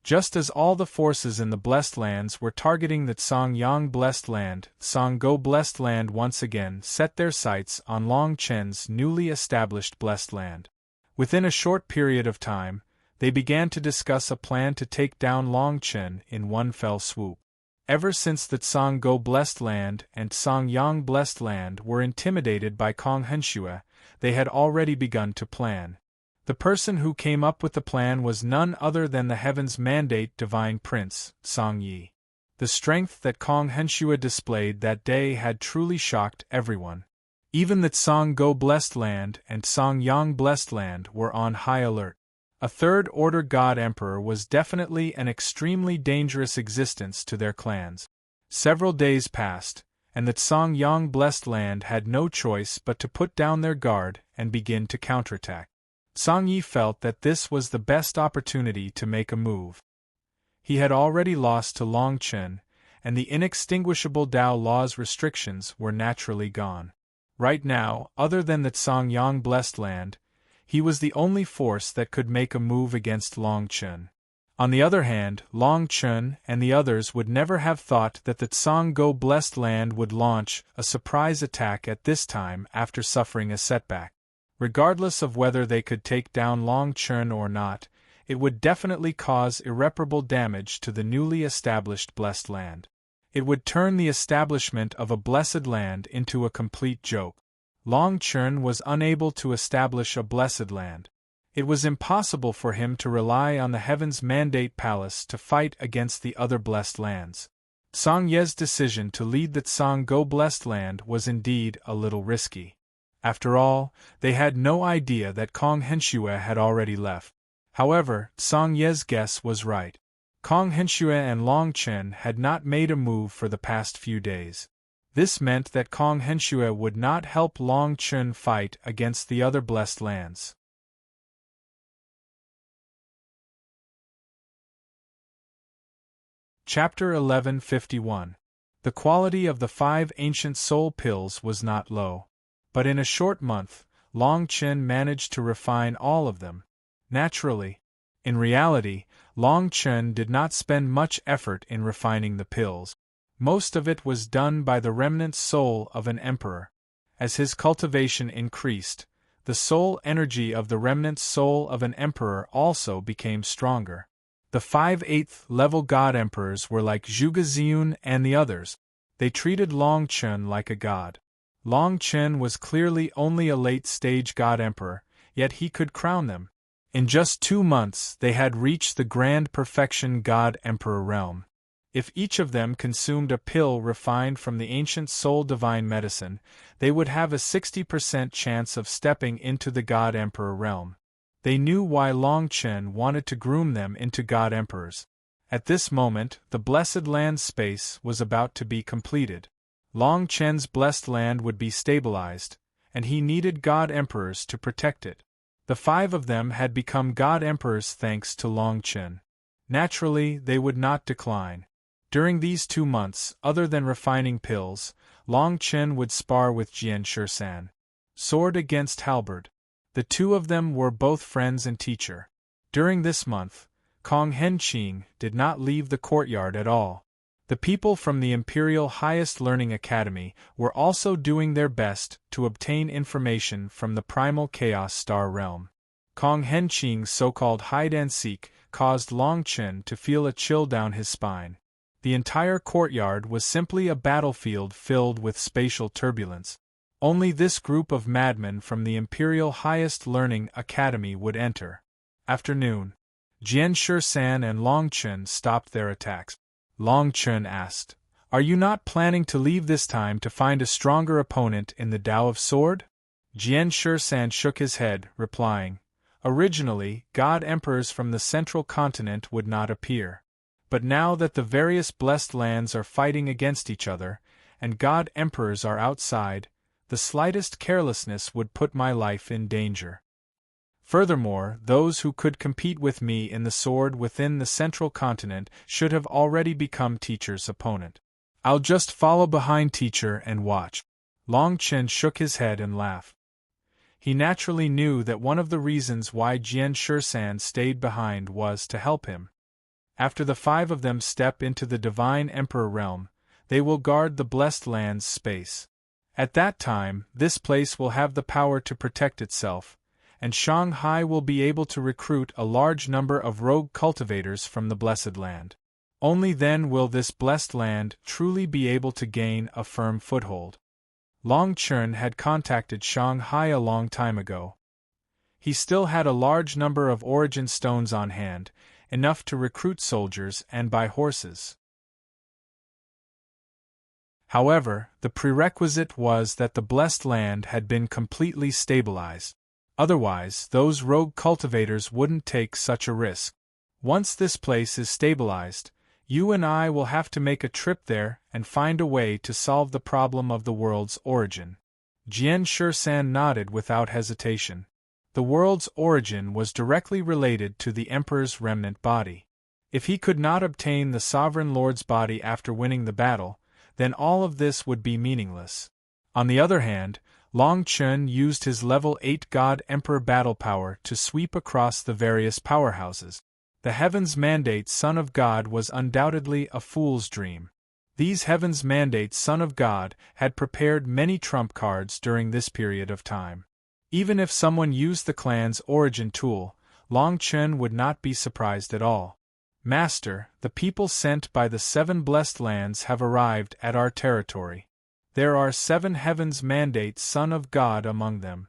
Just as all the forces in the Blessed Lands were targeting the Song-Yang Blessed Land, Song-Go Blessed Land once again set their sights on Long Chen's newly established Blessed Land. Within a short period of time, they began to discuss a plan to take down Long Chen in one fell swoop. Ever since the Song-Go Blessed Land and Song-Yang Blessed Land were intimidated by Kong Henshue, they had already begun to plan. The person who came up with the plan was none other than the Heaven's Mandate Divine Prince, Song Yi. The strength that Kong Henshue displayed that day had truly shocked everyone. Even the Song-Go Blessed Land and Song-Yang Blessed Land were on high alert. A Third Order God Emperor was definitely an extremely dangerous existence to their clans. Several days passed, and the Song-Yang Blessed Land had no choice but to put down their guard and begin to counterattack. Song Yi felt that this was the best opportunity to make a move. He had already lost to Long Chen, and the inextinguishable Dao Law's restrictions were naturally gone. Right now, other than the Song-Yang Blessed Land, he was the only force that could make a move against Long Chen. On the other hand, Long Chen and the others would never have thought that the Song-Go Blessed Land would launch a surprise attack at this time after suffering a setback. Regardless of whether they could take down Long Chen or not, it would definitely cause irreparable damage to the newly established Blessed Land. It would turn the establishment of a Blessed Land into a complete joke. Long Chen was unable to establish a Blessed Land. It was impossible for him to rely on the Heaven's Mandate Palace to fight against the other Blessed Lands. Song Ye's decision to lead the Song-Go Blessed Land was indeed a little risky. After all, they had no idea that Kong Henshue had already left. However, Song Ye's guess was right. Kong Henshue and Long Chen had not made a move for the past few days. This meant that Kong Henshue would not help Long Chen fight against the other Blessed Lands. Chapter 1151. The quality of the 5 ancient soul pills was not low. But in a short month, Long Chen managed to refine all of them. Naturally. In reality, Long Chen did not spend much effort in refining the pills. Most of it was done by the remnant soul of an emperor. As his cultivation increased, the soul energy of the remnant soul of an emperor also became stronger. The 5 8th level god emperors were like Zhuge Ziyun and the others. They treated Long Chen like a god. Long Chen was clearly only a late-stage god emperor, yet he could crown them. In just 2 months they had reached the grand perfection god emperor realm. If each of them consumed a pill refined from the ancient soul divine medicine, they would have a 60% chance of stepping into the god emperor realm. They knew why Long Chen wanted to groom them into god emperors. At this moment, the blessed land space was about to be completed. Long Chen's blessed land would be stabilized, and he needed god emperors to protect it. The 5 of them had become god emperors thanks to Long Chen. Naturally, they would not decline. During these 2 months, other than refining pills, Long Chen would spar with Jian Shisan. Sword against halberd. The 2 of them were both friends and teacher. During this month, Kong Henqing did not leave the courtyard at all. The people from the Imperial Highest Learning Academy were also doing their best to obtain information from the primal chaos star realm. Kong Henqing's so-called hide-and-seek caused Long Chen to feel a chill down his spine. The entire courtyard was simply a battlefield filled with spatial turbulence. Only this group of madmen from the Imperial Highest Learning Academy would enter. Afternoon. Jian Shisan and Long Chen stopped their attacks. Long Chen asked, "Are you not planning to leave this time to find a stronger opponent in the Tao of Sword?" Jian Shisan shook his head, replying, "Originally, god emperors from the central continent would not appear. But now that the various blessed lands are fighting against each other, and god emperors are outside, the slightest carelessness would put my life in danger. Furthermore, those who could compete with me in the sword within the central continent should have already become teacher's opponent. I'll just follow behind teacher and watch." Long Chen shook his head and laughed. He naturally knew that one of the reasons why Jian Shisan stayed behind was to help him. After the 5 of them step into the Divine Emperor realm, they will guard the Blessed Land's space. At that time, this place will have the power to protect itself, and Shanghai will be able to recruit a large number of rogue cultivators from the Blessed Land. Only then will this Blessed Land truly be able to gain a firm foothold. Long Chen had contacted Shanghai a long time ago. He still had a large number of origin stones on hand, enough to recruit soldiers and buy horses. However, the prerequisite was that the Blessed Land had been completely stabilized. Otherwise, those rogue cultivators wouldn't take such a risk. Once this place is stabilized, you and I will have to make a trip there and find a way to solve the problem of the world's origin. Jian Shisan nodded without hesitation. The world's origin was directly related to the Emperor's remnant body. If he could not obtain the Sovereign Lord's body after winning the battle, then all of this would be meaningless. On the other hand, Long Chen used his level 8 God Emperor battle power to sweep across the various powerhouses. The Heaven's Mandate Son of God was undoubtedly a fool's dream. These Heaven's Mandate Son of God had prepared many trump cards during this period of time. Even if someone used the clan's origin tool, Long Chen would not be surprised at all. "Master, the people sent by the 7 blessed lands have arrived at our territory. There are 7 Heaven's Mandate Son of God among them."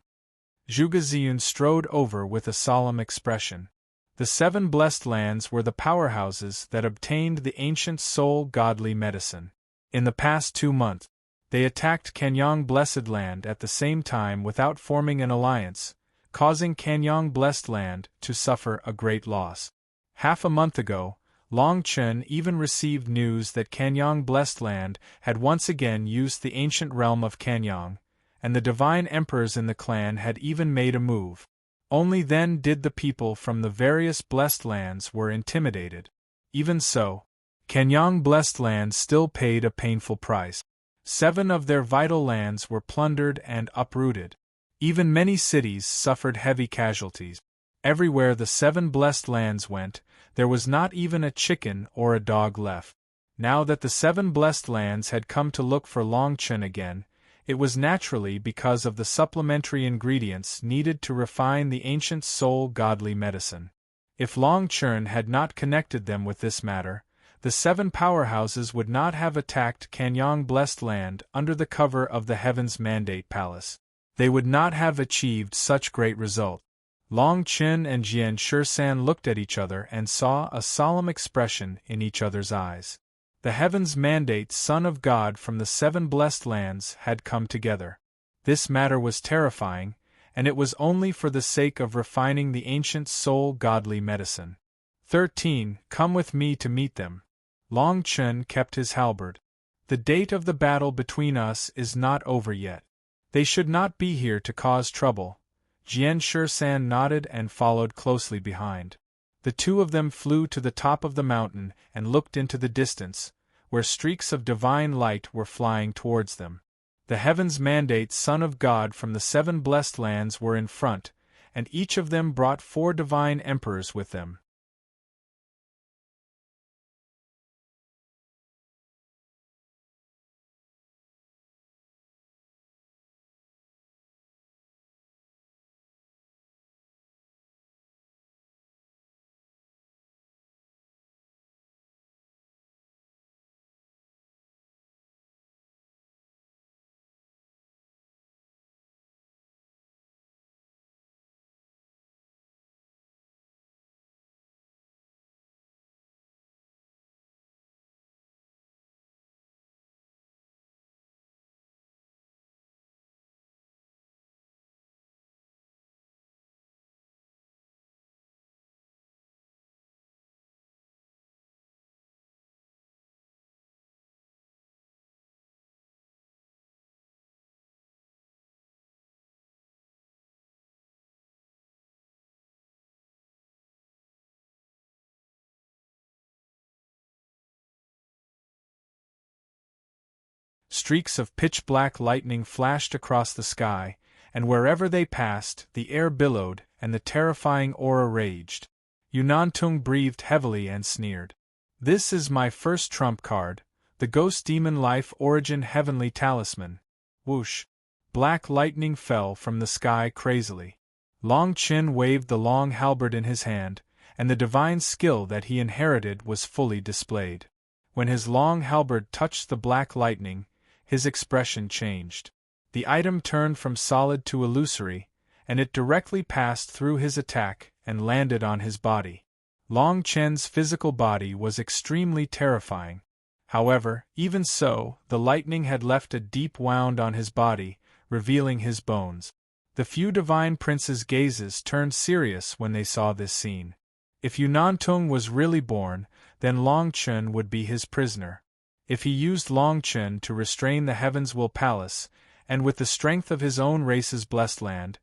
Zhuge Ziyun strode over with a solemn expression. The 7 blessed lands were the powerhouses that obtained the ancient soul godly medicine. In the past 2 months, they attacked Kanyang Blessed Land at the same time without forming an alliance, causing Kanyang Blessed Land to suffer a great loss. Half a month ago, Long Chen even received news that Kanyang Blessed Land had once again used the ancient realm of Kanyang, and the divine emperors in the clan had even made a move. Only then did the people from the various blessed lands were intimidated. Even so, Kanyang blessed lands still paid a painful price. 7 of their vital lands were plundered and uprooted. Even many cities suffered heavy casualties. Everywhere the 7 blessed lands went, there was not even a chicken or a dog left. Now that the 7 blessed lands had come to look for Longchen again, it was naturally because of the supplementary ingredients needed to refine the ancient soul godly medicine. If Longchen had not connected them with this matter, the 7 powerhouses would not have attacked Kanyang blessed land under the cover of the Heaven's Mandate Palace. They would not have achieved such great result. Longchen and Jian Shisan looked at each other and saw a solemn expression in each other's eyes. The Heaven's Mandate Son of God from the 7 blessed lands had come together. This matter was terrifying, and it was only for the sake of refining the ancient soul godly medicine. 13. Come with me to meet them. Longchen kept his halberd. The date of the battle between us is not over yet. They should not be here to cause trouble. Jian Shisan nodded and followed closely behind. The 2 of them flew to the top of the mountain and looked into the distance, where streaks of divine light were flying towards them. The Heaven's Mandate Son of God from the 7 blessed lands were in front, and each of them brought 4 divine emperors with them. Streaks of pitch-black lightning flashed across the sky, and wherever they passed, the air billowed and the terrifying aura raged. Yunantung breathed heavily and sneered. This is my first trump card, the Ghost Demon Life Origin Heavenly Talisman. Whoosh! Black lightning fell from the sky crazily. Longchen waved the long halberd in his hand, and the divine skill that he inherited was fully displayed. When his long halberd touched the black lightning, his expression changed. The item turned from solid to illusory, and it directly passed through his attack and landed on his body. Long Chen's physical body was extremely terrifying. However, even so, the lightning had left a deep wound on his body, revealing his bones. The few divine princes' gazes turned serious when they saw this scene. If Yunantung was really born, then Longchen would be his prisoner. If he used Longchen to restrain the Heaven's Will Palace, and with the strength of his own race's blessed land,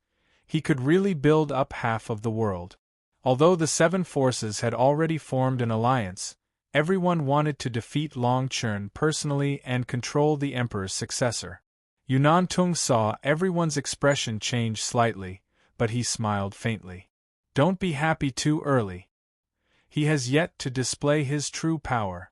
he could really build up half of the world. Although the 7 forces had already formed an alliance, everyone wanted to defeat Longchen personally and control the Emperor's successor. Yunantung saw everyone's expression change slightly, but he smiled faintly. Don't be happy too early. He has yet to display his true power.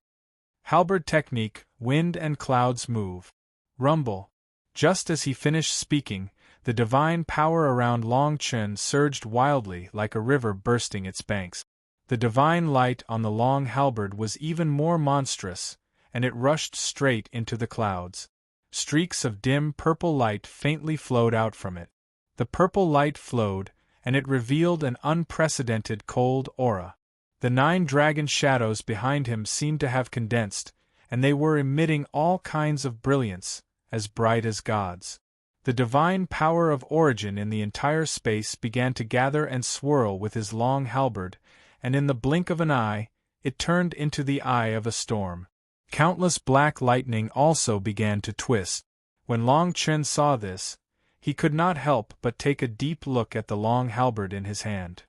Halberd technique, wind and clouds move. Rumble. Just as he finished speaking, the divine power around Longchen surged wildly like a river bursting its banks. The divine light on the long halberd was even more monstrous, and it rushed straight into the clouds. Streaks of dim purple light faintly flowed out from it. The purple light flowed, and it revealed an unprecedented cold aura. The 9 dragon shadows behind him seemed to have condensed, and they were emitting all kinds of brilliance, as bright as gods. The divine power of origin in the entire space began to gather and swirl with his long halberd, and in the blink of an eye, it turned into the eye of a storm. Countless black lightning also began to twist. When Longchen saw this, he could not help but take a deep look at the long halberd in his hand.